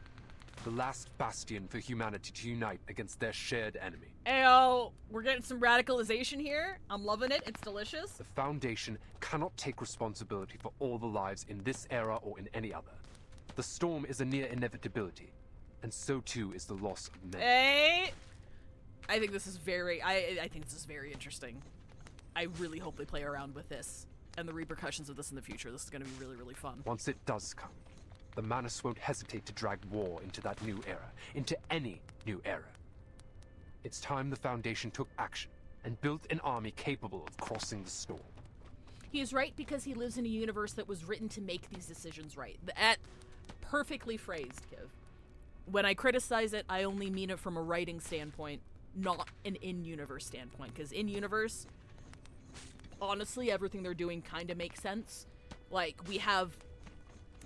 The last bastion for humanity to unite against their shared enemy. Ayo, we're getting some radicalization here. I'm loving it. It's delicious. The Foundation cannot take responsibility for all the lives in this era or in any other. The storm is a near inevitability, and so too is the loss of men. Hey, I think this is very, I think this is very interesting. I really hope they play around with this and the repercussions of this in the future. This is going to be really, really fun. Once it does come, the Manus won't hesitate to drag war into that new era, into any new era. It's time the Foundation took action and built an army capable of crossing the storm. He is right because he lives in a universe that was written to make these decisions right. Perfectly phrased, Kiv. When I criticize it, I only mean it from a writing standpoint, not an in-universe standpoint. Because in-universe, honestly, everything they're doing kind of makes sense. Like, we have...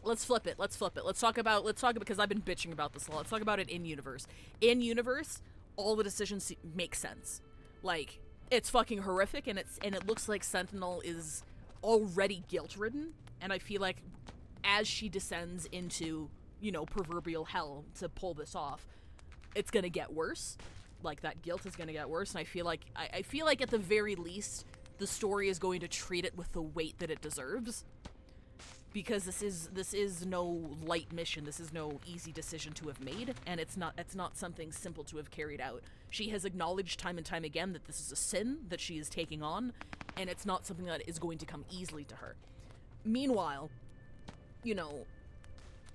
Let's flip it. Let's talk about, because I've been bitching about this a lot. Let's talk about it in-universe. In-universe, all the decisions make sense. Like, it's fucking horrific, and it looks like Sentinel is already guilt-ridden, and I feel like as she descends into, you know, proverbial hell to pull this off, it's gonna get worse. Like, that guilt is gonna get worse, and I feel like at the very least, the story is going to treat it with the weight that it deserves. Because this is no light mission. This is no easy decision to have made, and it's not something simple to have carried out. She has acknowledged time and time again that this is a sin that she is taking on, and it's not something that is going to come easily to her. Meanwhile, you know,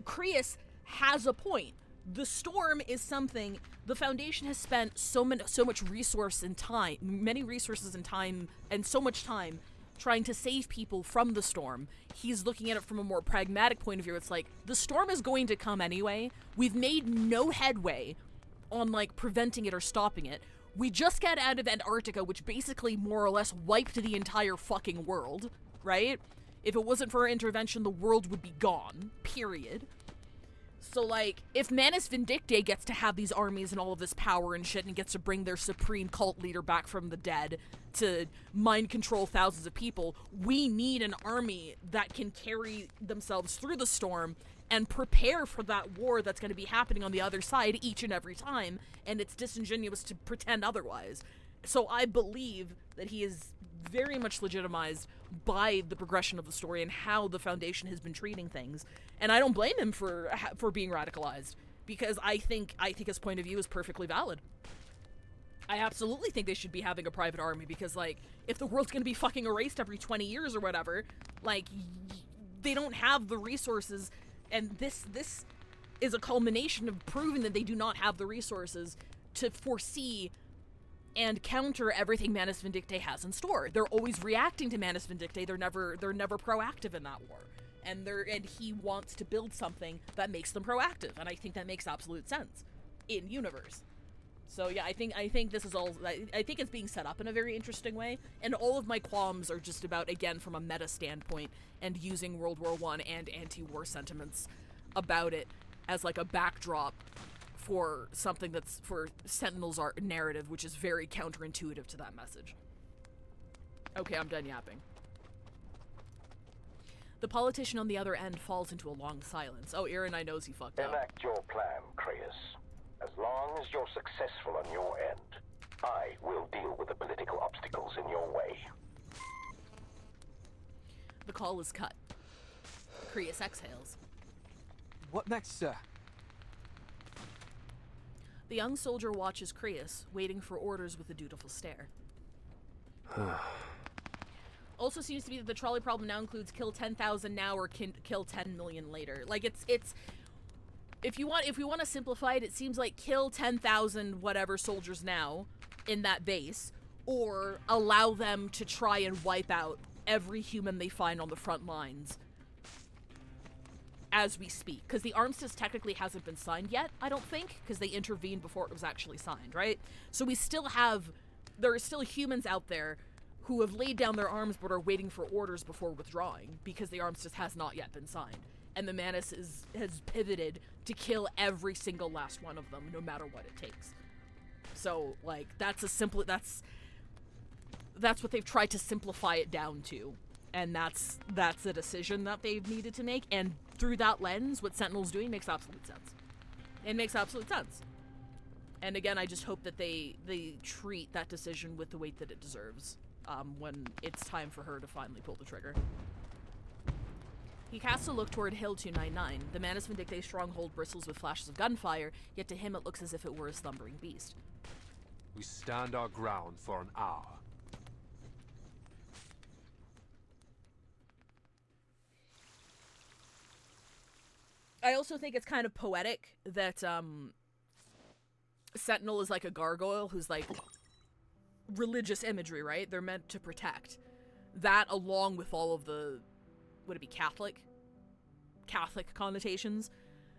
Creus has a point. The storm is something the Foundation has spent so much resource and time, many resources and time, and so much time trying to save people from the storm. He's looking at it from a more pragmatic point of view. It's like, the storm is going to come anyway. We've made no headway on, like, preventing it or stopping it. We just got out of Antarctica, which basically more or less wiped the entire fucking world, right? If it wasn't for our intervention, the world would be gone, period. So, like, if Manus Vindictae gets to have these armies and all of this power and shit and gets to bring their supreme cult leader back from the dead to mind control thousands of people, we need an army that can carry themselves through the storm and prepare for that war that's going to be happening on the other side each and every time, and it's disingenuous to pretend otherwise. So I believe that he is very much legitimized by the progression of the story and how the Foundation has been treating things, and I don't blame him for being radicalized, because I think his point of view is perfectly valid. I absolutely think they should be having a private army, because, like, if the world's gonna be fucking erased every 20 years or whatever, like, they don't have the resources, and this is a culmination of proving that they do not have the resources to foresee and counter everything Manus Vindictae has in store. They're always reacting to Manus Vindictae. They're never proactive in that war. And he wants to build something that makes them proactive, and I think that makes absolute sense in universe. So yeah, I think this is all. I think it's being set up in a very interesting way, and all of my qualms are just about, again, from a meta standpoint and using World War I and anti-war sentiments about it as like a backdrop for something that's for Sentinel's art narrative, which is very counterintuitive to that message. Okay, I'm done yapping. The politician on the other end falls into a long silence. Oh, Aaron, I knows he fucked up. Enact your plan, Creus. As long as you're successful on your end, I will deal with the political obstacles in your way. The call is cut. Creus exhales. What next, sir? The young soldier watches Creus, waiting for orders with a dutiful stare. Also seems to be that the trolley problem now includes kill 10,000 now or kill 10 million later. Like, it's if you want to simplify it, it seems like kill 10,000 whatever soldiers now in that base, or allow them to try and wipe out every human they find on the front lines as we speak. Because the armistice technically hasn't been signed yet, I don't think, because they intervened before it was actually signed, right? So there are still humans out there who have laid down their arms but are waiting for orders before withdrawing, because the armistice has not yet been signed. And the Manus has pivoted to kill every single last one of them, no matter what it takes. So, like, that's what they've tried to simplify it down to. And that's a decision that they've needed to make, and through that lens, what Sentinel's doing makes absolute sense. It makes absolute sense. And again, I just hope that they treat that decision with the weight that it deserves, when it's time for her to finally pull the trigger. He casts a look toward Hill 299. The Manus Vindictae stronghold bristles with flashes of gunfire, yet to him it looks as if it were a slumbering beast. We stand our ground for an hour. I also think it's kind of poetic that Sentinel is like a gargoyle who's like religious imagery, right? They're meant to protect. That, along with all of the, would it be Catholic connotations,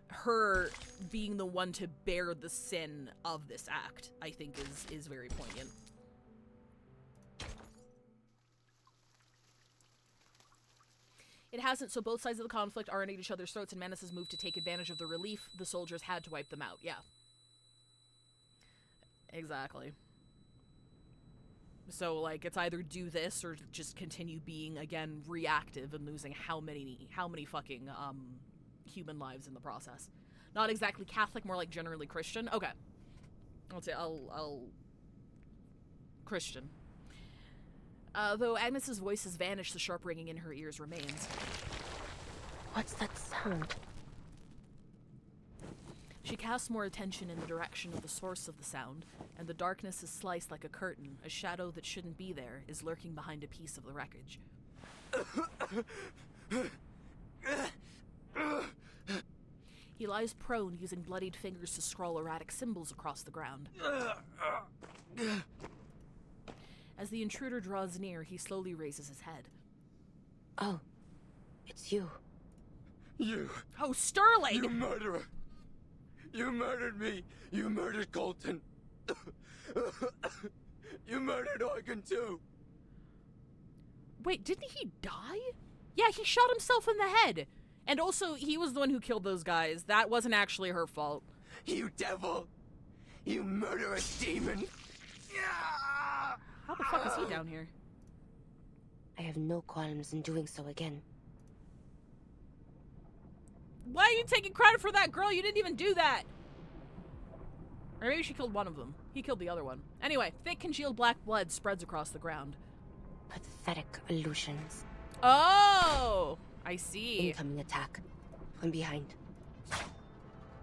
her being the one to bear the sin of this act, I think is very poignant. It hasn't, so both sides of the conflict are at each other's throats, and Manus has moved to take advantage of the relief the soldiers had to wipe them out. Yeah. Exactly. So, like, it's either do this or just continue being, again, reactive and losing how many fucking, human lives in the process. Not exactly Catholic, more like generally Christian. Okay. I'll Christian. Though Agnes's voice has vanished, the sharp ringing in her ears remains. What's that sound? She casts more attention in the direction of the source of the sound, and the darkness is sliced like a curtain. A shadow that shouldn't be there is lurking behind a piece of the wreckage. He lies prone, using bloodied fingers to scrawl erratic symbols across the ground. As the intruder draws near, he slowly raises his head. Oh, it's you. You. Oh, Sterling! You murderer! You murdered me! You murdered Colton! You murdered Eugen too! Wait, didn't he die? Yeah, he shot himself in the head! And also, he was the one who killed those guys. That wasn't actually her fault. You devil! You murderous demon! How the fuck is he down here? I have no qualms in doing so again. Why are you taking credit for that, girl? You didn't even do that! Or maybe she killed one of them. He killed the other one. Anyway, thick congealed black blood spreads across the ground. Pathetic illusions. Oh! I see. Incoming attack. From behind.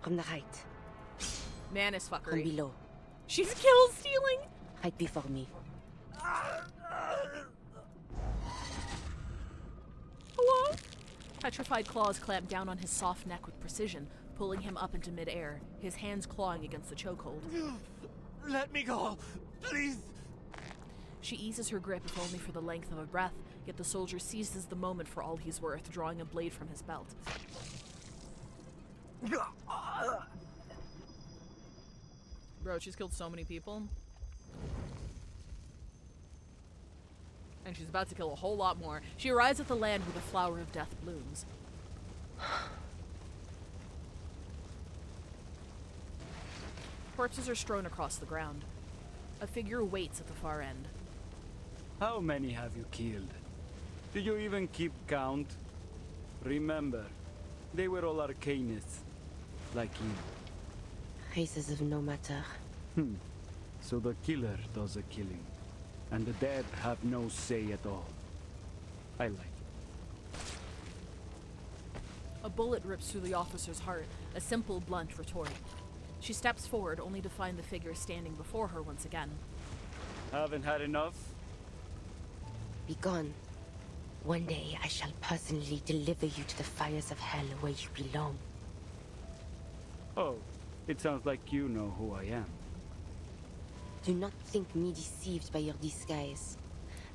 From the right. Man is fuckery. From below. She's kill stealing! Right before me. Hello? Petrified claws clamp down on his soft neck with precision, pulling him up into midair, his hands clawing against the chokehold. Let me go! Please! She eases her grip, if only for the length of a breath, yet the soldier seizes the moment for all he's worth, drawing a blade from his belt. Bro, she's killed so many people. And she's about to kill a whole lot more. She arrives at the land where the flower of death blooms. Corpses are strewn across the ground. A figure waits at the far end. How many have you killed? Do you even keep count? Remember, they were all arcanists, like you. Races of no matter. So the killer does the killing, and the dead have no say at all. I like it. A bullet rips through the officer's heart, a simple, blunt retort. She steps forward, only to find the figure standing before her once again. Haven't had enough? Be gone. One day I shall personally deliver you to the fires of hell where you belong. Oh, it sounds like you know who I am. Do not think me deceived by your disguise.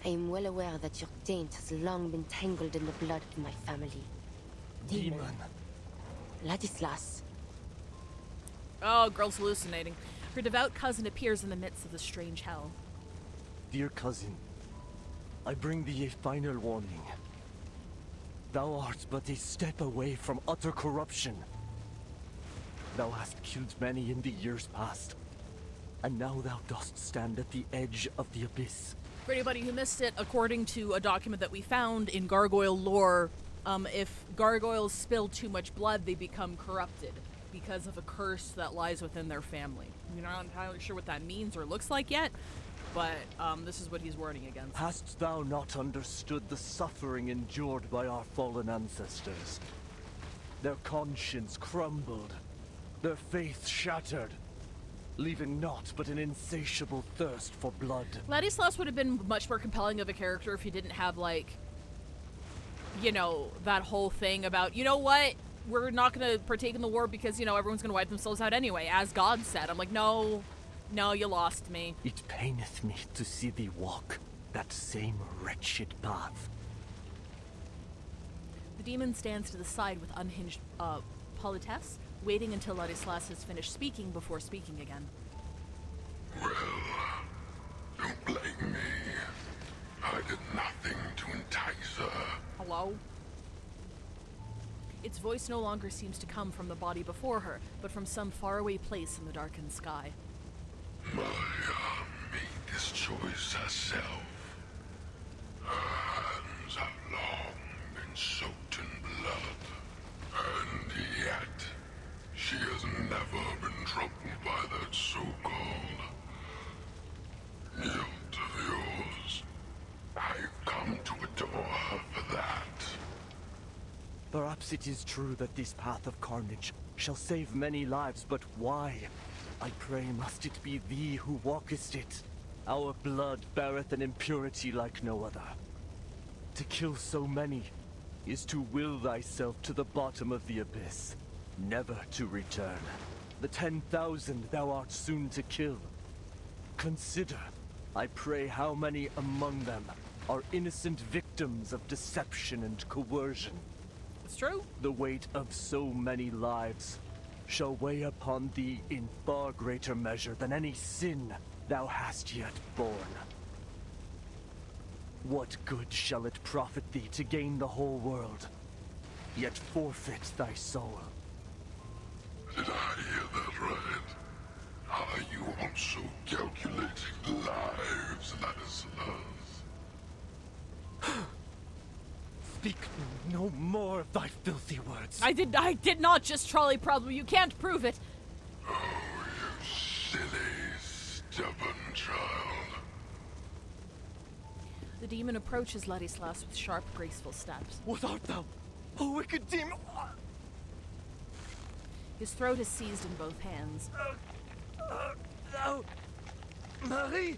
I am well aware that your taint has long been tangled in the blood of my family. Demon. Ladislas. Oh, girl's hallucinating. Her devout cousin appears in the midst of the strange hell. Dear cousin, I bring thee a final warning. Thou art but a step away from utter corruption. Thou hast killed many in the years past, and now thou dost stand at the edge of the abyss. For anybody who missed it, according to a document that we found in gargoyle lore, if gargoyles spill too much blood, they become corrupted because of a curse that lies within their family. You're not entirely sure what that means or looks like yet, but this is what he's warning against. Hast thou not understood the suffering endured by our fallen ancestors? Their conscience crumbled, their faith shattered, leaving naught but an insatiable thirst for blood. Ladislas would have been much more compelling of a character if he didn't have, like, you know, that whole thing about, you know what, we're not going to partake in the war because, you know, everyone's going to wipe themselves out anyway, as God said. I'm like, no, you lost me. It paineth me to see thee walk that same wretched path. The demon stands to the side with unhinged politesse, waiting until Ladislas has finished speaking before speaking again. Well, don't blame me. I did nothing to entice her. Hello? Its voice no longer seems to come from the body before her, but from some faraway place in the darkened sky. Malia made this choice herself. Her hands have long been soaked in blood, and yet she has never been troubled by that so-called guilt of yours. I've come to adore her for that. Perhaps Perhaps it is true that this path of carnage shall save many lives, but why? I pray must it be thee who walkest it? Our blood beareth an impurity like no other. To kill so many is to will thyself to the bottom of the abyss, never to return. The 10,000 thou art soon to kill. Consider, I pray, how many among them are innocent victims of deception and coercion. It's true. The weight of so many lives shall weigh upon thee in far greater measure than any sin thou hast yet borne. What good shall it profit thee to gain the whole world, yet forfeit thy soul? Did I hear that right? Are you also calculating lives, Ladislas? Speak no more of thy filthy words. I did not just trolley problem. You can't prove it. Oh, you silly, stubborn child. The demon approaches Ladislas with sharp, graceful steps. What art thou? O wicked demon! His throat is seized in both hands. Thou... Marie!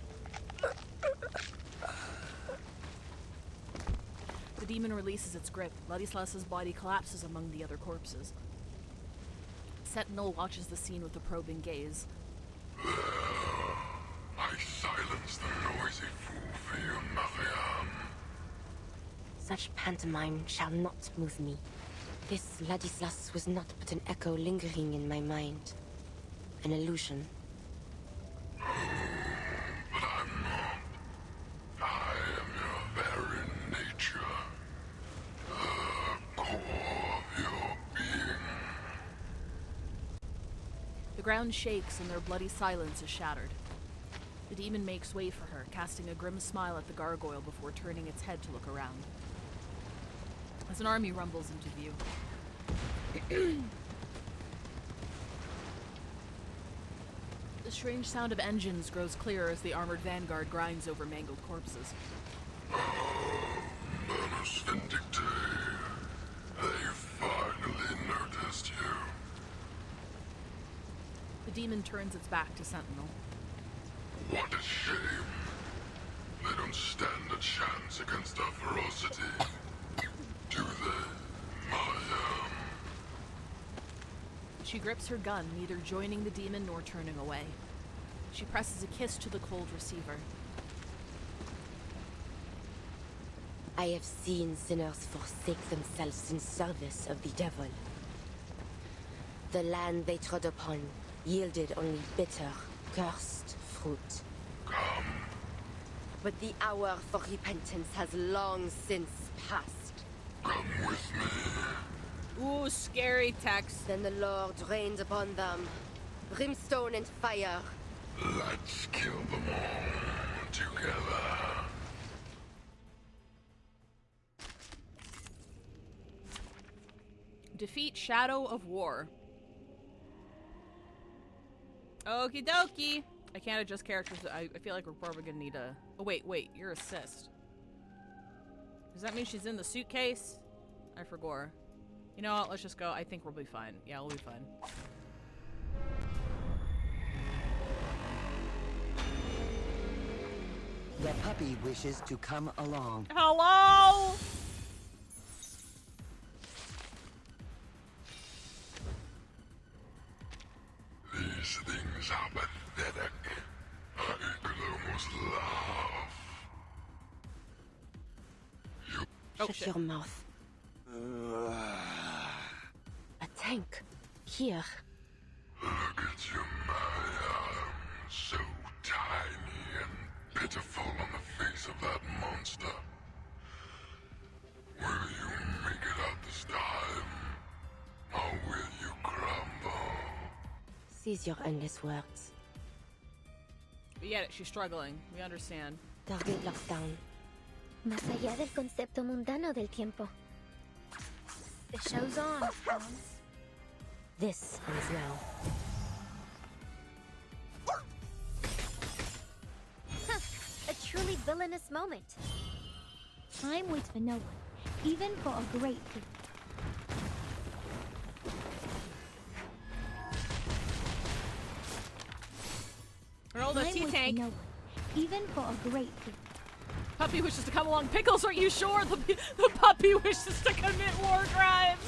The demon releases its grip. Ladislas's body collapses among the other corpses. Sentinel watches the scene with a probing gaze. There. I silenced the noisy fool for you, Mariam. Such pantomime shall not move me. This Ladislas was not but an echo lingering in my mind. An illusion. But I'm not. I am your very nature. The core of your being. The ground shakes and their bloody silence is shattered. The demon makes way for her, casting a grim smile at the gargoyle before turning its head to look around. As an army rumbles into view. The strange sound of engines grows clearer as the armored vanguard grinds over mangled corpses. Manus Vindicte. They finally noticed you. The demon turns its back to Sentinel. What a shame. They don't stand a chance against our ferocity. Do they, Mariam? She grips her gun, neither joining the demon nor turning away. She presses a kiss to the cold receiver. I have seen sinners forsake themselves in service of the devil. The land they trod upon yielded only bitter, cursed fruit. Come. But the hour for repentance has long since passed. Come with me. Ooh, scary text. Then the Lord rained upon them, brimstone and fire. Let's kill them all together. Defeat Shadow of War. Okie dokie. I can't adjust characters. I feel like we're probably gonna need a... Oh, wait, your assist. Does that mean she's in the suitcase? I forgot. You know what, let's just go. I think we'll be fine. Yeah, we'll be fine. The puppy wishes to come along. Hello? These things are pathetic. I could almost laugh. Shut your mouth. A tank. Here. Look at you, Mariam. So tiny and pitiful on the face of that monster. Will you make it out this time? Or will you crumble? Cease your endless words. We get it, she's struggling. We understand. Target locked down. Más allá del concepto mundano del tiempo. The show's on, Hans. This ends now. A truly villainous moment. Time waits for no one, even for a great thief. Oh, the Time tea waits tank. for no one, even for a great thing. Puppy wishes to come along. Pickles, are you sure? The puppy wishes to commit war crimes.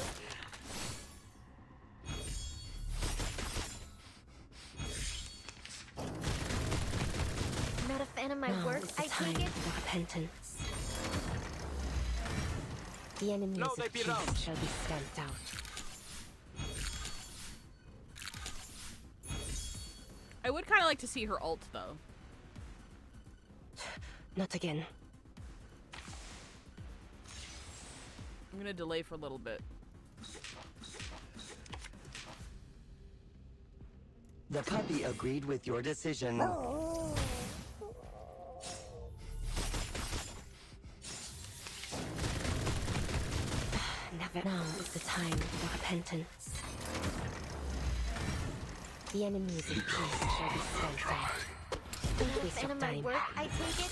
Not a fan of my Now work, is the I time take it? for repentance. The enemies No, of they be peace round. shall be stamped out. I would kind of like to see her ult, though. Not again. I'm gonna delay for a little bit. The puppy agreed with your decision. Never. Now is the time for repentance. The enemies of peace shall be stamped out. Don't Not a waste fan your of my time. work, I take it?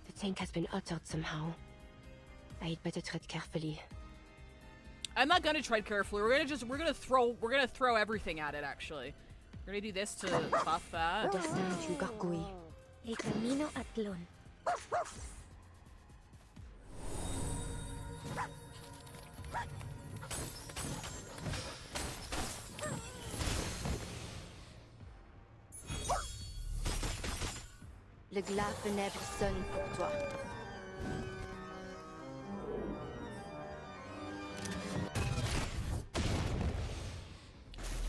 The tank has been uttered somehow. I'd better tread carefully. I'm not gonna tread carefully. We're gonna throw everything at it. Actually, we're gonna do this to buff that. Destin tu gargouille. El camino a Tlon. Le glas funèbre sonne pour toi.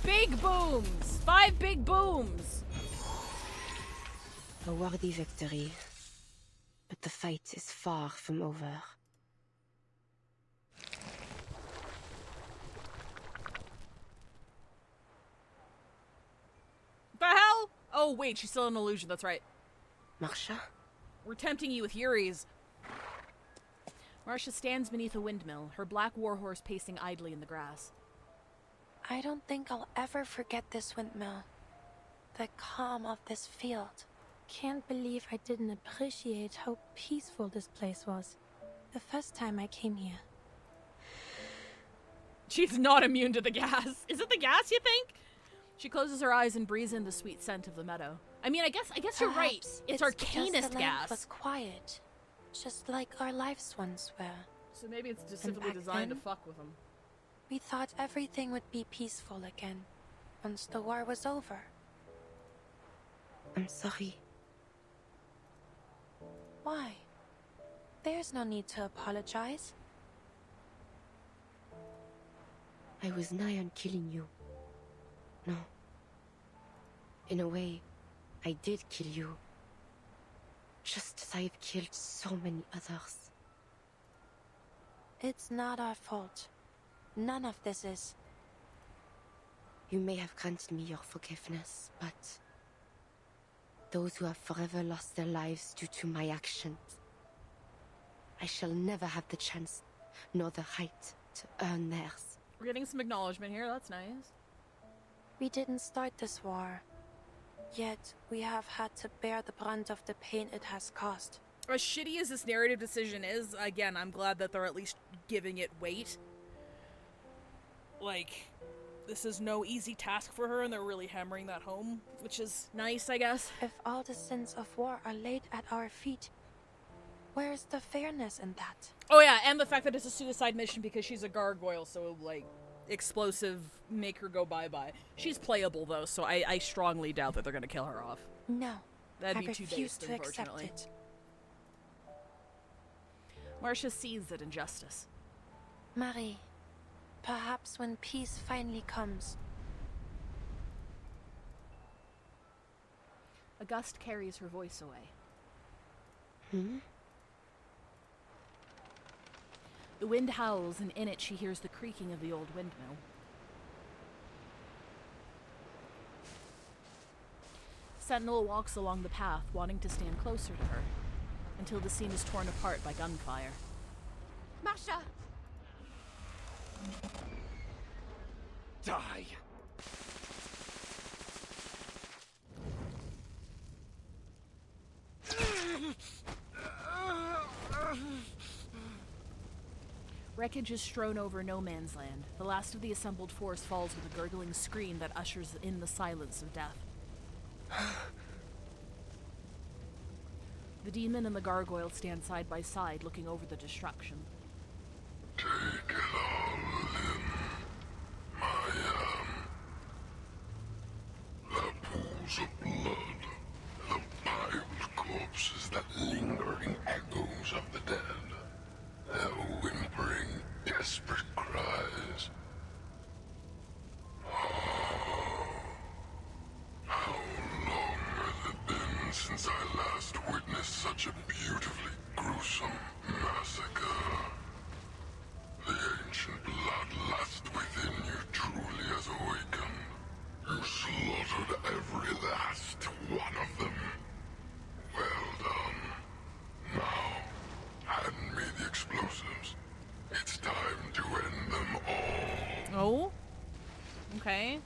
Big booms! 5 big booms! A worthy victory. But the fight is far from over. The hell? Oh wait, she's still an illusion. That's right. Marsha? We're tempting you with Yuri's. Marcia stands beneath a windmill, her black warhorse pacing idly in the grass. I don't think I'll ever forget this windmill. The calm of this field. Can't believe I didn't appreciate how peaceful this place was the first time I came here. She's not immune to the gas. Is it the gas, you think? She closes her eyes and breathes in the sweet scent of the meadow. I mean, I guess you're right. Perhaps It's because Arcanist the land gas. was quiet, just like our lives once were. So maybe it's And specifically back designed to then, fuck with them. We thought everything would be peaceful again once the war was over. I'm sorry. Why? There's no need to apologize. I was nigh on killing you. No. In a way, I did kill you. Just as I've killed so many others. It's not our fault. None of this is. You may have granted me your forgiveness, but those who have forever lost their lives due to my actions, I shall never have the chance nor the right to earn theirs. We're getting some acknowledgement here. That's nice. We didn't start this war. Yet, we have had to bear the brunt of the pain it has caused. As shitty as this narrative decision is, again, I'm glad that they're at least giving it weight. Like, this is no easy task for her, and they're really hammering that home, which is nice, I guess. If all the sins of war are laid at our feet, where's the fairness in that? Oh yeah, and the fact that it's a suicide mission because she's a gargoyle, so, like, explosive, make her go bye-bye. She's playable, though, so I strongly doubt that they're gonna kill her off. No. That'd I be too refuse based, to accept unfortunately. it. Marcia sees that injustice. Marie, perhaps when peace finally comes. A gust carries her voice away. Hmm? The wind howls, and in it she hears the creaking of the old windmill. Sentinel walks along the path, wanting to stand closer to her, until the scene is torn apart by gunfire. Marsha! Die! Wreckage is strewn over no man's land. The last of the assembled force falls with a gurgling scream that ushers in the silence of death. The demon and the gargoyle stand side by side, looking over the destruction. Take it all in, the pools of blood, the piled corpses that linger in echoes of the dead, their whimpering, desperate cries. How long has it been since I last witnessed such a beautifully gruesome massacre? The ancient bloodlust within you truly has awakened. You slaughtered every last one of them. Well done. Now, hand me the explosives. It's time to end them all. Oh? Okay.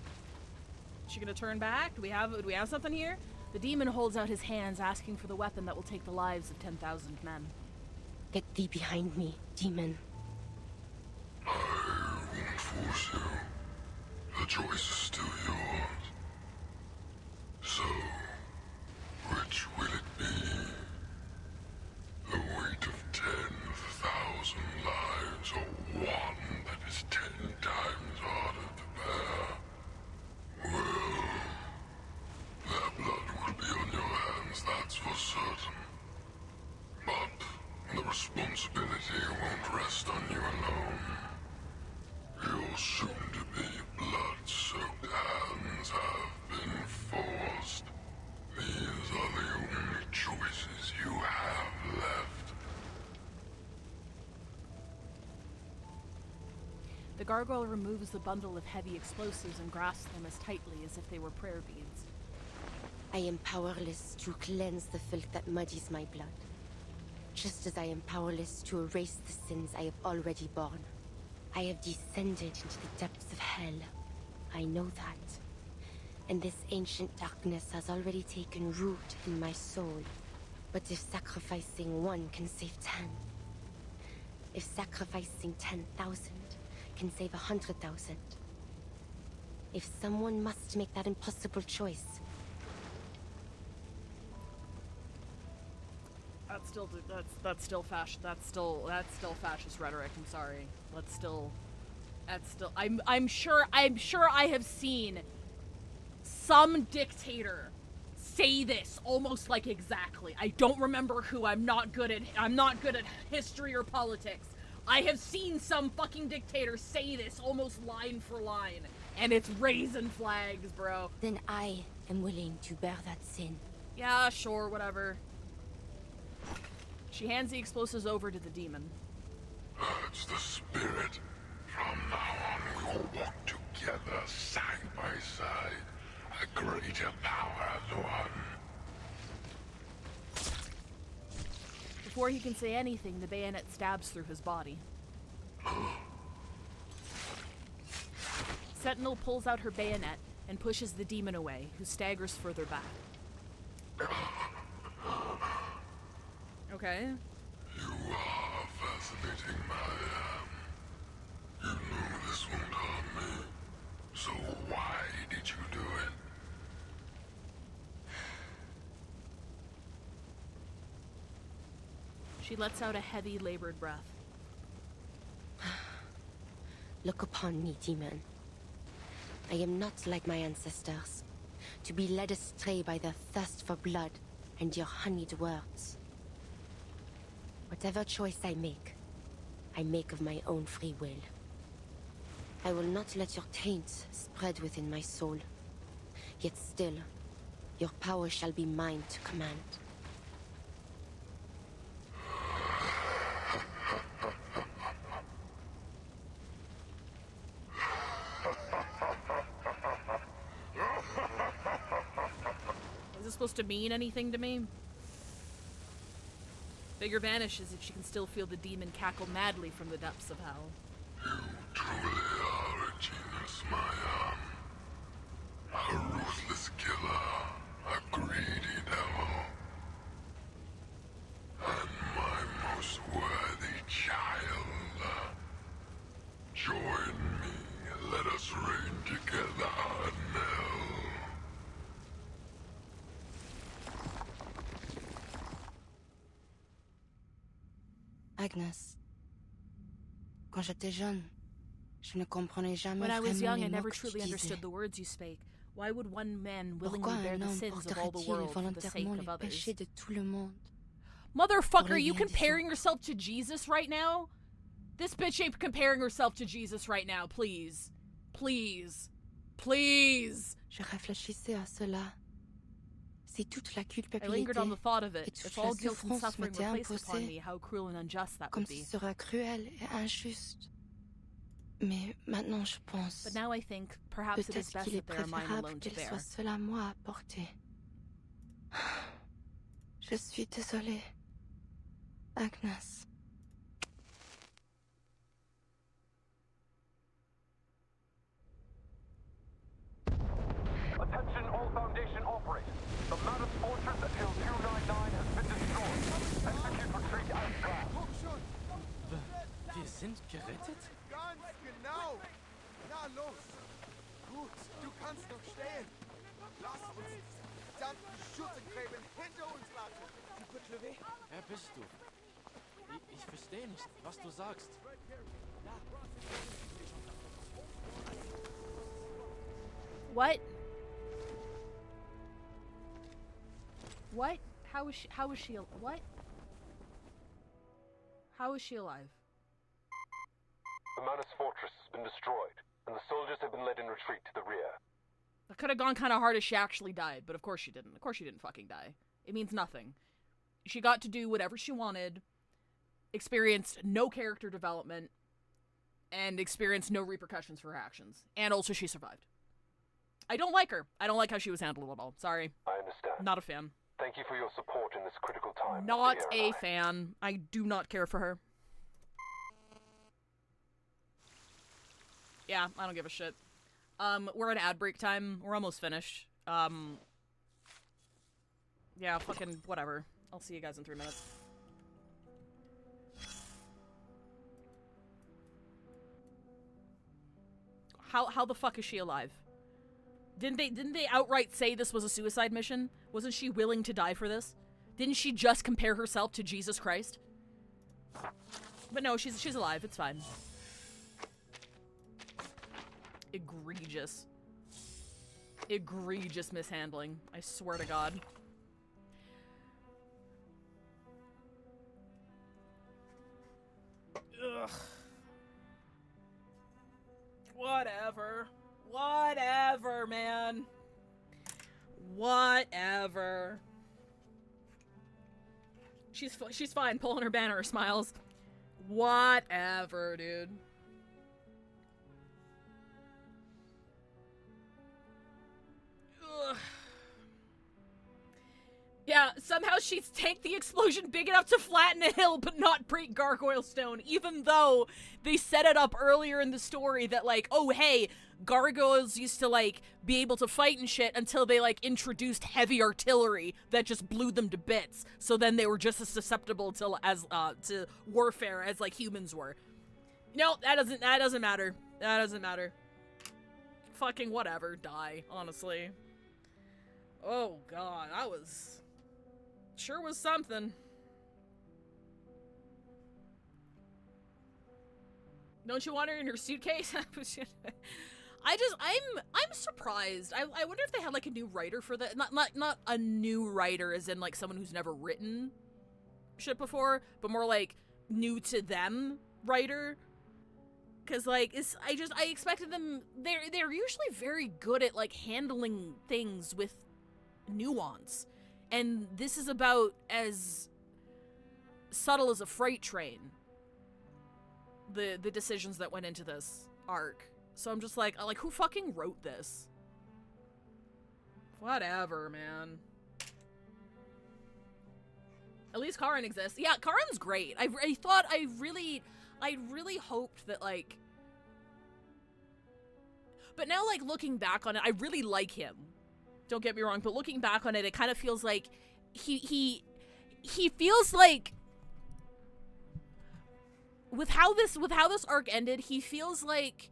Is she gonna turn back? Do we have something here? The demon holds out his hands, asking for the weapon that will take the lives of 10,000 men. Get thee behind me, demon. I won't force you. The choice is still yours. So, which will it be? The weight of 10,000 lives, or one that is 10 times harder to bear? Well, their blood will be on your hands, that's for certain. But the responsibility won't rest on you alone. Your soon-to-be blood-soaked hands have been forced. These are the only choices you have left. The gargoyle removes the bundle of heavy explosives and grasps them as tightly as if they were prayer beads. I am powerless to cleanse the filth that muddies my blood. Just as I am powerless to erase the sins I have already borne. I have descended into the depths of hell. I know that. And this ancient darkness has already taken root in my soul. But if sacrificing one can save 10, if sacrificing 10,000 can save 100,000, if someone must make that impossible choice, That's still fascist rhetoric. I'm sorry. I'm sure I have seen some dictator say this almost like exactly. I don't remember who. I'm not good at history or politics. I have seen some fucking dictator say this almost line for line, and it's raising flags, bro. Then I am willing to bear that sin. Yeah, sure, whatever. She hands the explosives over to the demon. It's the spirit. From now on, we will walk together, side by side. A greater power as one. Before he can say anything, the bayonet stabs through his body. Sentinel pulls out her bayonet and pushes the demon away, who staggers further back. Okay. You are fascinating, Marianne. You know this won't harm me. So why did you do it? She lets out a heavy, labored breath. Look upon me, demon. I am not like my ancestors, to be led astray by their thirst for blood and your honeyed words. Whatever choice I make of my own free will. I will not let your taint spread within my soul. Yet still, your power shall be mine to command. Is this supposed to mean anything to me? Figure vanishes if she can still feel the demon cackle madly from the depths of hell. Truly are a genius, Maya. A ruthless killer, a greedy devil. And my most worthy child. Agnes. Quand j'étais jeune, je ne comprenais jamais When I was young, I vraiment les never mots que truly tu understood disais. the words you spake. Why would one man Pourquoi willingly bear un the homme sins of all the porterait-il world for the sake volontairement of les others? péchés de tout le monde? Motherfucker, Pour are les you biens des comparing yourself to Jesus right now? This bitch ain't comparing herself to Jesus right now, please. Please. Please. Je réfléchissais à cela. Si toute la I lingered on the culpabilité thought of it. et toute If la all guilt and souffrance suffering were m'étaient placed upon me, imposées, how cruel and unjust that comme would ce be. serait cruel et injuste. Mais maintenant je pense, But now I think perhaps it is peut-être best qu'il est that they are mine préférable alone to qu'il bear. soit seul à moi à porter. Je suis désolée, Agnes. Attention all Foundation operators. The Mammoth Fortress at Hill 299 has been destroyed. Execute retreat as planned. Wir sind gerettet? Ganz genau. Na los. Gut, du kannst noch stehen. Lass uns diese verdammten Schützengräben hinter uns lassen. Wer bist du? Ich verstehe nicht, was du sagst. What? What? How is she what? How is she alive? The Manus Fortress has been destroyed, and the soldiers have been led in retreat to the rear. That could have gone kind of hard if she actually died, but of course she didn't. Of course she didn't fucking die. It means nothing. She got to do whatever she wanted, experienced no character development, and experienced no repercussions for her actions. And also she survived. I don't like her. I don't like how she was handled at all. Sorry. I understand. Not a fan. Thank you for your support in this critical time. Not Sierra a and I. fan. I do not care for her. Yeah, I don't give a shit. We're at ad break time. We're almost finished. Yeah, fucking whatever. I'll see you guys in 3 minutes. How the fuck is she alive? Didn't they outright say this was a suicide mission? Wasn't she willing to die for this? Didn't she just compare herself to Jesus Christ? But no, she's alive. It's fine. Egregious. Egregious mishandling. I swear to God. Ugh. Whatever. Whatever, man. Whatever. She's fine, pulling her banner, smiles. Whatever, dude. Ugh. Yeah, somehow she's tanked the explosion big enough to flatten a hill but not break Gargoyle Stone, even though they set it up earlier in the story that, like, oh, hey, gargoyles used to, like, be able to fight and shit until they, like, introduced heavy artillery that just blew them to bits. So then they were just as susceptible to warfare as, like, humans were. No, that doesn't matter. That doesn't matter. Fucking whatever, die, honestly. Oh, God, that was... Sure was something. Don't you want her in her suitcase? I'm surprised. I wonder if they had like a new writer for that. Not a new writer as in like someone who's never written shit before, but more like new to them writer. Cause like I expected them. They're usually very good at like handling things with nuance. And this is about as subtle as a freight train. The decisions that went into this arc. So I'm just like who fucking wrote this? Whatever, man. At least Charon exists. Yeah, Charon's great. I really hoped that like. But now like looking back on it, I really like him. Don't get me wrong, but looking back on it, it kind of feels like he feels like with how this arc ended, he feels like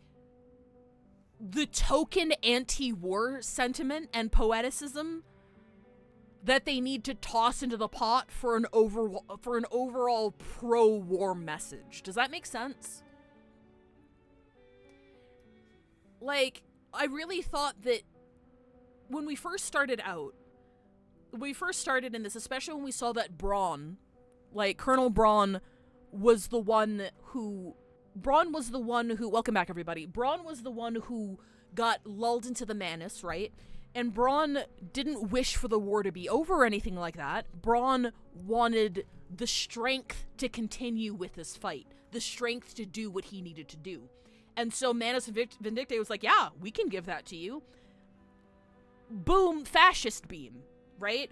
the token anti-war sentiment and poeticism that they need to toss into the pot for an overall pro-war message. Does that make sense? Like, I really thought that when we first started out, when we first started in this, especially when we saw that Braun, like, Colonel Braun was the one who, welcome back everybody, Braun was the one who got lulled into the Manus, right? And Braun didn't wish for the war to be over or anything like that. Braun wanted the strength to continue with this fight, the strength to do what he needed to do. And so Manus Vindictae was like, yeah, we can give that to you. Boom, fascist beam, right?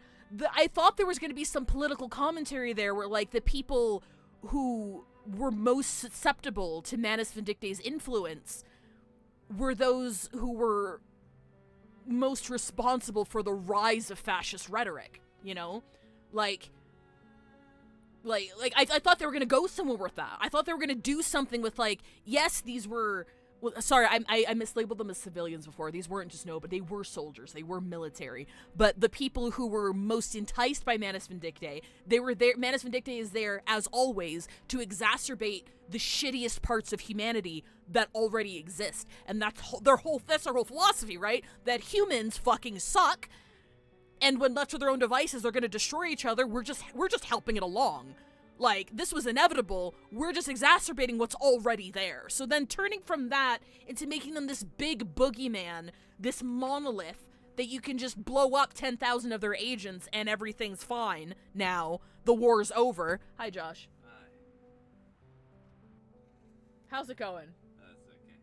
I thought there was going to be some political commentary there where, like, the people who were most susceptible to Manus Vindictae's influence were those who were most responsible for the rise of fascist rhetoric, you know? I thought they were going to go somewhere with that. I thought they were going to do something with, like, yes, these were... Well, sorry, I mislabeled them as civilians before. These weren't just but they were soldiers. They were military. But the people who were most enticed by Manus Vindictae, they were there. Manus Vindictae is there, as always, to exacerbate the shittiest parts of humanity that already exist. And that's their whole philosophy, right? That humans fucking suck, and when left to their own devices, they're going to destroy each other. We're just helping it along. Like, this was inevitable, we're just exacerbating what's already there. So then turning from that into making them this big boogeyman, this monolith that you can just blow up 10,000 of their agents and everything's fine now. The war's over. Hi, Josh. Hi. How's it going? That's okay.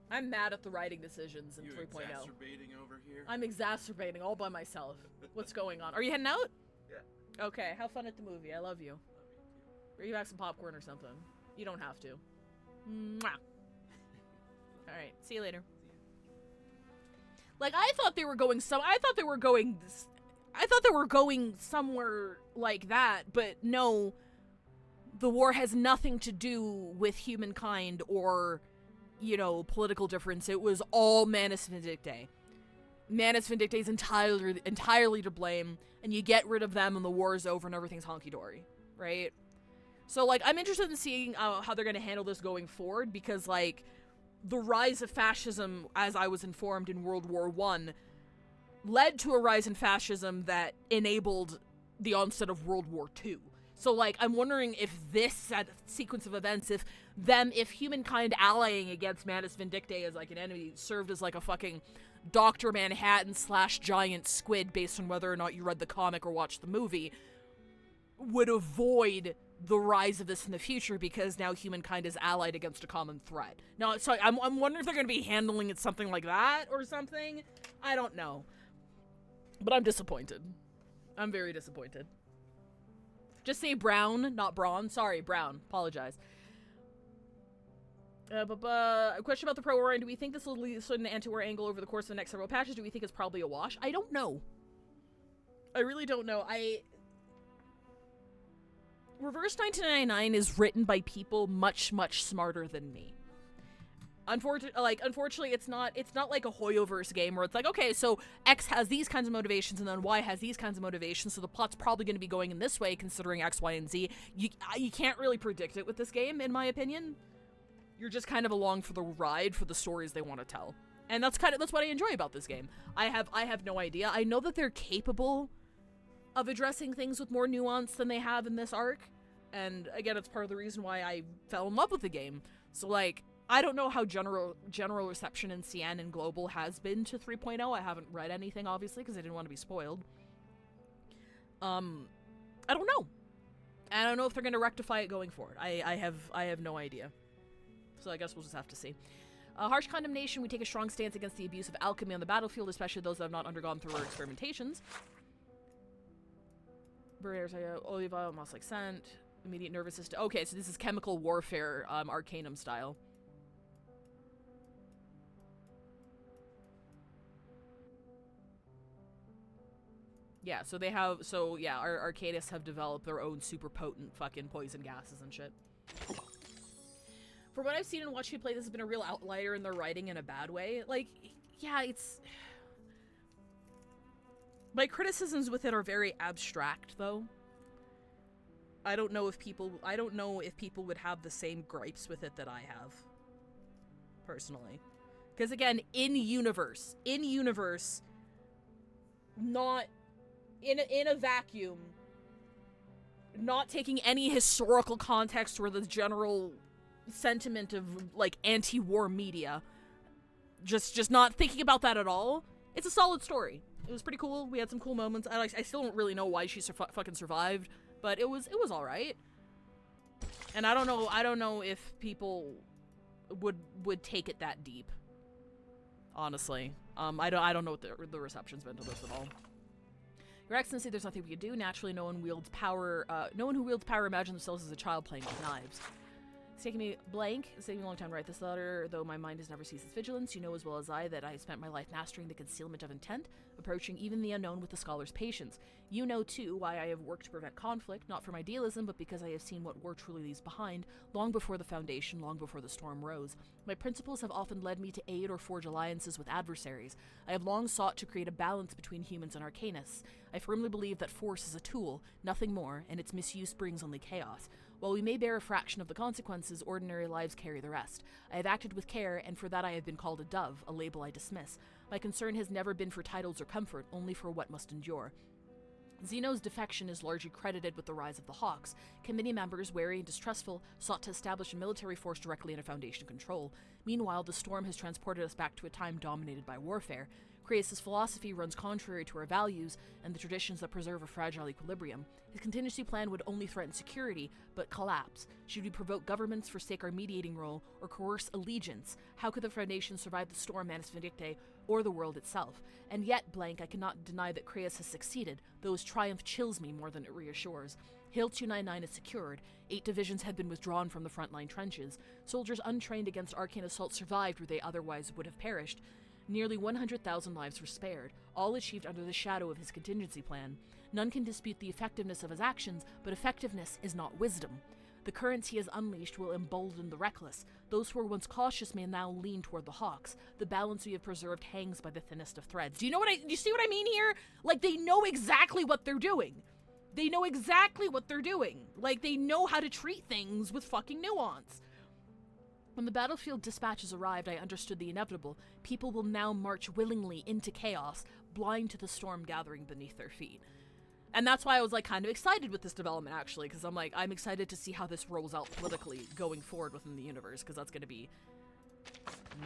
I'm mad at the writing decisions in 3.0. You exacerbating over here? I'm exacerbating all by myself. What's going on? Are you heading out? Yeah. Okay, have fun at the movie. I love you. Or you have some popcorn or something. You don't have to. Mwah. Alright, see you later. Like, I thought they were going somewhere like that, but no. The war has nothing to do with humankind or, you know, political difference. It was all Manus Vindictae. Manus Vindictae is entirely to blame, and you get rid of them and the war is over and everything's honky-dory, right? So, like, I'm interested in seeing how they're going to handle this going forward, because, like, the rise of fascism, as I was informed in World War I, led to a rise in fascism that enabled the onset of World War II. So, like, I'm wondering if this sequence of events, if humankind allying against Manus Vindictae as, like, an enemy served as, like, a fucking Dr. Manhattan / giant squid, based on whether or not you read the comic or watched the movie, would avoid the rise of this in the future, because now humankind is allied against a common threat. Now, sorry, I'm wondering if they're going to be handling it something like that or something. I don't know. But I'm disappointed. I'm very disappointed. Just say Brown, not Braun. Sorry, Brown. Apologize. A question about the pro-war, and do we think this will lead to an anti-war angle over the course of the next several patches? Do we think it's probably a wash? I don't know. I really don't know. Reverse 1999 is written by people much, much smarter than me. Unfortunately, it's not like a Hoyoverse game where it's like, okay, so X has these kinds of motivations and then Y has these kinds of motivations, so the plot's probably going to be going in this way considering X, Y, and Z. You can't really predict it with this game, in my opinion. You're just kind of along for the ride for the stories they want to tell. And that's what I enjoy about this game. I have no idea. I know that they're capable of addressing things with more nuance than they have in this arc. And again, it's part of the reason why I fell in love with the game. So, like, I don't know how general reception in CN and Global has been to 3.0. I haven't read anything, obviously, because I didn't want to be spoiled. I don't know. I don't know if they're going to rectify it going forward. I have no idea. So I guess we'll just have to see. Harsh condemnation. We take a strong stance against the abuse of alchemy on the battlefield, especially those that have not undergone thorough experimentations. Burners, olive oil, moss-like scent. Immediate nervous system. Okay, so this is chemical warfare, Arcanum style. Yeah, so they have, our Arcadists have developed their own super potent fucking poison gases and shit. From what I've seen and watched you play, this has been a real outlier in their writing in a bad way. Like, yeah, My criticisms with it are very abstract, though. I don't know if people would have the same gripes with it that I have, personally. Because again, in universe, not in a vacuum, not taking any historical context or the general sentiment of like anti-war media, just not thinking about that at all. It's a solid story. It was pretty cool. We had some cool moments. I still don't really know why she fucking survived, but it was all right. And I don't know if people would take it that deep. Honestly, I don't know what the reception's been to this at all. Your Excellency, there's nothing we can do. Naturally, no one who wields power imagines themselves as a child playing with knives. It's taken me it's taken me a long time to write this letter, though my mind has never ceased its vigilance. You know as well as I that I have spent my life mastering the concealment of intent, approaching even the unknown with the scholar's patience. You know, too, why I have worked to prevent conflict, not from idealism, but because I have seen what war truly leaves behind, long before the Foundation, long before the storm rose. My principles have often led me to aid or forge alliances with adversaries. I have long sought to create a balance between humans and arcanists. I firmly believe that force is a tool, nothing more, and its misuse brings only chaos. While we may bear a fraction of the consequences, ordinary lives carry the rest. I have acted with care, and for that I have been called a dove, a label I dismiss. My concern has never been for titles or comfort, only for what must endure. Zeno's defection is largely credited with the rise of the Hawks. Committee members, wary and distrustful, sought to establish a military force directly under Foundation control. Meanwhile, the storm has transported us back to a time dominated by warfare. Creus' philosophy runs contrary to our values and the traditions that preserve a fragile equilibrium. His contingency plan would only threaten security, but collapse. Should we provoke governments, forsake our mediating role, or coerce allegiance? How could the Foundation survive the storm Manus Vindictae, or the world itself? And yet, blank, I cannot deny that Creus has succeeded, though his triumph chills me more than it reassures. Hill 299 is secured. 8 divisions had been withdrawn from the frontline trenches. Soldiers untrained against arcane assault survived where they otherwise would have perished. Nearly 100,000 lives were spared, all achieved under the shadow of his contingency plan. None can dispute the effectiveness of his actions, but effectiveness is not wisdom. The currents he has unleashed will embolden the reckless. Those who were once cautious may now lean toward the Hawks. The balance we have preserved hangs by the thinnest of threads. Do you see what I mean here? Like, they know exactly what they're doing. They know exactly what they're doing. Like, they know how to treat things with fucking nuance. When the battlefield dispatches arrived, I understood the inevitable. People will now march willingly into chaos, blind to the storm gathering beneath their feet. And that's why I was, like, kind of excited with this development, actually, because I'm excited to see how this rolls out politically going forward within the universe, because that's going to be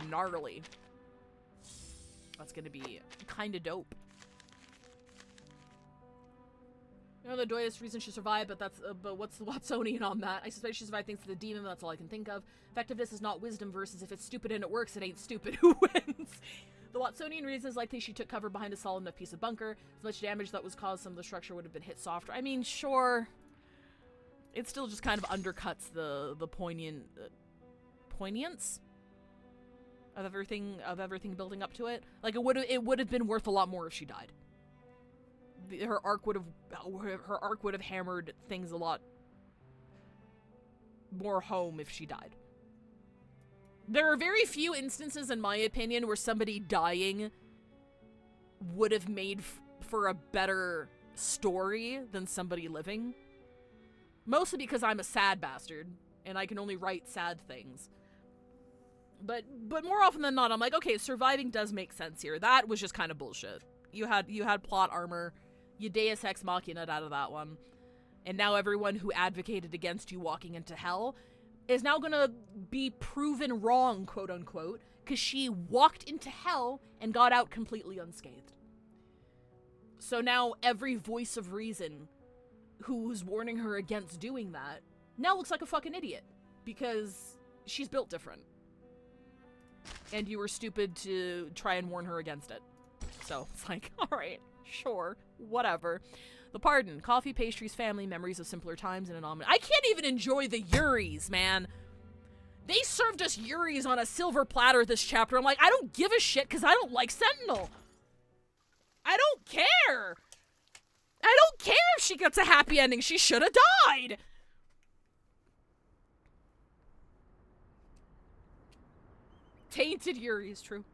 gnarly. That's going to be kind of dope. You know, the dullest reason she survived, but what's the Watsonian on that? I suspect she survived thanks to the demon, that's all I can think of. Effectiveness is not wisdom versus if it's stupid and it works, it ain't stupid. Who wins? The Watsonian reason is likely she took cover behind a solid enough piece of bunker. As much damage that was caused, some of the structure would have been hit softer. I mean, sure. It still just kind of undercuts the poignance of everything building up to it. Like, it would have been worth a lot more if she died. Her arc would have hammered things a lot more home if she died. There are very few instances, in my opinion, where somebody dying would have made for a better story than somebody living. Mostly because I'm a sad bastard, and I can only write sad things. But more often than not, I'm like, okay, surviving does make sense here. That was just kind of bullshit. You had plot armor. You Deus Ex Machina out of that one. And now everyone who advocated against you walking into hell is now gonna be proven wrong, quote unquote, because she walked into hell and got out completely unscathed. So now every voice of reason who's warning her against doing that now looks like a fucking idiot because she's built different. And you were stupid to try and warn her against it. So it's like, alright. Sure, whatever. The Pardon, coffee, pastries, family, memories of simpler times, and an omelet. I can't even enjoy the Yuris, man. They served us Yuris on a silver platter this chapter. I'm like, I don't give a shit because I don't like Sentinel. I don't care. I don't care if she gets a happy ending. She should have died. Tainted Yuris, true.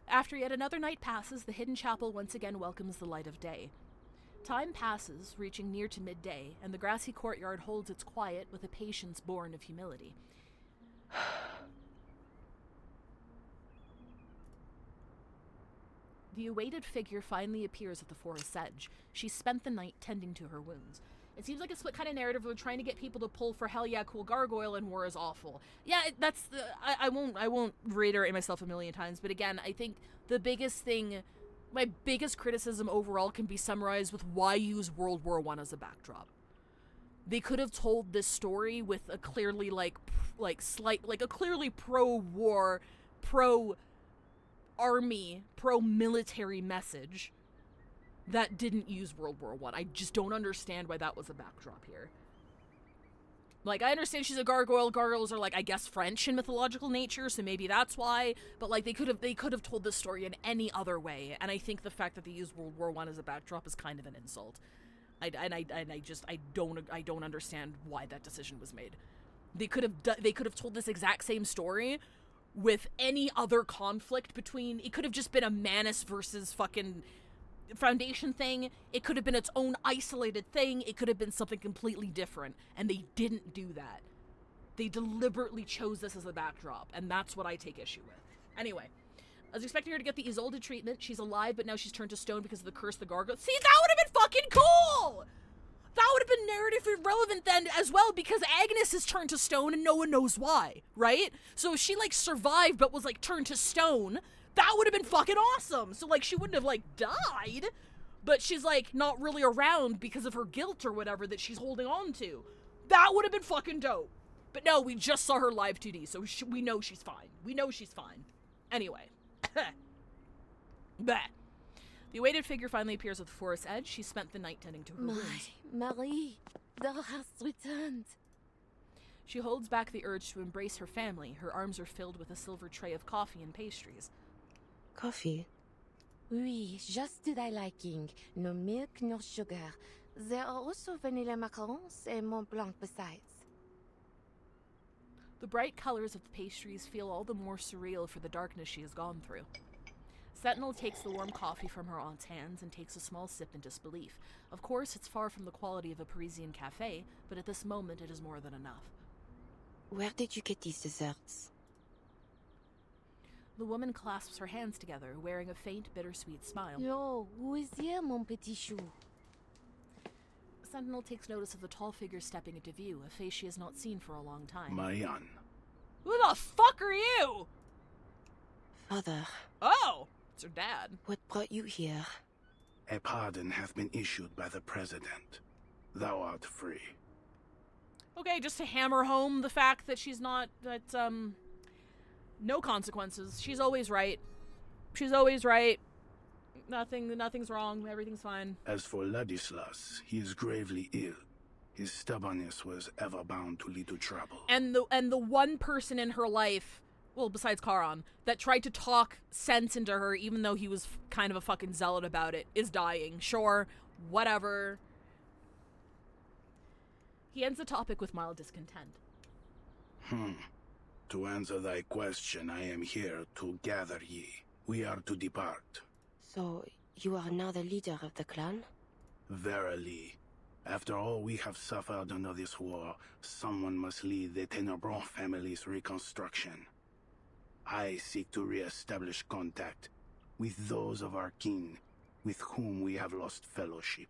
After yet another night passes, the hidden chapel once again welcomes the light of day. Time passes, reaching near to midday, and the grassy courtyard holds its quiet with a patience born of humility. The awaited figure finally appears at the forest's edge. She spent the night tending to her wounds. It seems like a split kind of narrative where they're trying to get people to pull for hell yeah, cool gargoyle and war is awful. Yeah, that's the, I won't reiterate myself a million times, but again, I think the biggest thing, my biggest criticism overall can be summarized with why use World War I as a backdrop. They could have told this story with a clearly a clearly pro-war, pro-army, pro-military message that didn't use World War I. I just don't understand why that was a backdrop here. Like, I understand she's a gargoyle. Gargoyles are, like, I guess French in mythological nature, so maybe that's why. But, like, they could have told this story in any other way. And I think the fact that they used World War I as a backdrop is kind of an insult. I don't understand why that decision was made. They could have told this exact same story with any other conflict between. It could have just been a Manus versus fucking Foundation thing. It could have been its own isolated thing. It could have been something completely different, and they didn't do that. They deliberately chose this as a backdrop, and that's what I take issue with. Anyway, I was expecting her to get the Isolde treatment. She's alive, but now she's turned to stone because of the curse of the gargoyle. See, that would have been fucking cool! That would have been narratively relevant then as well, because Agnes is turned to stone and no one knows why, right? So if she, like, survived but was, like, turned to stone, that would have been fucking awesome. So, like, she wouldn't have, like, died, but she's, like, not really around because of her guilt or whatever that she's holding on to. That would have been fucking dope. But no, we just saw her live 2D, so we know she's fine. We know she's fine. Anyway. Bah. The awaited figure finally appears at the forest's edge. She spent the night tending to her wounds. Marie, thou hast returned. She holds back the urge to embrace her family. Her arms are filled with a silver tray of coffee and pastries. Coffee? Oui, just to thy liking. No milk, no sugar. There are also vanilla macarons and Mont Blanc besides. The bright colors of the pastries feel all the more surreal for the darkness she has gone through. Sentinel takes the warm coffee from her aunt's hands and takes a small sip in disbelief. Of course, it's far from the quality of a Parisian cafe, but at this moment it is more than enough. Where did you get these desserts? The woman clasps her hands together, wearing a faint, bittersweet smile. Yo, who is here, mon petit chou? Sentinel takes notice of the tall figure stepping into view, a face she has not seen for a long time. Mayan. Who the fuck are you? Father. Oh, it's her dad. What brought you here? A pardon hath been issued by the President. Thou art free. Okay, just to hammer home the fact that she's not, no consequences. She's always right. She's always right. Nothing's wrong. Everything's fine. As for Ladislas, he is gravely ill. His stubbornness was ever bound to lead to trouble. And the one person in her life, well, besides Charon, that tried to talk sense into her, even though he was kind of a fucking zealot about it, is dying. Sure, whatever. He ends the topic with mild discontent. To answer thy question, I am here to gather ye. We are to depart. So, you are now the leader of the clan? Verily. After all we have suffered under this war, someone must lead the Tenebron family's reconstruction. I seek to re-establish contact with those of our kin with whom we have lost fellowship.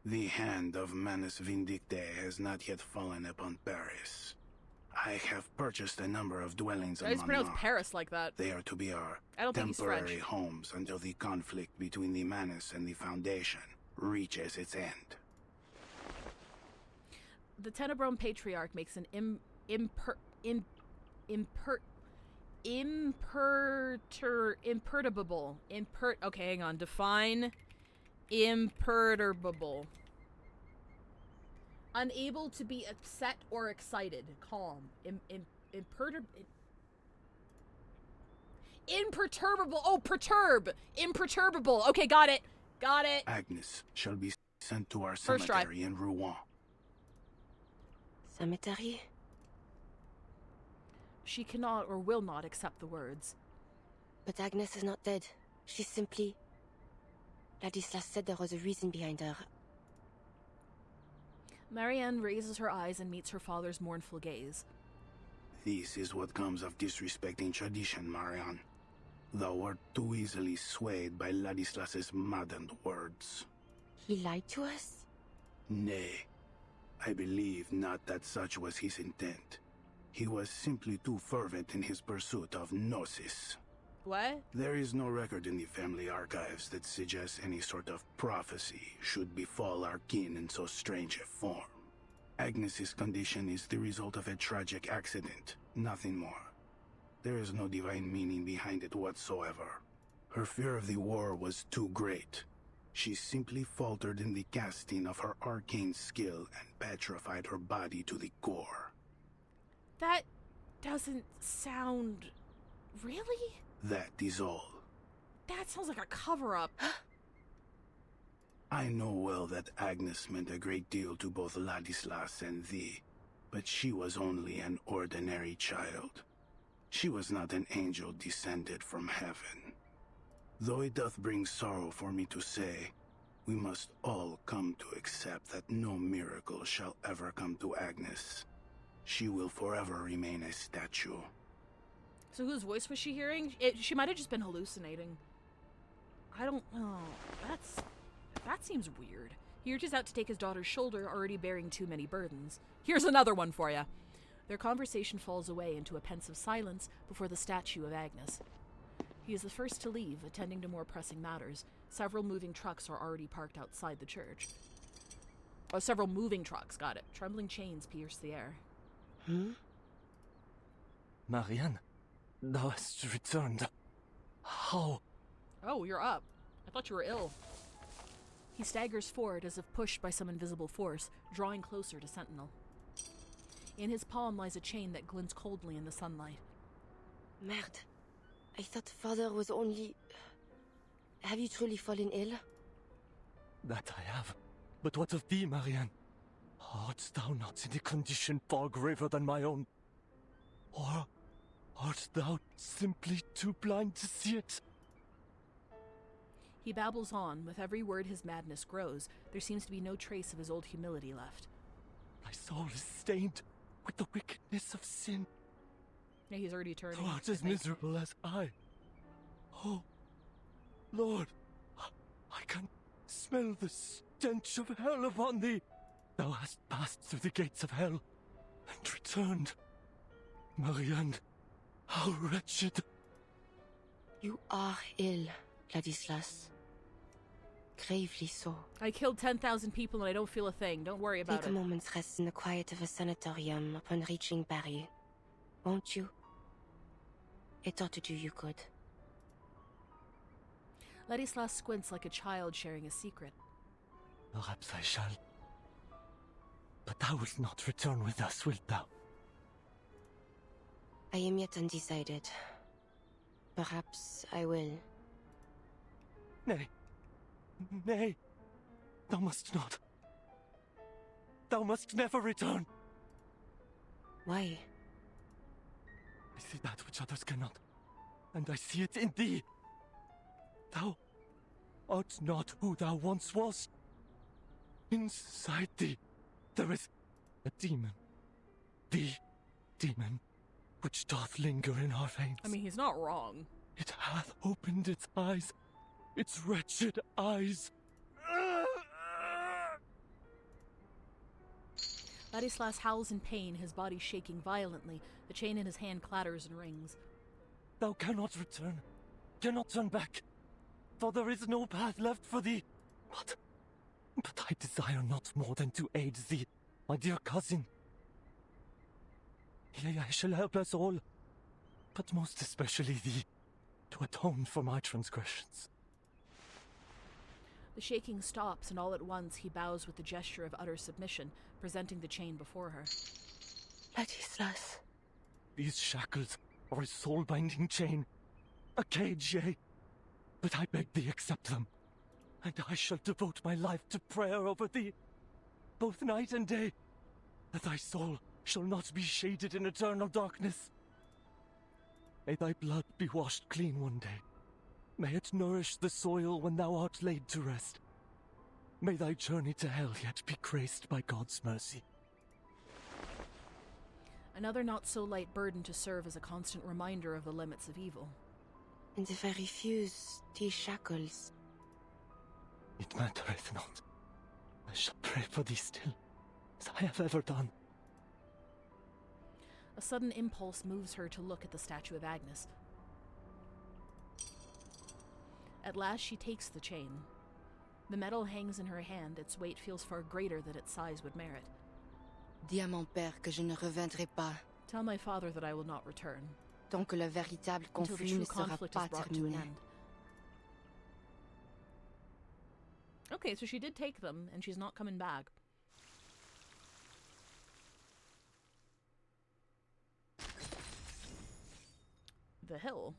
The hand of Manus Vindicte has not yet fallen upon Paris. I have purchased a number of dwellings I just in pronounce Montmartre. Paris like that. They are to be our I don't think he's temporary French. homes until the conflict between the Manus and the Foundation reaches its end. The Tenebron Patriarch makes an okay, hang on. Define imperturbable. Unable to be upset or excited. Calm. Imperturbable. Oh, perturb. Imperturbable. Okay, got it. Got it. Agnes shall be sent to our First try. cemetery in Rouen. Cemetery? She cannot or will not accept the words. But Agnes is not dead. She's simply... Ladislas said there was a reason behind her. Marianne raises her eyes and meets her father's mournful gaze. This is what comes of disrespecting tradition, Marianne. Thou wert too easily swayed by Ladislas's maddened words. He lied to us? Nay, I believe not that such was his intent. He was simply too fervent in his pursuit of Gnosis. What? There is no record in the family archives that suggests any sort of prophecy should befall our kin in so strange a form. Agnes's condition is the result of a tragic accident, nothing more. There is no divine meaning behind it whatsoever. Her fear of the war was too great. She simply faltered in the casting of her arcane skill and petrified her body to the core. That doesn't sound... Really? That is all. That sounds like a cover-up. I know well that Agnes meant a great deal to both Ladislas and thee, but she was only an ordinary child. She was not an angel descended from heaven. Though it doth bring sorrow for me to say, we must all come to accept that no miracle shall ever come to Agnes. She will forever remain a statue. So whose voice was she hearing? She might have just been hallucinating. I don't know. That seems weird. He reaches out to take his daughter's shoulder, already bearing too many burdens. Here's another one for you. Their conversation falls away into a pensive silence before the statue of Agnes. He is the first to leave, attending to more pressing matters. Several moving trucks are already parked outside the church. Oh, several moving trucks, got it. Trembling chains pierce the air. Marianne, thou hast returned. How? Oh, you're up. I thought you were ill. He staggers forward as if pushed by some invisible force, drawing closer to Sentinel. In his palm lies a chain that glints coldly in the sunlight. Merde. I thought father was only... Have you truly fallen ill? That I have. But what of thee, Marianne? Art thou not in a condition far graver than my own? Or art thou simply too blind to see it? He babbles on. With every word his madness grows. There seems to be no trace of his old humility left. Thy soul is stained with the wickedness of sin. Yeah, he's already turning. Thou art as miserable as I. Oh, Lord, I can smell the stench of hell upon thee. Thou hast passed through the gates of hell and returned. Marianne, how wretched. You are ill, Ladislas. Gravely so. I killed 10,000 people and I don't feel a thing. Don't worry about it. Take a moment's rest in the quiet of a sanatorium upon reaching Paris. Won't you? It ought to do you good. Ladislas squints like a child sharing a secret. Perhaps I shall. But thou wilt not return with us, wilt thou? I am yet undecided. Perhaps I will. Nay. Nay. Thou must not. Thou must never return. Why? I see that which others cannot, and I see it in thee. Thou art not who thou once wast. Inside thee, there is a demon. The demon which doth linger in our veins. I mean, he's not wrong. It hath opened its eyes, its wretched eyes. Ladislas howls in pain, his body shaking violently. The chain in his hand clatters and rings. Thou cannot return, cannot turn back, for there is no path left for thee. But I desire not more than to aid thee, my dear cousin. Yea, I shall help us all, but most especially thee, to atone for my transgressions. The shaking stops, and all at once he bows with the gesture of utter submission, presenting the chain before her. Ladislas. These shackles are a soul-binding chain, a cage, yea. But I beg thee accept them, and I shall devote my life to prayer over thee, both night and day, that thy soul shall not be shaded in eternal darkness. May thy blood be washed clean one day. May it nourish the soil when thou art laid to rest. May thy journey to hell yet be graced by God's mercy. Another not-so-light burden to serve as a constant reminder of the limits of evil. And if I refuse these shackles? It mattereth not. I shall pray for thee still, as I have ever done. A sudden impulse moves her to look at the statue of Agnes. At last she takes the chain. The metal hangs in her hand, its weight feels far greater than its size would merit. Dis à mon père que je ne reviendrai pas. Tell my father that I will not return. Tant que le véritable Until the conflit true ne sera conflict pas is brought to an terminé. end. Okay, so she did take them, and she's not coming back. The hill.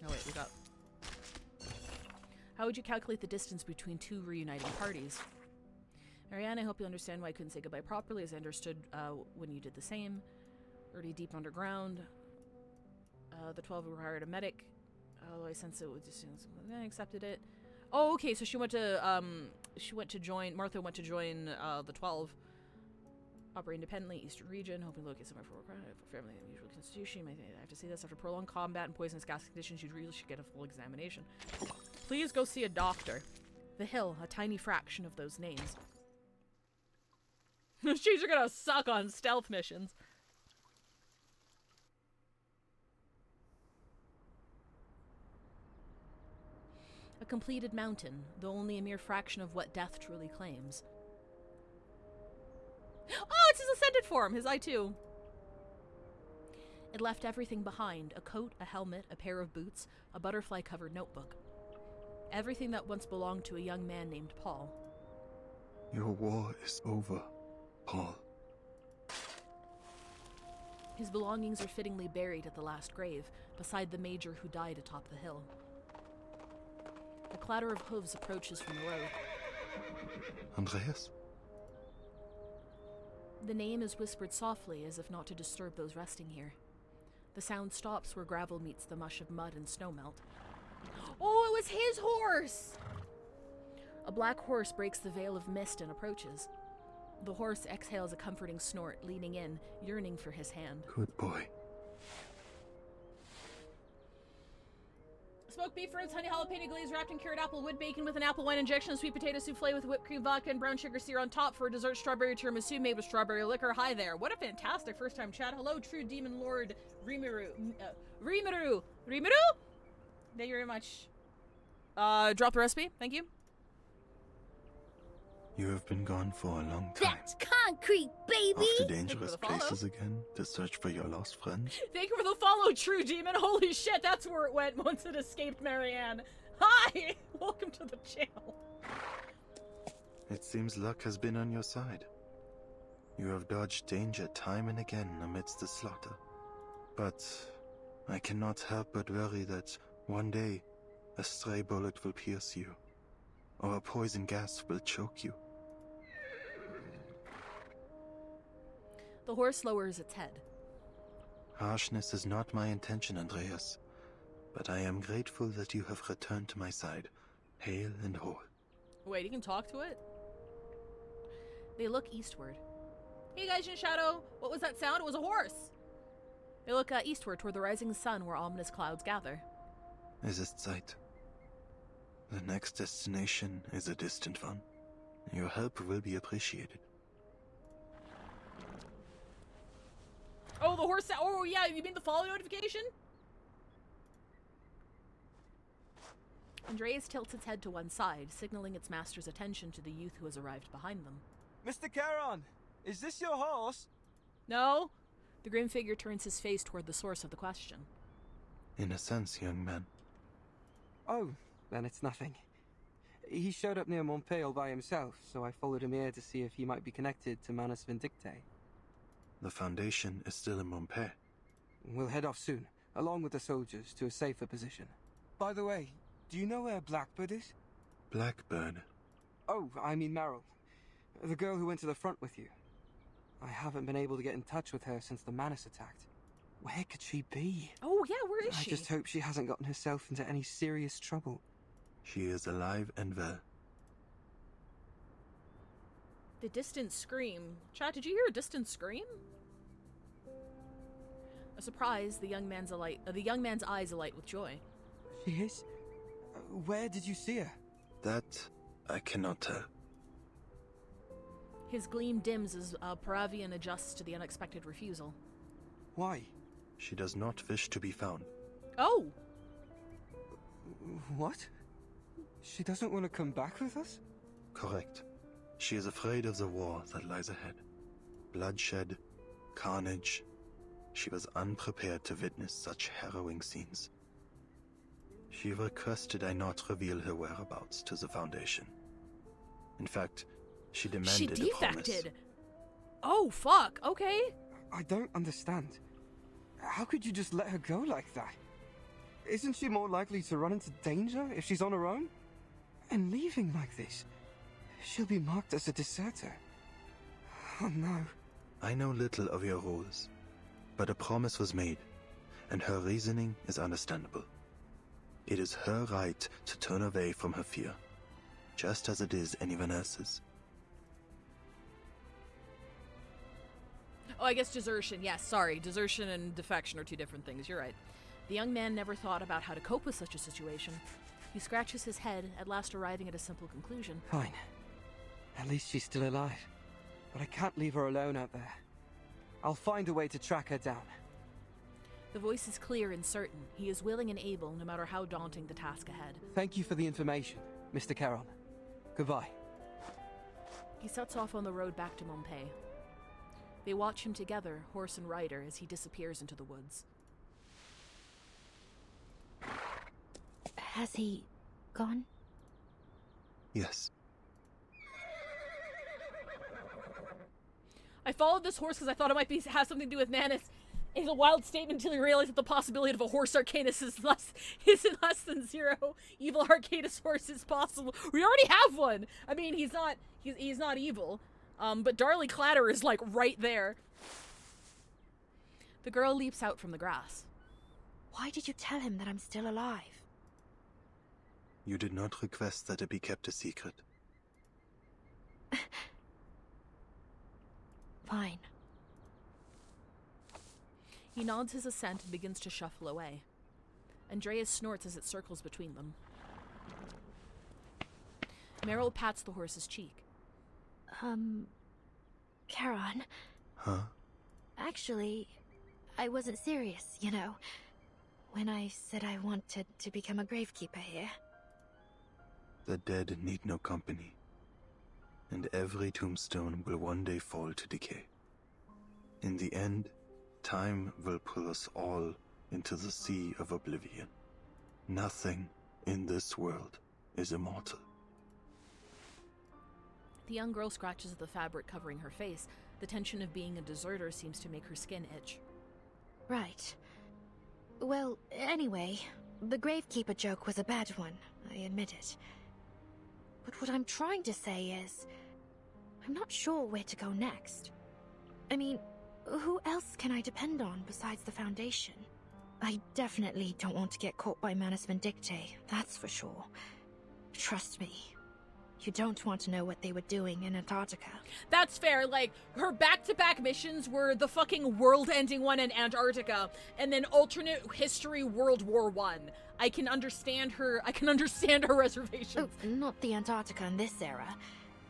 Oh wait, we got... How would you calculate the distance between two reuniting parties? Marianne, I hope you understand why I couldn't say goodbye properly, as I understood when you did the same. Already deep underground. The 12 required a medic. Oh, I sense it was just... I accepted it. Oh, okay, so she went to join... Martha went to join the 12. Operate independently, Eastern region, hoping to locate somewhere for family and usual constitution. I have to see this. After prolonged combat and poisonous gas conditions, you really should get a full examination. Please go see a doctor. The Hill, a tiny fraction of those names. She's gonna suck on stealth missions. A completed mountain, though only a mere fraction of what death truly claims. Oh, it's his ascended form, his I2. It left everything behind, a coat, a helmet, a pair of boots, a butterfly-covered notebook. Everything that once belonged to a young man named Paul. Your war is over, Paul. His belongings are fittingly buried at the last grave, beside the major who died atop the hill. A clatter of hooves approaches from the road. Andreas? The name is whispered softly, as if not to disturb those resting here. The sound stops where gravel meets the mush of mud and snowmelt. Oh, it was his horse! A black horse breaks the veil of mist and approaches. The horse exhales a comforting snort, leaning in, yearning for his hand. Good boy. Smoked beef ribs, honey jalapeno glaze wrapped in cured apple, wood bacon with an apple wine injection, sweet potato souffle with whipped cream, vodka, and brown sugar syrup on top. For a dessert, strawberry tiramisu made with strawberry liquor. Hi there. What a fantastic first time chat. Hello, true demon lord Rimuru. Rimuru? Thank you very much. Drop the recipe. Thank you. You have been gone for a long time. That's concrete, baby! Off to dangerous places again to search for your lost friends. Thank you for the follow, true demon. Holy shit, that's where it went once it escaped Marianne. Hi! Welcome to the channel. It seems luck has been on your side. You have dodged danger time and again amidst the slaughter. But I cannot help but worry that one day a stray bullet will pierce you, or a poison gas will choke you. The horse lowers its head. Harshness is not my intention, Andreas, but I am grateful that you have returned to my side, hale and whole. Wait, you can talk to it? They look eastward. Hey guys in shadow, what was that sound? It was a horse! They look eastward toward the rising sun where ominous clouds gather. Es ist Zeit. The next destination is a distant one. Your help will be appreciated. Oh, the horse. Oh, yeah, you mean the follow notification? Andreas tilts its head to one side, signaling its master's attention to the youth who has arrived behind them. Mr. Charon, is this your horse? No. The grim figure turns his face toward the source of the question. In a sense, young man. Oh, then it's nothing. He showed up near Montpellier all by himself, so I followed him here to see if he might be connected to Manus Vindictae. The Foundation is still in Montpellier. We'll head off soon, along with the soldiers, to a safer position. By the way, do you know where Blackbird is? Blackbird? Oh, I mean Meryl. The girl who went to the front with you. I haven't been able to get in touch with her since the Manus attacked. Where could she be? Oh, Oh, yeah, where is I she? just hope she hasn't gotten herself into any serious trouble. She is alive and well. The distant scream. Chat, did you hear a distant scream? A surprise, the young man's eyes alight with joy. She is? Where did you see her? That I cannot tell. His gleam dims as Paravian adjusts to the unexpected refusal. Why? She does not wish to be found. Oh! What? She doesn't want to come back with us? Correct. She is afraid of the war that lies ahead. Bloodshed, carnage. She was unprepared to witness such harrowing scenes. She requested I not reveal her whereabouts to the Foundation. In fact, she demanded She a promise. defected! Oh, fuck, okay. I don't understand. How could you just let her go like that? Isn't she more likely to run into danger if she's on her own? And leaving like this, she'll be marked as a deserter. Oh no. I know little of your rules, but a promise was made, and her reasoning is understandable. It is her right to turn away from her fear, just as it is anyone else's. Oh, I guess desertion. Yes, sorry. Desertion and defection are two different things. You're right. The young man never thought about how to cope with such a situation. He scratches his head, at last arriving at a simple conclusion. Fine. At least she's still alive. But I can't leave her alone out there. I'll find a way to track her down. The voice is clear and certain. He is willing and able, no matter how daunting the task ahead. Thank you for the information, Mr. Charon. Goodbye. He sets off on the road back to Montpellier. They watch him together, horse and rider, as he disappears into the woods. Has he gone? Yes. I followed this horse because I thought it might have something to do with Manus. It's a wild statement until you realize that the possibility of a horse Arcanus is in less than zero. Evil Arcanus horse is possible. We already have one. I mean, he's not evil. But Darley Clatter is like right there. The girl leaps out from the grass. Why did you tell him that I'm still alive? You did not request that it be kept a secret. Fine. He nods his assent and begins to shuffle away. Andreas snorts as it circles between them. Meryl pats the horse's cheek. Charon. Huh? Actually, I wasn't serious, you know, when I said I wanted to become a gravekeeper here. The dead need no company, and every tombstone will one day fall to decay. In the end, time will pull us all into the sea of oblivion. Nothing in this world is immortal. The young girl scratches at the fabric covering her face. The tension of being a deserter seems to make her skin itch. Right. Well, anyway, the gravekeeper joke was a bad one, I admit it. But what I'm trying to say is, I'm not sure where to go next. I mean, who else can I depend on besides the Foundation? I definitely don't want to get caught by Manus Vindictae, that's for sure. Trust me. You don't want to know what they were doing in Antarctica. That's fair. Like, her back-to-back missions were the fucking world-ending one in Antarctica, and then alternate history World War I. I can understand her reservations. Oh, not the Antarctica in this era.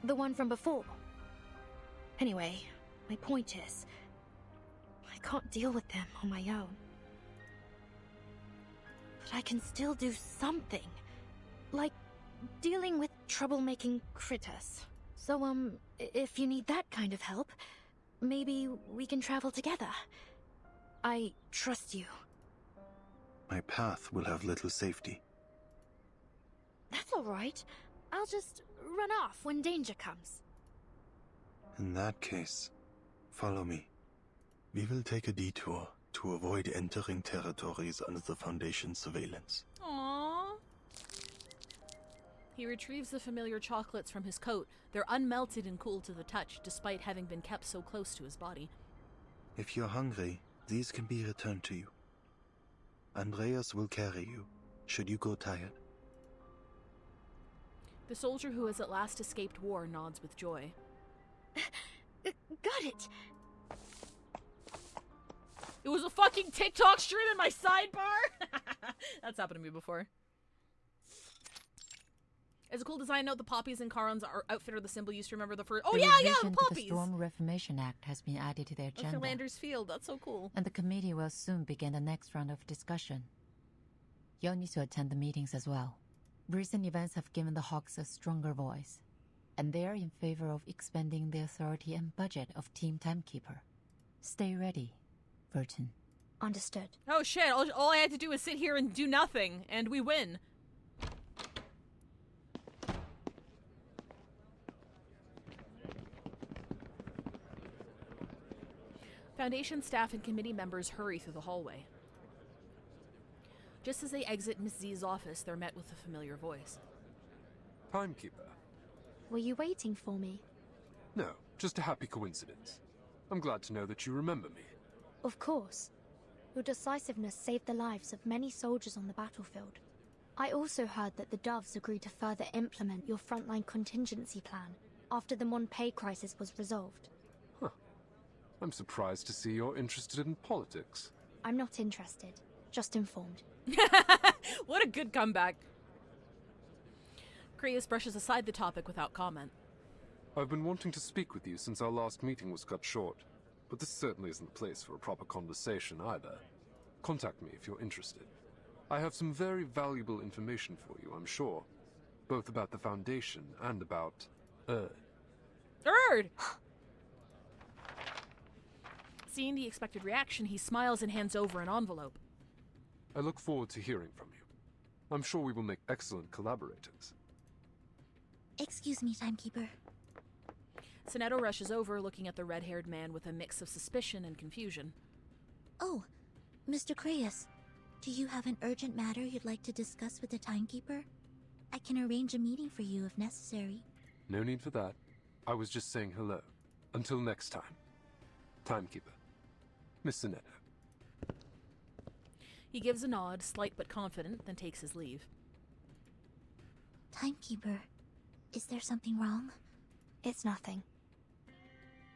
The one from before. Anyway, my point is, I can't deal with them on my own. But I can still do something. Like, dealing with troublemaking critters. So, if you need that kind of help, maybe we can travel together. I trust you. My path will have little safety. That's alright. I'll just run off when danger comes. In that case, follow me. We will take a detour to avoid entering territories under the Foundation's surveillance. Aww. He retrieves the familiar chocolates from his coat. They're unmelted and cool to the touch, despite having been kept so close to his body. If you're hungry, these can be returned to you. Andreas will carry you, should you go tired. The soldier who has at last escaped war nods with joy. Got it! It was a fucking TikTok stream in my sidebar! That's happened to me before. As a cool design note, the poppies in Charon's outfit are the symbol used to remember the first— Oh, yeah, the revision to poppies! The Storm Reformation Act has been added to their agenda. Philander's Field, that's so cool. And the committee will soon begin the next round of discussion. You'll need to attend the meetings as well. Recent events have given the Hawks a stronger voice, and they are in favor of expanding the authority and budget of Team Timekeeper. Stay ready, Burton. Understood. Oh shit, all I had to do was sit here and do nothing, and we win. Foundation staff and committee members hurry through the hallway. Just as they exit Miss Z's office, they're met with a familiar voice. Timekeeper. Were you waiting for me? No, just a happy coincidence. I'm glad to know that you remember me. Of course. Your decisiveness saved the lives of many soldiers on the battlefield. I also heard that the Doves agreed to further implement your frontline contingency plan after the Monpay crisis was resolved. Huh. I'm surprised to see you're interested in politics. I'm not interested, just informed. What a good comeback. Creus brushes aside the topic without comment. I've been wanting to speak with you since our last meeting was cut short, but this certainly isn't the place for a proper conversation either. Contact me if you're interested. I have some very valuable information for you, I'm sure. Both about the Foundation and about Erd! Seeing the expected reaction, he smiles and hands over an envelope. I look forward to hearing from you. I'm sure we will make excellent collaborators. Excuse me, Timekeeper. Sonetto rushes over, looking at the red-haired man with a mix of suspicion and confusion. Oh, Mr. Creus, do you have an urgent matter you'd like to discuss with the Timekeeper? I can arrange a meeting for you if necessary. No need for that. I was just saying hello. Until next time. Timekeeper. Miss Sonetto. He gives a nod, slight but confident, then takes his leave. Timekeeper, is there something wrong? It's nothing.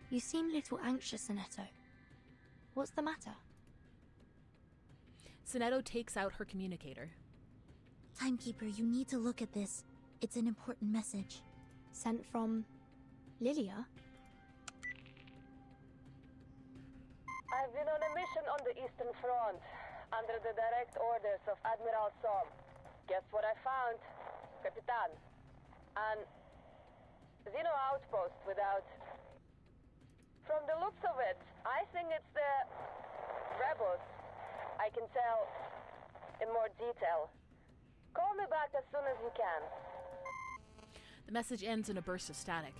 You seem a little anxious, Sonetto. What's the matter? Sonetto takes out her communicator. Timekeeper, you need to look at this. It's an important message. Sent from Lilia? I've been on a mission on the Eastern Front, under the direct orders of Admiral Som. Guess what I found? Capitan. An Xeno outpost without... From the looks of it, I think it's the rebels. I can tell in more detail. Call me back as soon as you can. The message ends in a burst of static.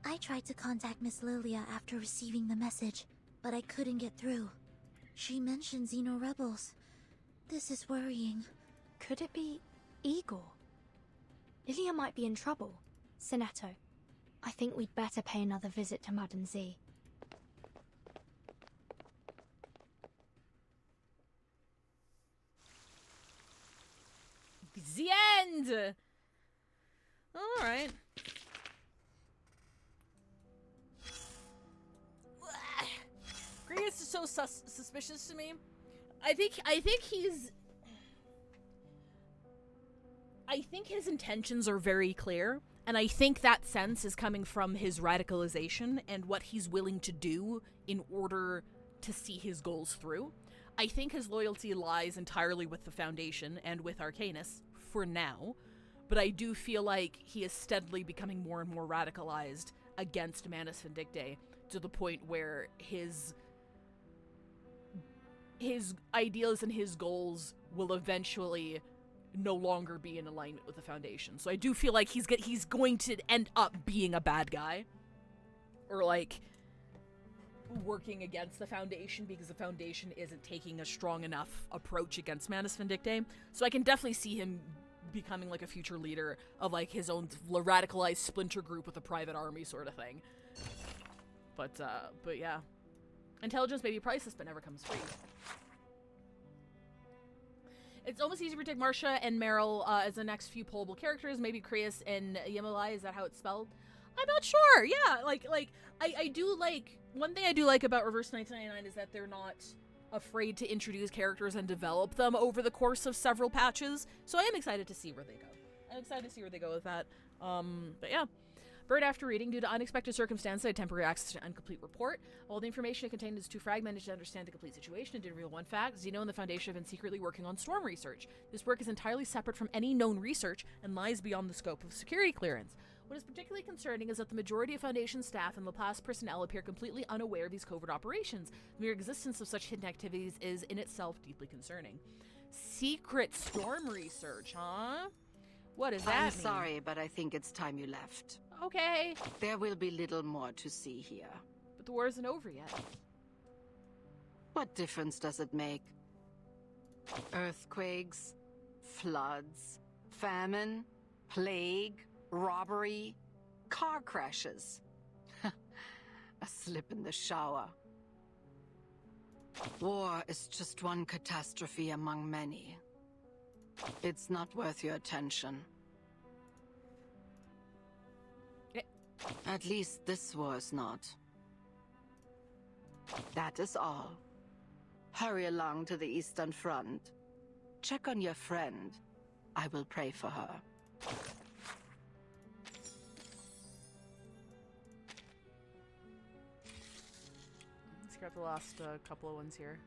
I tried to contact Miss Lilia after receiving the message, but I couldn't get through. She mentioned Xeno rebels. This is worrying. Could it be Igor? Lilia might be in trouble. Sonetto, I think we'd better pay another visit to Madame Z. The end! Alright. Creus is so suspicious to me. I think his intentions are very clear, and I think that sense is coming from his radicalization and what he's willing to do in order to see his goals through. I think his loyalty lies entirely with the Foundation and with Arcanus, for now, but I do feel like he is steadily becoming more and more radicalized against Manus Vindictae, to the point where his ideals and his goals will eventually no longer be in alignment with the Foundation. So I do feel like he's going to end up being a bad guy, or like working against the Foundation because the Foundation isn't taking a strong enough approach against Manus Vindictae. So I can definitely see him becoming like a future leader of like his own radicalized splinter group with a private army sort of thing. But yeah. Intelligence may be priceless, but never comes free. It's almost easy to predict Marcia and Meryl as the next few pollable characters. Maybe Creus and Yemali, is that how it's spelled? I'm not sure. Yeah, I do like, one thing I do like about Reverse 1999 is that they're not afraid to introduce characters and develop them over the course of several patches. So I am excited to see where they go. I'm excited to see where they go with that. But yeah. Bird, after reading, due to unexpected circumstances, I had temporary access to an incomplete report. While the information it contained is too fragmented to understand the complete situation, it did reveal one fact. Zeno and the Foundation have been secretly working on storm research. This work is entirely separate from any known research and lies beyond the scope of security clearance. What is particularly concerning is that the majority of Foundation staff and Laplace personnel appear completely unaware of these covert operations. The mere existence of such hidden activities is, in itself, deeply concerning. Secret storm research, huh? What does that mean? I'm sorry, but I think it's time you left. Okay. There will be little more to see here. But the war isn't over yet. What difference does it make? Earthquakes, floods, famine, plague, robbery, car crashes. A slip in the shower. War is just one catastrophe among many. It's not worth your attention. At least this war is not. That is all. Hurry along to the Eastern Front. Check on your friend. I will pray for her. Let's grab the last couple of ones here.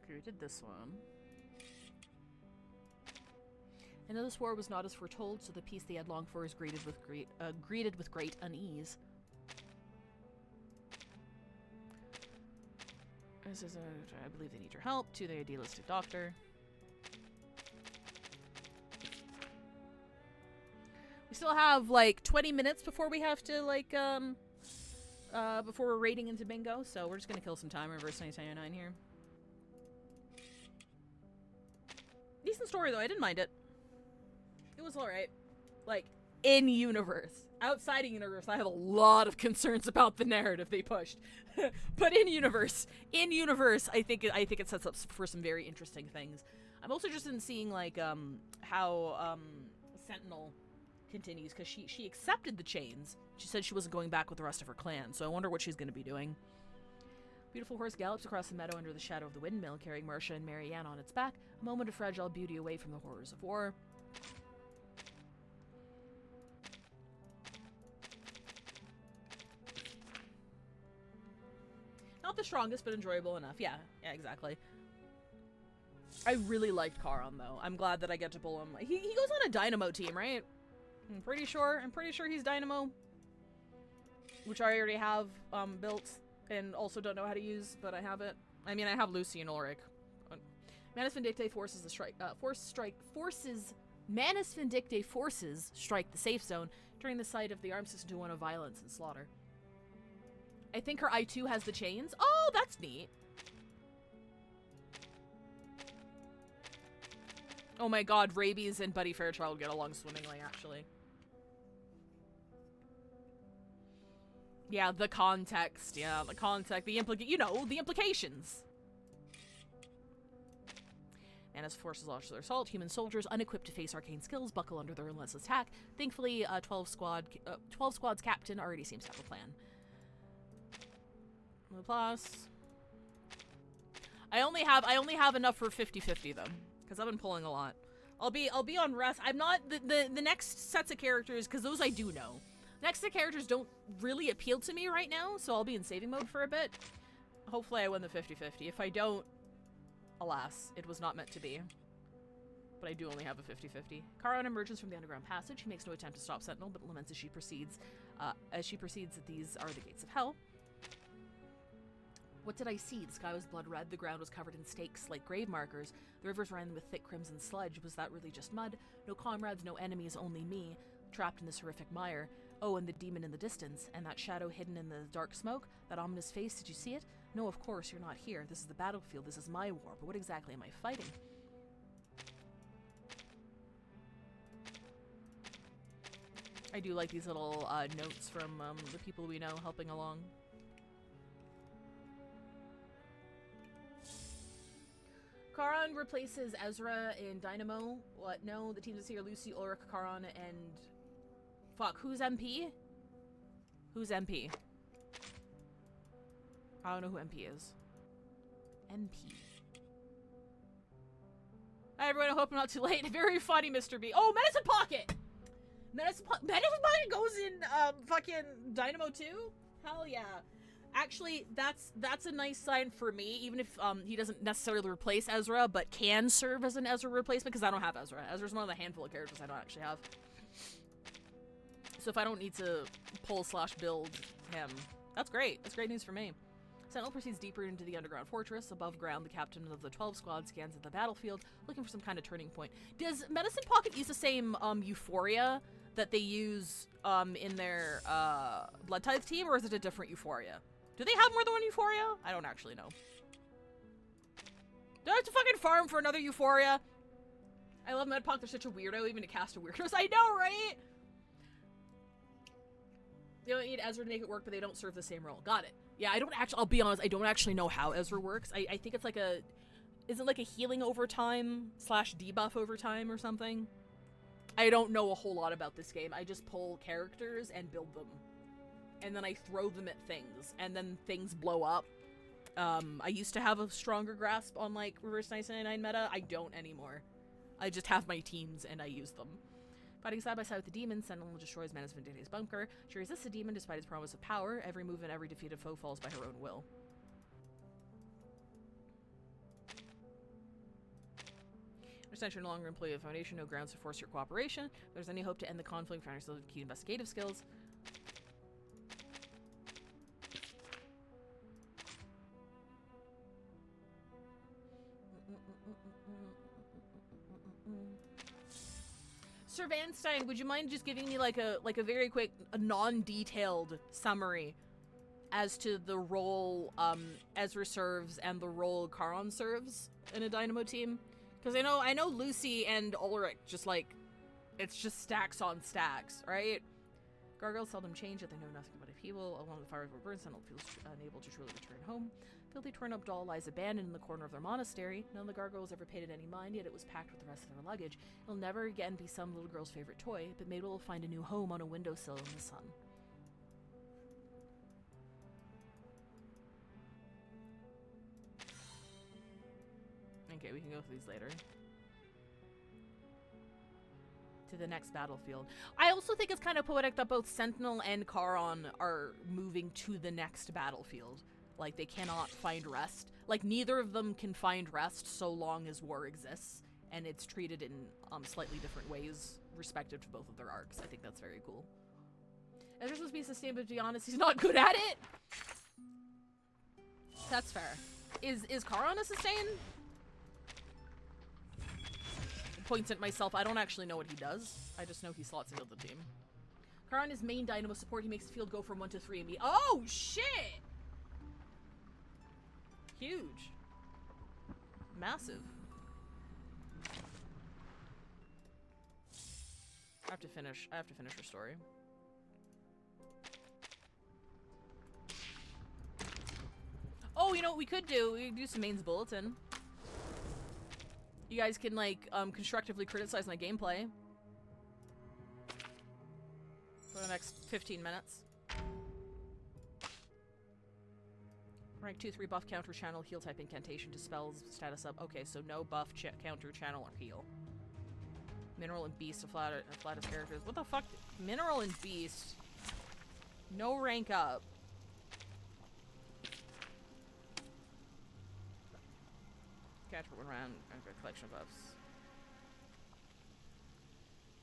Okay, we did this one. I know this war was not as foretold, so the peace they had longed for is greeted with great unease. This is I believe they need your help. To the idealistic doctor. We still have like 20 minutes before we have to before we're raiding into bingo, so we're just gonna kill some time. Reverse 1999 here. Decent story though. I didn't mind it. It was alright. Like, in universe. Outside of universe, I have a lot of concerns about the narrative they pushed. But in universe, I think it sets up for some very interesting things. I'm also interested in seeing like how Sentinel continues, because she accepted the chains. She said she wasn't going back with the rest of her clan, so I wonder what she's going to be doing. Beautiful horse gallops across the meadow under the shadow of the windmill, carrying Marcia and Marianne on its back, a moment of fragile beauty away from the horrors of war. Not the strongest, but enjoyable enough. Yeah, exactly. I really liked Charon, though. I'm glad that I get to pull him. He goes on a Dynamo team, right? I'm pretty sure he's Dynamo. Which I already have built and also don't know how to use, but I have it. I mean, I have Lucy and Ulrich. Manus Vindictae forces Manus Vindictae forces strike the safe zone, turning the site of the arm system to one of violence and slaughter. I think her I2 has the chains. Oh, that's neat. Oh my god, Rabies and Buddy Fairchild get along swimmingly, actually. Yeah, the context. Yeah, the context. The implications. Manus forces launch their assault. Human soldiers, unequipped to face arcane skills, buckle under their relentless attack. Thankfully, 12 Squad's captain already seems to have a plan. Plus, I only have enough for 50-50 though, because I've been pulling a lot. I'll be on rest. I'm not the next sets of characters, because those I do know. Next set of characters don't really appeal to me right now, so I'll be in saving mode for a bit. Hopefully I win the 50-50. If I don't, alas, it was not meant to be. But I do only have a 50-50. Charon emerges from the underground passage. He makes no attempt to stop Sentinel, but laments as she proceeds that these are the gates of hell. What did I see? The sky was blood red, the ground was covered in stakes like grave markers, the rivers ran with thick crimson sludge. Was that really just mud? No comrades, no enemies, only me, trapped in this horrific mire. Oh, and the demon in the distance, and that shadow hidden in the dark smoke, that ominous face, did you see it? No, of course, you're not here. This is the battlefield, this is my war, but what exactly am I fighting? I do like these little notes from the people we know helping along. Charon replaces Ezra in Dynamo. What? No, the teams this here: Lucy, Ulrich, Charon, and fuck. Who's MP? Who's MP? I don't know who MP is. MP. Hi everyone, I hope I'm not too late. Very funny, Mr. B. Oh, Medicine Pocket! Medicine Pocket goes in fucking Dynamo 2? Hell yeah. Actually, that's a nice sign for me, even if he doesn't necessarily replace Ezra, but can serve as an Ezra replacement, because I don't have Ezra. Ezra's one of the handful of characters I don't actually have. So if I don't need to pull/build him, that's great. That's great news for me. Sentinel proceeds deeper into the underground fortress. Above ground, the captain of the 12 squad scans at the battlefield, looking for some kind of turning point. Does Medicine Pocket use the same Euphoria that they use in their Blood Tithe team, or is it a different Euphoria? Do they have more than one Euphoria? I don't actually know. Do I have to fucking farm for another Euphoria? I love Medpoc, they're such a weirdo, even to cast a weirdos. I know, right? They don't need Ezra to make it work, but they don't serve the same role. Got it. Yeah, I don't actually, I'll be honest, I don't actually know how Ezra works. I think it's like a, is it like a healing over time / debuff over time or something? I don't know a whole lot about this game. I just pull characters and build them. And then I throw them at things, and then things blow up. I used to have a stronger grasp on, like, Reverse 999 meta. I don't anymore. I just have my teams, and I use them. Fighting side by side with the demon, Sentinel destroys Manus Venditte's bunker. She resists the demon despite his promise of power. Every move and every defeated foe falls by her own will. Since you're no longer employee of the Foundation, no grounds to force your cooperation. If there's any hope to end the conflict, find yourself key investigative skills. Sir Vanstein, would you mind just giving me like a very quick, non-detailed summary as to the role Ezra serves and the role Charon serves in a Dynamo team? Because I know Lucy and Ulrich just like, it's just stacks on stacks, right? Gargoyles seldom change, yet they know nothing about a people. Along the fires were burned, Sentinel feels unable to truly return home. Filthy torn-up doll lies abandoned in the corner of their monastery. None of the gargoyles ever paid it any mind, yet it was packed with the rest of their luggage. It'll never again be some little girl's favorite toy, but maybe it'll find a new home on a windowsill in the sun. Okay, we can go through these later. To the next battlefield. I also think it's kind of poetic that both Sentinel and Charon are moving to the next battlefield. Like, they cannot find rest. Like, neither of them can find rest so long as war exists. And it's treated in slightly different ways, respective to both of their arcs. I think that's very cool. Ezra's supposed to be sustained, but to be honest, he's not good at it. That's fair. Is Charon a sustain? Points at myself. I don't actually know what he does. I just know he slots into the team. Charon is main Dynamo support. He makes the field go from 1 to 3 and me. Oh, shit! Huge. Massive. I have to finish her story. Oh, you know what we could do? We could do some mains bulletin. You guys can, like, constructively criticize my gameplay for the next 15 minutes. Rank 2-3 buff counter channel heal type incantation dispels status up. Okay, so no buff counter channel or heal. Mineral and beast of flattest characters. What the fuck? Mineral and beast. No rank up. Catch for 1 round. A collection of buffs.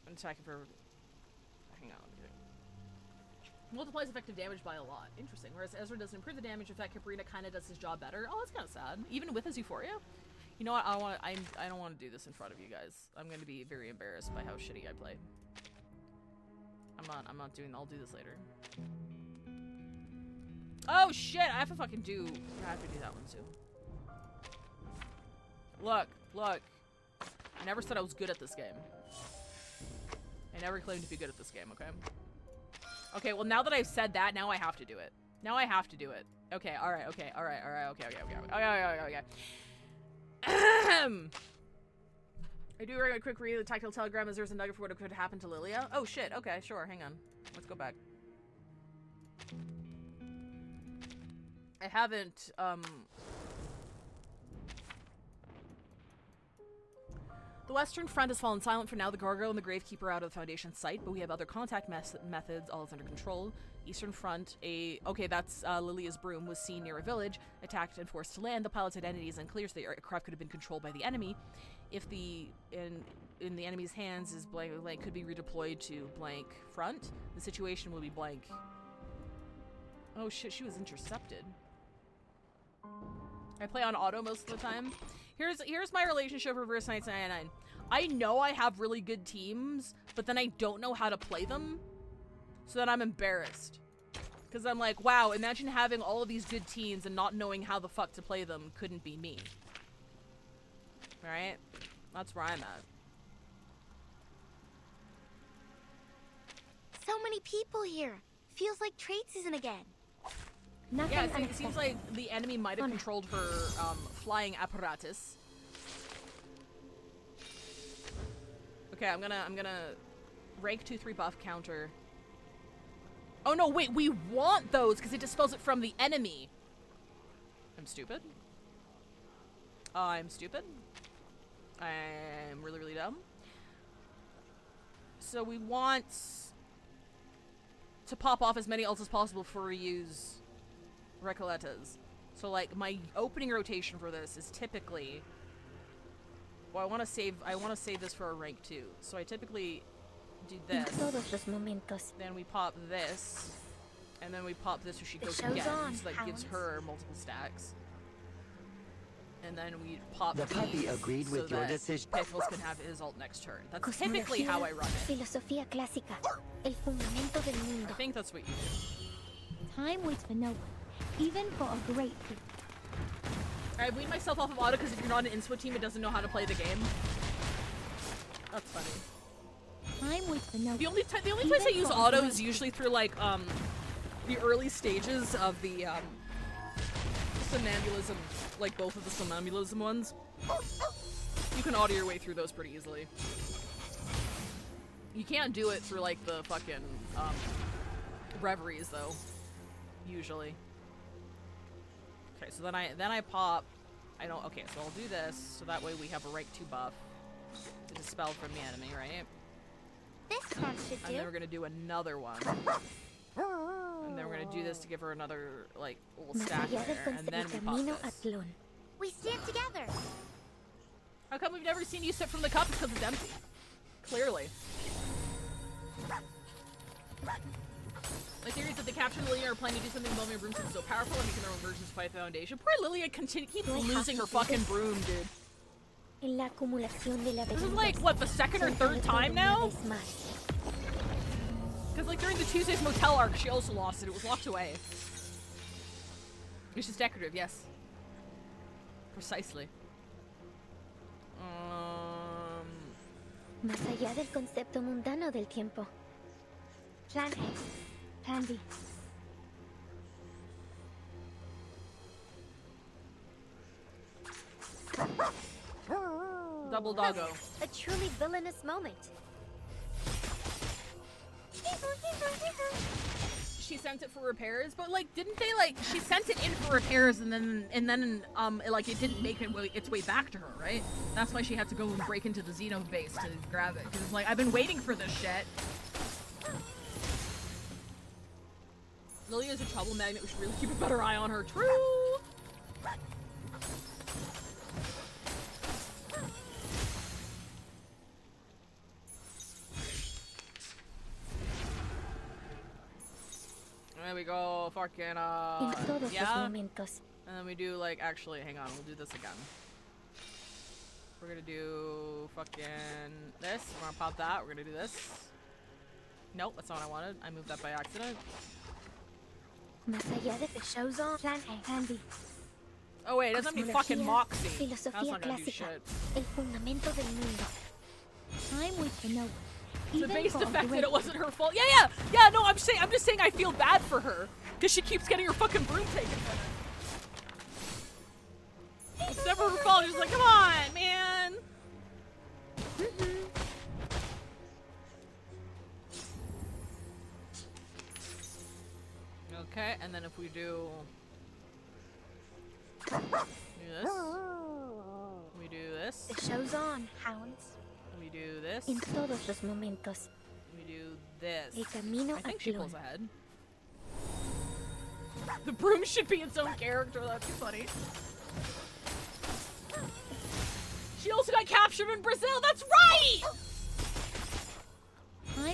I'm attacking for. Hang on. Multiplies effective damage by a lot. Interesting. Whereas Ezra doesn't improve the damage, in fact, Caprina kind of does his job better. Oh, that's kind of sad. Even with his Euphoria. You know what? I don't want to do this in front of you guys. I'm going to be very embarrassed by how shitty I play. I'm not doing. I'll do this later. Oh shit! I have to fucking do. I have to do that one too. Look. I never said I was good at this game. I never claimed to be good at this game. Okay. Okay, well now that I've said that, now I have to do it. Now I have to do it. Okay, alright, okay, alright, alright, okay. I do a quick read of the tactile telegram as there's a nugget for what could happen to Lilia. Oh shit, okay, sure, hang on. Let's go back. I haven't, The Western Front has fallen silent for now. The Gargoyle and the Gravekeeper are out of the Foundation's sight, but we have other contact methods. All is under control. Eastern Front, okay, that's Lilia's broom, was seen near a village, attacked and forced to land. The pilot's identity is unclear, so the aircraft could have been controlled by the enemy. If the in the enemy's hands is blank, could be redeployed to blank front. The situation will be blank. Oh shit, she was intercepted. I play on auto most of the time. Here's my relationship with Reverse 1999. I know I have really good teams, but then I don't know how to play them. So then I'm embarrassed. Because I'm like, wow, imagine having all of these good teams and not knowing how the fuck to play them couldn't be me. Alright? That's where I'm at. So many people here. Feels like trade season again. Yeah, it seems like the enemy might have controlled her flying apparatus. Okay, I'm gonna rank 2-3 buff counter. Oh no, wait, we want those because it dispels it from the enemy. I'm stupid. I'm stupid. I'm really, really dumb. So we want to pop off as many ults as possible before we use Recoletas. So like my opening rotation for this is typically, well, I want to save this for a rank 2. So I typically do this. Then we pop this, and then we pop this so she goes again. So that gives her multiple stacks. And then we pop the party agreed with your decision. Pickles can have his ult next turn. That's typically how I run it. Filosofía clásica, el fundamento del mundo. I think that's what you do. Time waits for no one, even for a great people. I wean myself off of auto because if you're not an Inspo team, it doesn't know how to play the game. That's funny. Time waits for no one. The only place I use auto is usually through like the early stages of the somnambulism, like both of the somnambulism ones. You can auto your way through those pretty easily. You can't do it through like the fucking reveries though, usually. Okay, so then I pop. Okay, so I'll do this so that way we have a rank 2 buff to dispel from the enemy, right? This card should do. And then we're gonna do another one. And then we're gonna do this to give her another like little stack there, and then we pop this. We stand together. How come we've never seen you sip from the cup? Because it's empty. Clearly. My theory is that the captured Lilia are planning to do something involving a broom since it's so powerful and making their own versions to fight the Foundation. Poor Lilia keeps losing her fucking broom, dude. This is like, what, the second or third time now? Because like during the Tuesday's Motel arc, she also lost it. It was locked away. It's just decorative, yes. Precisely. Más allá del concepto mundano del tiempo. Plan A, Plan B. Double doggo. A truly villainous moment. She sent it for repairs, but like, didn't they like? She sent it in for repairs, and then like it didn't make its way back to her, right? That's why she had to go and break into the Xeno base to grab it. Because it's like, I've been waiting for this shit. Lilia's a trouble magnet. We should really keep a better eye on her. True. There we go, fucking, yeah. And then we do, like, actually, hang on, we'll do this again. We're gonna do fucking this. We're gonna pop that. We're gonna do this. Nope, that's not what I wanted. I moved that by accident. The show's on. Plan A, Plan B. Oh wait, it doesn't have any fucking Moxie. That's not gonna do shit. El fundamento del mundo. Time waits for no one, The base defected, it wasn't her fault. Yeah, no, I'm just saying I feel bad for her. Because she keeps getting her fucking broom taken from her. It's never her fault, she's like, come on, man! Okay, and then if we do this. We do this. The show's on, hounds. We do this. En todos los momentos. We do this. El camino I think a she Tlön. pulls ahead. The broom should be its own character, that'd be funny. She also got captured in Brazil, that's right!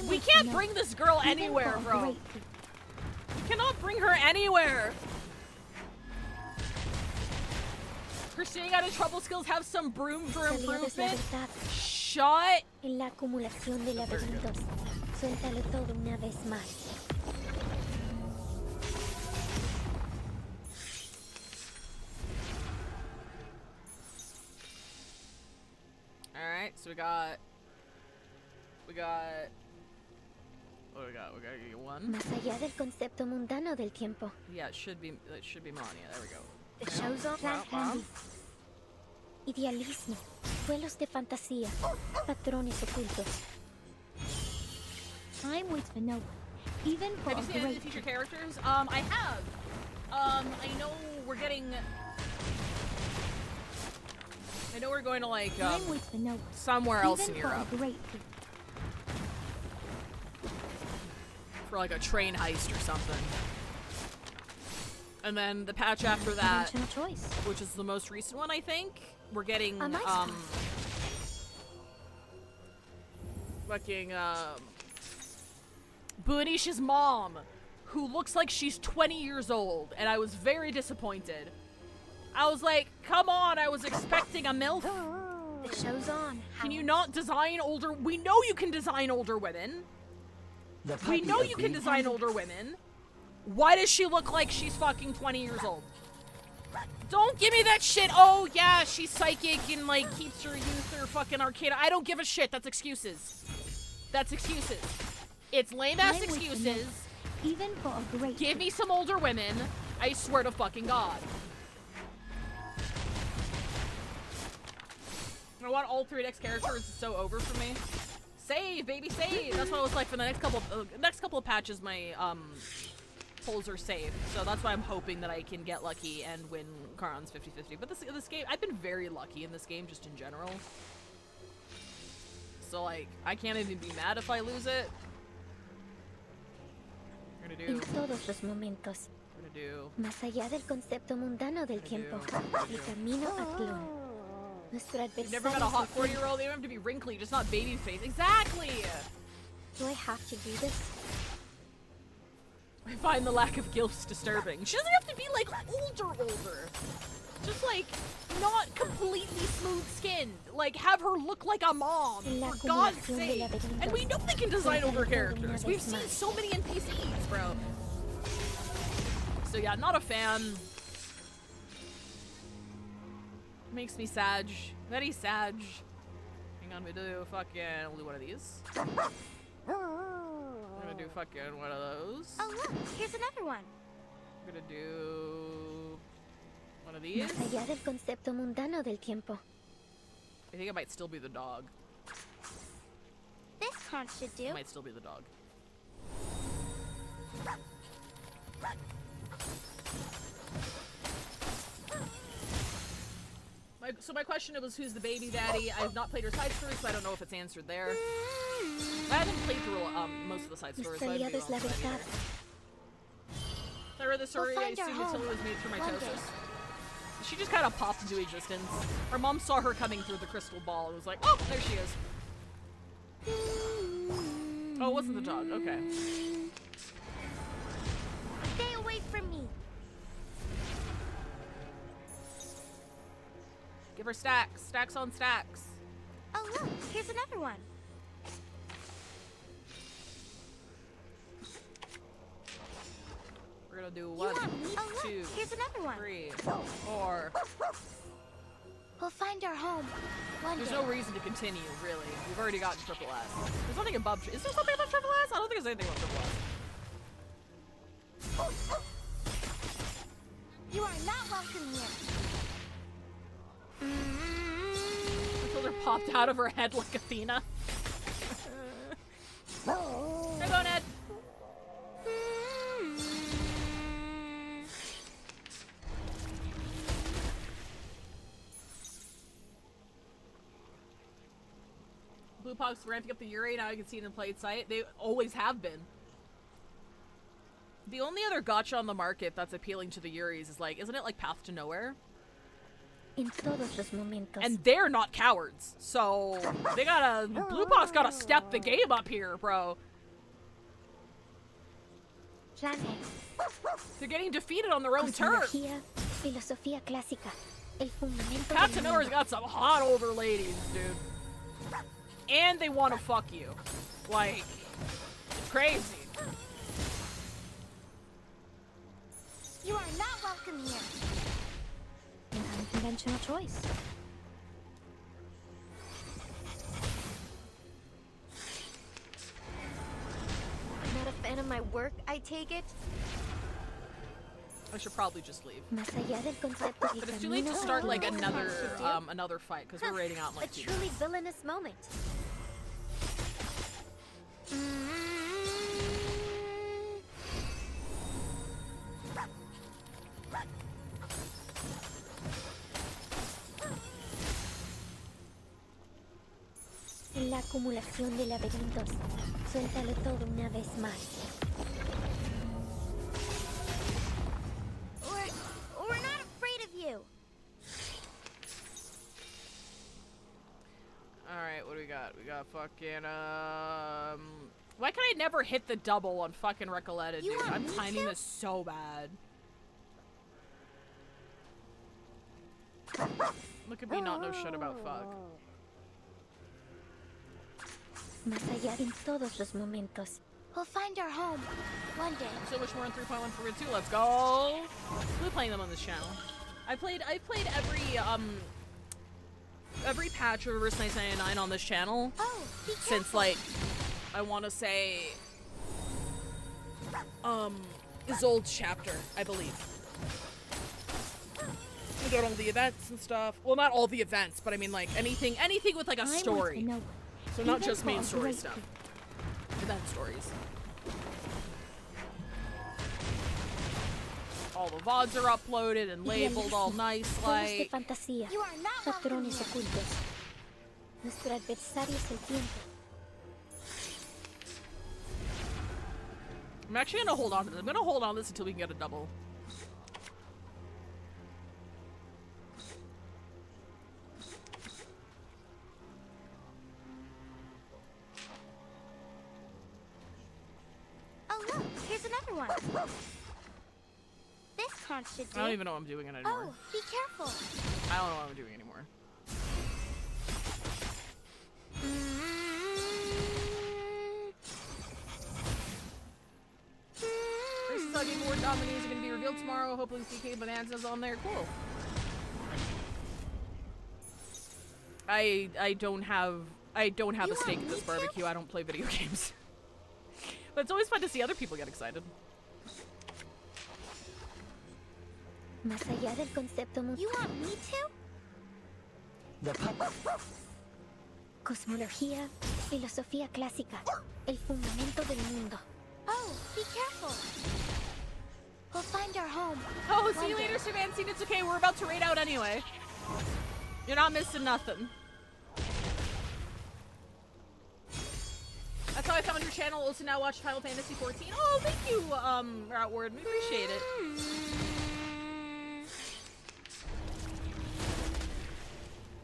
We can't bring this girl anywhere, bro. We cannot bring her anywhere. Her staying out of trouble skills have some broom for improvement. Shut. En la acumulación de laberintos. Suéltalo todo una vez más. Alright, so we got what do we got? We got one. Más allá del concepto mundano del tiempo. Yeah, it should be Melania. There we go. The show's on. Plan handy. Idealismo. Vuelos de fantasía. Patrones ocultos. Time waits for no one. Even for Have you seen any of the future characters? I have. I know we're getting. I know we're going to like somewhere else in Europe for like a train heist or something. And then the patch after that, which is the most recent one, I think, we're getting fucking Buanisha's mom, who looks like she's 20 years old, and I was very disappointed. I was like, come on, I was expecting a MILF. The show's on. Can you not design older? We know you can design older women. We know you can design older women. Why does she look like she's fucking 20 years old? Don't give me that shit. Oh yeah, she's psychic and like keeps her youth or fucking arcade. I don't give a shit. That's excuses. That's excuses. It's lame ass excuses. Even for a great. Give me some older women. I swear to fucking God. I want all 3X characters. It's so over for me. Save, baby, save. That's what it was like for the next couple of patches. My polls are safe, so that's why I'm hoping that I can get lucky and win Charon's 50-50. But this game, I've been very lucky in this game, just in general. So like, I can't even be mad if I lose it. We're gonna do. En todos los momentos. We're gonna do. Más allá del concepto mundano del tiempo. El camino a Tlön. You've never met a hot 40-year-old. They don't have to be wrinkly, just not baby face. Exactly. Do I have to do this? I find the lack of guilt disturbing. She doesn't have to be like older. Just like not completely smooth skinned. Like have her look like a mom, for God's sake. And we know they can design older characters. We've seen so many NPCs, bro. So yeah, not a fan. Makes me sad. Very sad. Hang on, we'll do one of these. I'm gonna do fucking one of those. Oh look, here's another one. I'm gonna do one of these. Más allá del concepto mundano del tiempo. I think it might still be the dog. This conch should do. It might still be the dog. So my question was, who's the baby daddy? I have not played her side story, so I don't know if it's answered there. I haven't played through most of the side stories, so I haven't I read the story, I assumed Attila was made through mitosis. She just kind of popped into existence. Her mom saw her coming through the crystal ball and was like, oh, there she is. Oh, it wasn't the dog, okay. Stay away from me. Give her stacks. Stacks on stacks. Oh look, here's another one. We're gonna do 1, 2, here's another one. 3, 4. We'll find our home. One There's day. no reason to continue, really. We've already gotten triple S. There's nothing above. Is there something above triple S? I don't think there's anything above triple S. You are not welcome here. Until they're popped out of her head like Athena. There you go, Ned. Blue Pox ramping up the Yuri, now you can see it in plain sight. They always have been. The only other gacha on the market that's appealing to the Yuris is like, isn't it like Path to Nowhere? En todos los momentos. And they're not cowards, so they gotta. Blue Pox gotta step the game up here, bro. They're getting defeated on their own turf. Filosofía clásica. El fundamento Path to del Nowhere's mundo. got some hot older ladies, dude. And they want to fuck you. Like, it's crazy. You are not welcome here. An unconventional choice. Not a fan of my work, I take it? I should probably just leave. Más allá del concepto de But it's too late to camino start like hacia another el another fight because we're raiding out in A like 2 truly minutes. villainous moment. En la acumulación de laberintos, suéltalo todo una vez más. We're not afraid of you. Alright, what do we got? We got fucking why can I never hit the double on fucking Recoleta, dude? I'm timing this so bad. Look at me not know shit about fuck. Más allá en todos los momentos. We'll find our home one day. So much more in 3.1 for Rid 2. Let's go. We're playing them on this channel. I've played every patch of Reverse 1999 on this channel since like I want to say Isolde's chapter, I believe. We got all the events and stuff. Well, not all the events, but I mean like anything with like a story. So not just main story stuff. Event stories. All the VODs are uploaded and labeled all nice, Juegos de like. fantasía. Patrones ocultos. Nuestro adversario es el tiempo. I'm actually gonna hold on to this. I'm gonna hold on to this until we can get a double. Oh look, here's another one. This conch should do. I don't even know what I'm doing anymore. Oh, be careful. I don't know what I'm doing anymore. Races on Game Award nominees are going to be revealed tomorrow. Hopefully CK Bonanza's on there. Cool. I don't have a stake in this barbecue. I don't play video games. But it's always fun to see other people get excited. Más allá del concepto You want me to? Cosmología, filosofía clásica, el fundamento del mundo. Oh, be careful. We'll find our home. Oh, see one you day. later, Sir Vancine. It's okay. We're about to raid out anyway. You're not missing nothing. That's how I found your channel. Also now watch Final Fantasy 14. Oh, thank you, Routward. We appreciate it.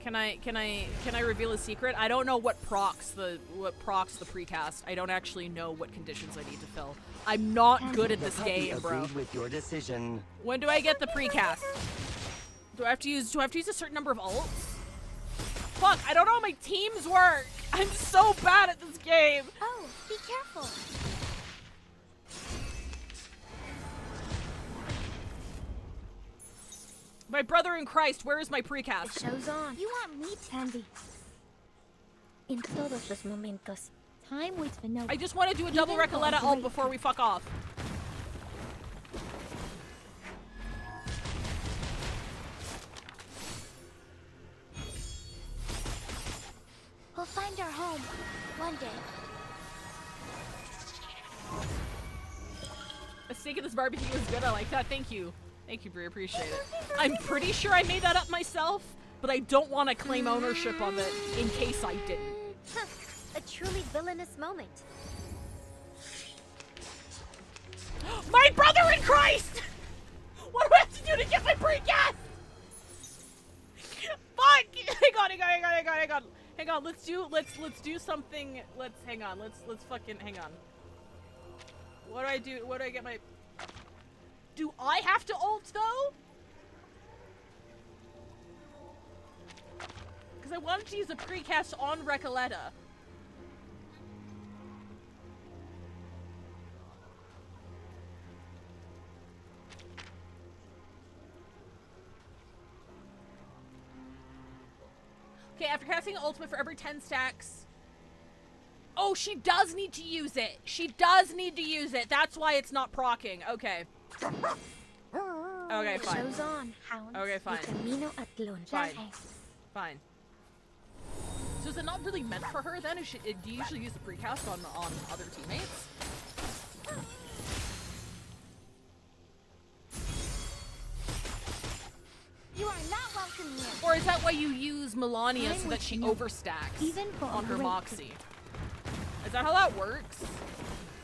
Can I reveal a secret? I don't know what procs the precast. I don't actually know what conditions I need to fill. I'm not good at this game, bro. Agreed with your decision. When do I get the precast? Do I have to use a certain number of ults? Fuck, I don't know how my teams work. I'm so bad at this game. Oh, be careful. By My brother in Christ, where is my precast? The show's on. You want meat, Candy? In todos los momentos. Time waits for no. I just want to do a double Recoleta alt before we fuck off. We'll find our home one day. A steak in this barbecue is good. I like that. Thank you. Thank you, Brie. Appreciate it. I'm pretty sure I made that up myself, but I don't want to claim ownership of it in case I didn't. A truly villainous moment. My brother in Christ! What do I have to do to get my precast? Fuck! Hang on. Let's do something. Hang on. Let's fucking hang on. What do I do? What do I get my... Do I have to ult though? Because I wanted to use a precast on Recoleta. Okay, after casting an ultimate for every 10 stacks. Oh, she does need to use it. She does need to use it. That's why it's not proccing. Okay. Okay, fine. Show's on, hounds. Okay, fine. Fine. Fine. So is it not really meant for her then? Do you usually use the precast on other teammates? You are not welcome here. Or is that why you use Melania so that she overstacks on her Moxie? Is that how that works?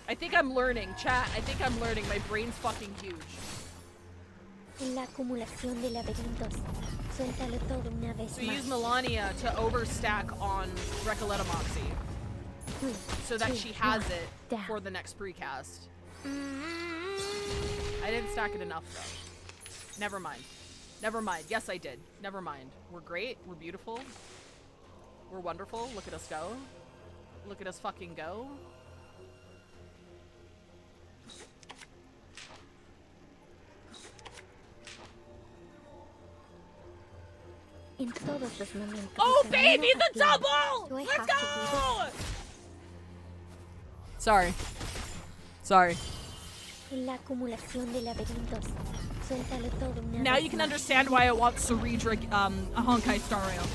I think I'm learning, chat. I think I'm learning. My brain's fucking huge. So you use Melania to overstack on Recoleta Moxie. So that she has it for the next precast. I didn't stack it enough though. Never mind. Never mind. Yes, I did. Never mind. We're great. We're beautiful. We're wonderful. Look at us go. Look at us fucking go. Oh, baby, the double! Let's go! Sorry. Sorry. Now you can understand why I want Ceredra a Honkai Star Rail.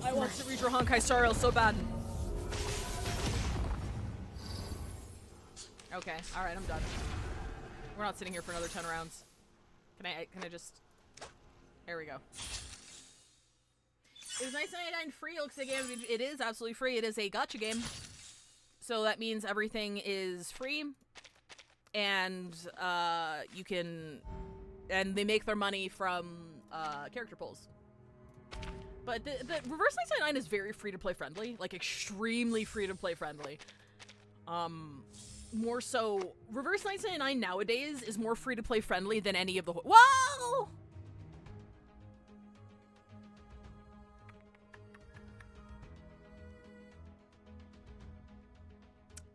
I want Ceredra Honkai Star Rail so bad. Okay, alright, I'm done. We're not sitting here for another 10 rounds. Can I just... There we go. It was nice 99 free, looks like it is absolutely free. It is a gacha game. So that means everything is free. And you can... And they make their money from character pulls. But the Reverse 999 is very free-to-play friendly. Like, extremely free-to-play friendly. More so, Reverse 999 nowadays is more free-to-play friendly than any of the... Whoa!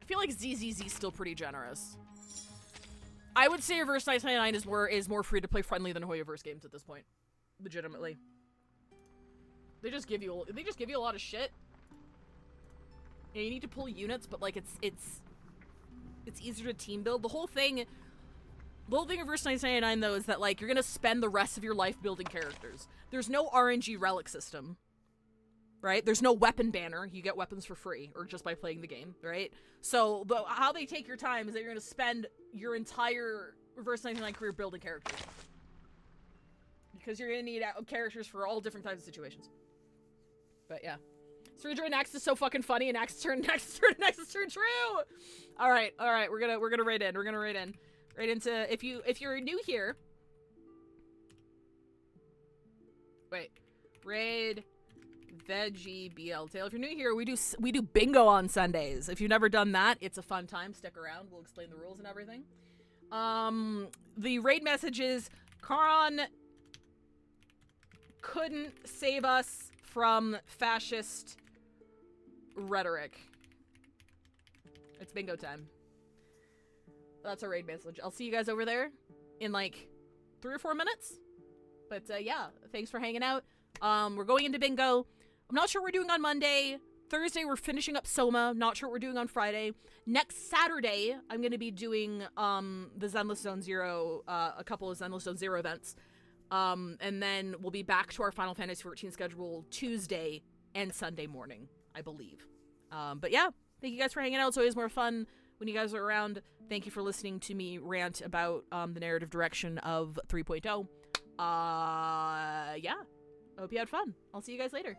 I feel like ZZZ is still pretty generous. I would say Reverse 999 is more free-to-play friendly than Hoyoverse games at this point. Legitimately. They just give you a lot of shit. Yeah, you need to pull units, but like it's easier to team build. The whole thing of Reverse 999 though is that like you're gonna spend the rest of your life building characters. There's no RNG relic system. Right? There's no weapon banner. You get weapons for free or just by playing the game, right? So how they take your time is that you're gonna spend your entire Reverse 999 career building characters. Because you're gonna need characters for all different types of situations. But yeah. Ceredra and Axe is so fucking funny, and Axe turn true. All right, we're gonna raid in. We're gonna raid in. Raid into if you're new here. Wait, raid veggie BL tail. If you're new here, we do bingo on Sundays. If you've never done that, it's a fun time. Stick around. We'll explain the rules and everything. The raid message is Charon couldn't save us from fascist rhetoric. It's bingo time. That's our raid message. I'll see you guys over there in like 3 or 4 minutes. But yeah, thanks for hanging out. We're going into bingo. I'm not sure what we're doing on Monday. Thursday, we're finishing up Soma. Not sure what we're doing on Friday. Next Saturday, I'm going to be doing the Zenless Zone Zero, a couple of Zenless Zone Zero events. And then we'll be back to our Final Fantasy XIV schedule Tuesday and Sunday morning, I believe. But yeah, thank you guys for hanging out. It's always more fun when you guys are around. Thank you for listening to me rant about the narrative direction of 3.0. Yeah, I hope you had fun. I'll see you guys later.